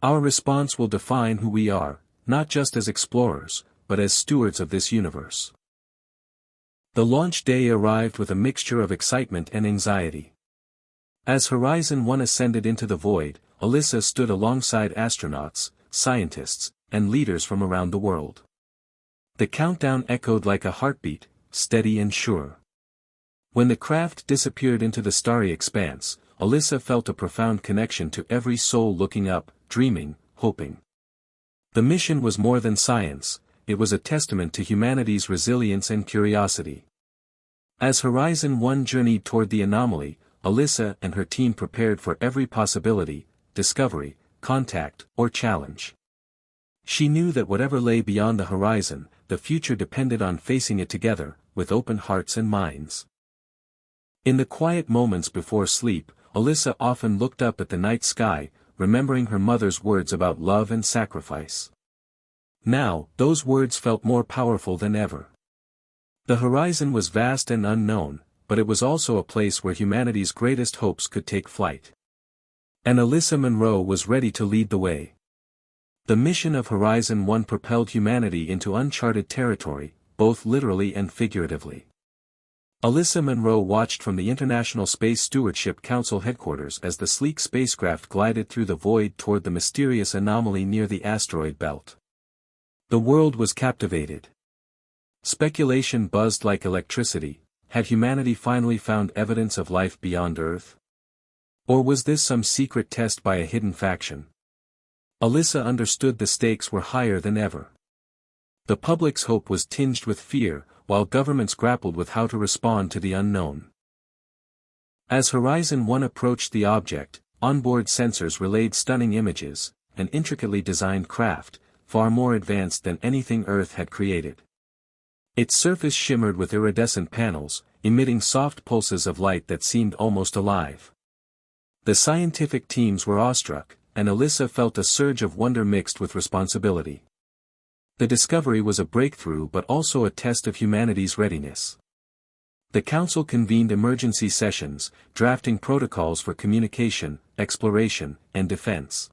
"Our response will define who we are, not just as explorers, but as stewards of this universe." The launch day arrived with a mixture of excitement and anxiety. As Horizon 1 ascended into the void, Alyssa stood alongside astronauts, scientists, and leaders from around the world. The countdown echoed like a heartbeat, steady and sure. When the craft disappeared into the starry expanse, Alyssa felt a profound connection to every soul looking up, dreaming, hoping. The mission was more than science, it was a testament to humanity's resilience and curiosity. As Horizon 1 journeyed toward the anomaly, Alyssa and her team prepared for every possibility, discovery, contact, or challenge. She knew that whatever lay beyond the horizon, the future depended on facing it together, with open hearts and minds. In the quiet moments before sleep, Alyssa often looked up at the night sky, remembering her mother's words about love and sacrifice. Now, those words felt more powerful than ever. The horizon was vast and unknown, but it was also a place where humanity's greatest hopes could take flight. And Alyssa Monroe was ready to lead the way. The mission of Horizon 1 propelled humanity into uncharted territory, both literally and figuratively. Alyssa Monroe watched from the International Space Stewardship Council headquarters as the sleek spacecraft glided through the void toward the mysterious anomaly near the asteroid belt. The world was captivated. Speculation buzzed like electricity. Had humanity finally found evidence of life beyond Earth? Or was this some secret test by a hidden faction? Alyssa understood the stakes were higher than ever. The public's hope was tinged with fear, while governments grappled with how to respond to the unknown. As Horizon 1 approached the object, onboard sensors relayed stunning images, an intricately designed craft, far more advanced than anything Earth had created. Its surface shimmered with iridescent panels, emitting soft pulses of light that seemed almost alive. The scientific teams were awestruck, and Alyssa felt a surge of wonder mixed with responsibility. The discovery was a breakthrough but also a test of humanity's readiness. The council convened emergency sessions, drafting protocols for communication, exploration, and defense.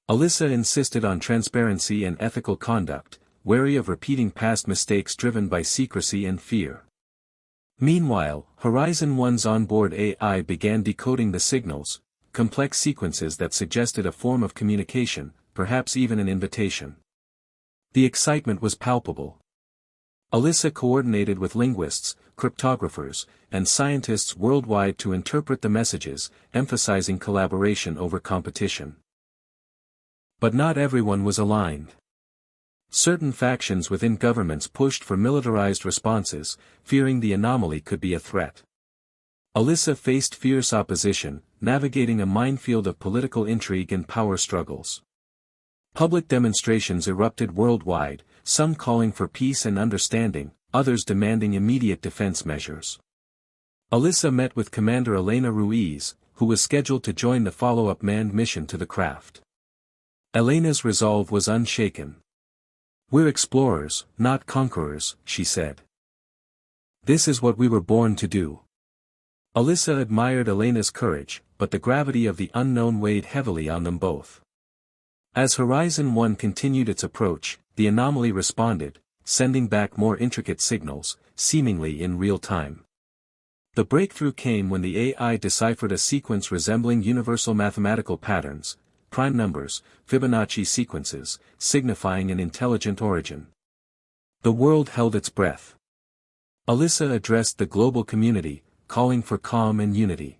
Alyssa insisted on transparency and ethical conduct, wary of repeating past mistakes driven by secrecy and fear. Meanwhile, Horizon 1's onboard AI began decoding the signals, complex sequences that suggested a form of communication, perhaps even an invitation. The excitement was palpable. Alyssa coordinated with linguists, cryptographers, and scientists worldwide to interpret the messages, emphasizing collaboration over competition. But not everyone was aligned. Certain factions within governments pushed for militarized responses, fearing the anomaly could be a threat. Alyssa faced fierce opposition, navigating a minefield of political intrigue and power struggles. Public demonstrations erupted worldwide, some calling for peace and understanding, others demanding immediate defense measures. Alyssa met with Commander Elena Ruiz, who was scheduled to join the follow-up manned mission to the craft. Elena's resolve was unshaken. "We're explorers, not conquerors," she said. "This is what we were born to do." Alyssa admired Elena's courage, but the gravity of the unknown weighed heavily on them both. As Horizon 1 continued its approach, the anomaly responded, sending back more intricate signals, seemingly in real time. The breakthrough came when the AI deciphered a sequence resembling universal mathematical patterns, prime numbers, Fibonacci sequences, signifying an intelligent origin. The world held its breath. Alyssa addressed the global community, calling for calm and unity.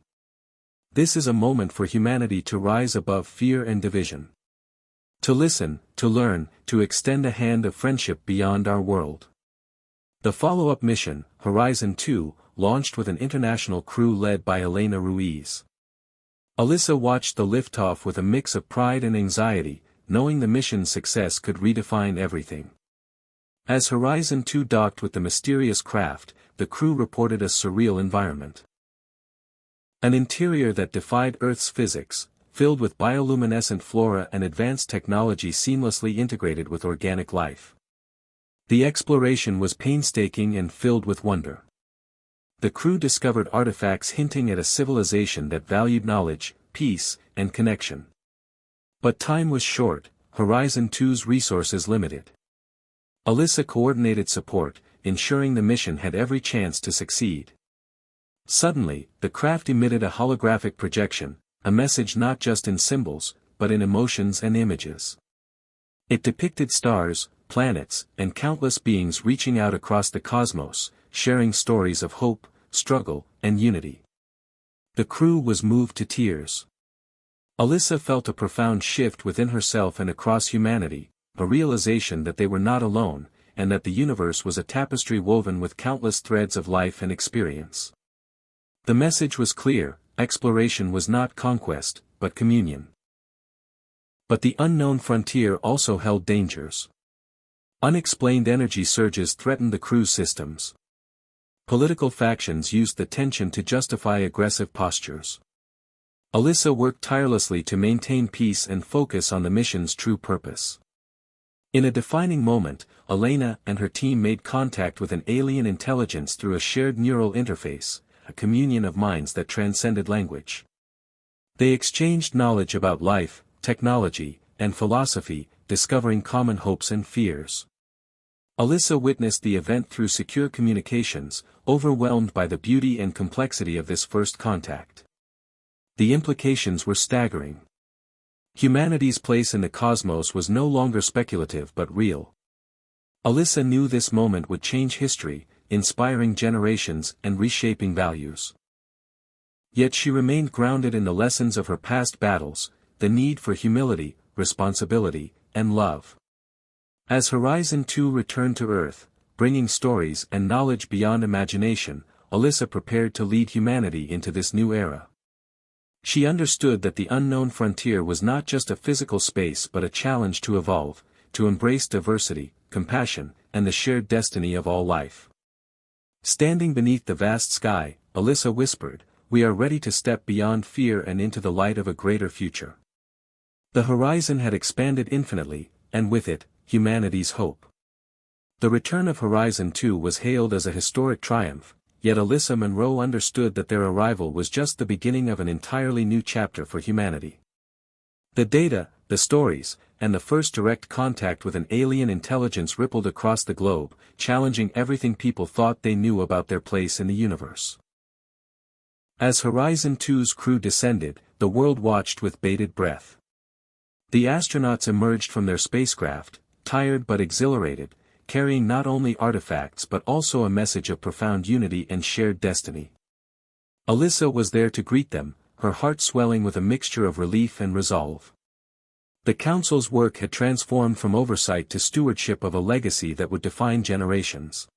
This is a moment for humanity to rise above fear and division. To listen, to learn, to extend a hand of friendship beyond our world. The follow-up mission, Horizon 2, launched with an international crew led by Elena Ruiz. Alyssa watched the liftoff with a mix of pride and anxiety, knowing the mission's success could redefine everything. As Horizon 2 docked with the mysterious craft, the crew reported a surreal environment. An interior that defied Earth's physics, filled with bioluminescent flora and advanced technology seamlessly integrated with organic life. The exploration was painstaking and filled with wonder. The crew discovered artifacts hinting at a civilization that valued knowledge, peace, and connection. But time was short, Horizon 2's resources limited. Alyssa coordinated support, ensuring the mission had every chance to succeed. Suddenly, the craft emitted a holographic projection, a message not just in symbols, but in emotions and images. It depicted stars, planets, and countless beings reaching out across the cosmos, sharing stories of hope, struggle, and unity. The crew was moved to tears. Alyssa felt a profound shift within herself and across humanity, a realization that they were not alone, and that the universe was a tapestry woven with countless threads of life and experience. The message was clear: exploration was not conquest, but communion. But the unknown frontier also held dangers. Unexplained energy surges threatened the crew's systems. Political factions used the tension to justify aggressive postures. Alyssa worked tirelessly to maintain peace and focus on the mission's true purpose. In a defining moment, Elena and her team made contact with an alien intelligence through a shared neural interface, a communion of minds that transcended language. They exchanged knowledge about life, technology, and philosophy, discovering common hopes and fears. Alyssa witnessed the event through secure communications, overwhelmed by the beauty and complexity of this first contact. The implications were staggering. Humanity's place in the cosmos was no longer speculative but real. Alyssa knew this moment would change history, inspiring generations and reshaping values. Yet she remained grounded in the lessons of her past battles, the need for humility, responsibility, and love. As Horizon 2 returned to Earth, bringing stories and knowledge beyond imagination, Alyssa prepared to lead humanity into this new era. She understood that the unknown frontier was not just a physical space but a challenge to evolve, to embrace diversity, compassion, and the shared destiny of all life. Standing beneath the vast sky, Alyssa whispered, "We are ready to step beyond fear and into the light of a greater future." The horizon had expanded infinitely, and with it, humanity's hope. The return of Horizon 2 was hailed as a historic triumph, yet Alyssa Monroe understood that their arrival was just the beginning of an entirely new chapter for humanity. The data, the stories, and the first direct contact with an alien intelligence rippled across the globe, challenging everything people thought they knew about their place in the universe. As Horizon 2's crew descended, the world watched with bated breath. The astronauts emerged from their spacecraft, tired but exhilarated, carrying not only artifacts but also a message of profound unity and shared destiny. Alyssa was there to greet them, her heart swelling with a mixture of relief and resolve. The Council's work had transformed from oversight to stewardship of a legacy that would define generations.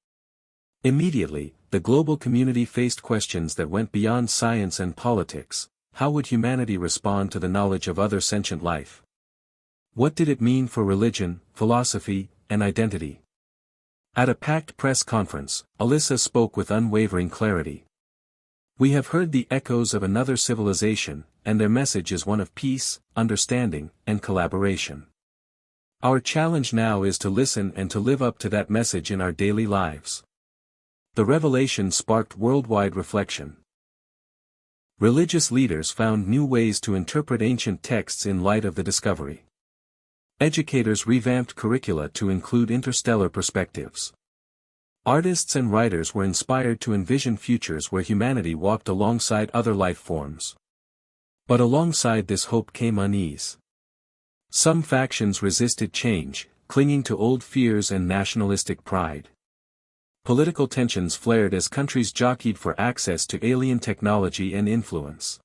Immediately, the global community faced questions that went beyond science and politics. How would humanity respond to the knowledge of other sentient life? What did it mean for religion, philosophy, and identity? At a packed press conference, Alyssa spoke with unwavering clarity. "We have heard the echoes of another civilization, and their message is one of peace, understanding, and collaboration. Our challenge now is to listen and to live up to that message in our daily lives." The revelation sparked worldwide reflection. Religious leaders found new ways to interpret ancient texts in light of the discovery. Educators revamped curricula to include interstellar perspectives. Artists and writers were inspired to envision futures where humanity walked alongside other life forms. But alongside this hope came unease. Some factions resisted change, clinging to old fears and nationalistic pride. Political tensions flared as countries jockeyed for access to alien technology and influence.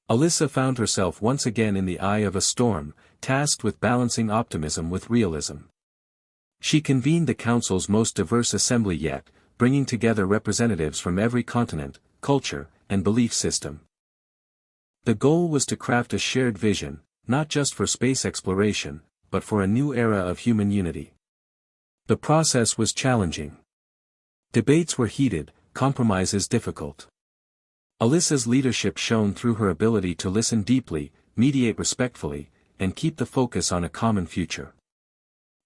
Alyssa found herself once again in the eye of a storm, tasked with balancing optimism with realism. She convened the Council's most diverse assembly yet, bringing together representatives from every continent, culture, and belief system. The goal was to craft a shared vision, not just for space exploration, but for a new era of human unity. The process was challenging. Debates were heated, compromises difficult. Alyssa's leadership shone through her ability to listen deeply, mediate respectfully, and keep the focus on a common future.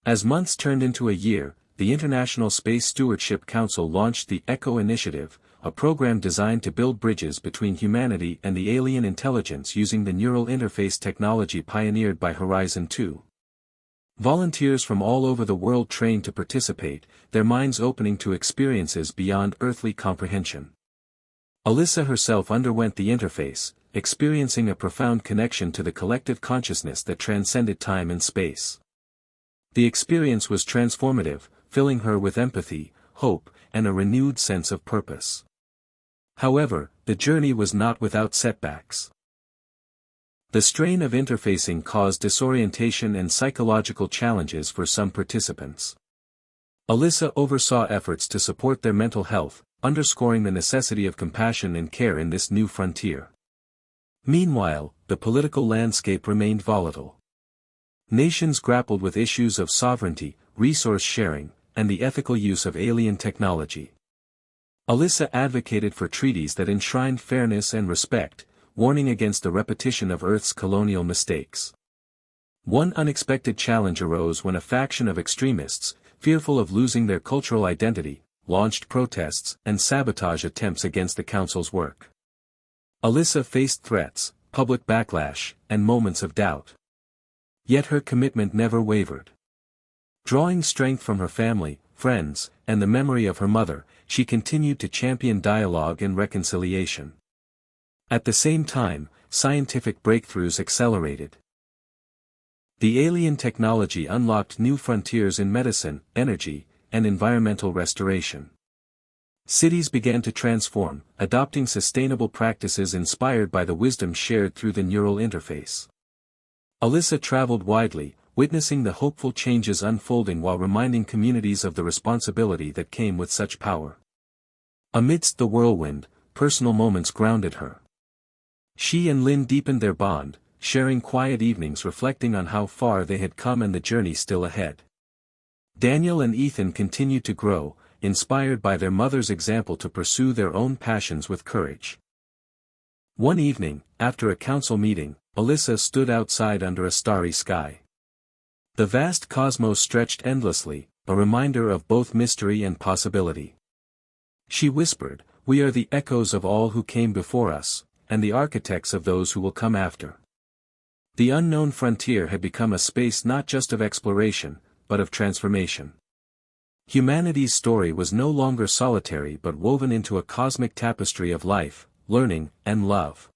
As months turned into a year, the International Space Stewardship Council launched the ECHO Initiative, a program designed to build bridges between humanity and the alien intelligence using the neural interface technology pioneered by Horizon 2. Volunteers from all over the world trained to participate, their minds opening to experiences beyond earthly comprehension. Alyssa herself underwent the interface, experiencing a profound connection to the collective consciousness that transcended time and space. The experience was transformative, filling her with empathy, hope, and a renewed sense of purpose. However, the journey was not without setbacks. The strain of interfacing caused disorientation and psychological challenges for some participants. Alyssa oversaw efforts to support their mental health, underscoring the necessity of compassion and care in this new frontier. Meanwhile, the political landscape remained volatile. Nations grappled with issues of sovereignty, resource sharing, and the ethical use of alien technology. Alyssa advocated for treaties that enshrined fairness and respect, warning against the repetition of Earth's colonial mistakes. One unexpected challenge arose when a faction of extremists, fearful of losing their cultural identity, launched protests and sabotage attempts against the Council's work. Alyssa faced threats, public backlash, and moments of doubt. Yet her commitment never wavered. Drawing strength from her family, friends, and the memory of her mother, she continued to champion dialogue and reconciliation. At the same time, scientific breakthroughs accelerated. The alien technology unlocked new frontiers in medicine, energy, and environmental restoration. Cities began to transform, adopting sustainable practices inspired by the wisdom shared through the neural interface. Alyssa traveled widely, witnessing the hopeful changes unfolding while reminding communities of the responsibility that came with such power. Amidst the whirlwind, personal moments grounded her. She and Lynn deepened their bond, sharing quiet evenings reflecting on how far they had come and the journey still ahead. Daniel and Ethan continued to grow, inspired by their mother's example to pursue their own passions with courage. One evening, after a council meeting, Alyssa stood outside under a starry sky. The vast cosmos stretched endlessly, a reminder of both mystery and possibility. She whispered, "We are the echoes of all who came before us, and the architects of those who will come after." The unknown frontier had become a space not just of exploration, but of transformation. Humanity's story was no longer solitary but woven into a cosmic tapestry of life, learning, and love.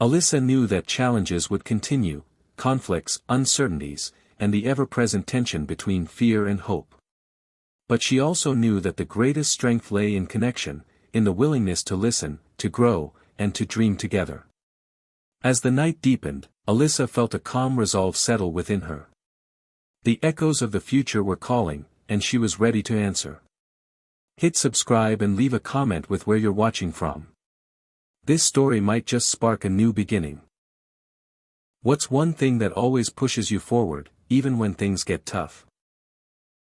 Alyssa knew that challenges would continue, conflicts, uncertainties, and the ever-present tension between fear and hope. But she also knew that the greatest strength lay in connection, in the willingness to listen, to grow, and to dream together. As the night deepened, Alyssa felt a calm resolve settle within her. The echoes of the future were calling, and she was ready to answer. Hit subscribe and leave a comment with where you're watching from. This story might just spark a new beginning. What's one thing that always pushes you forward, even when things get tough?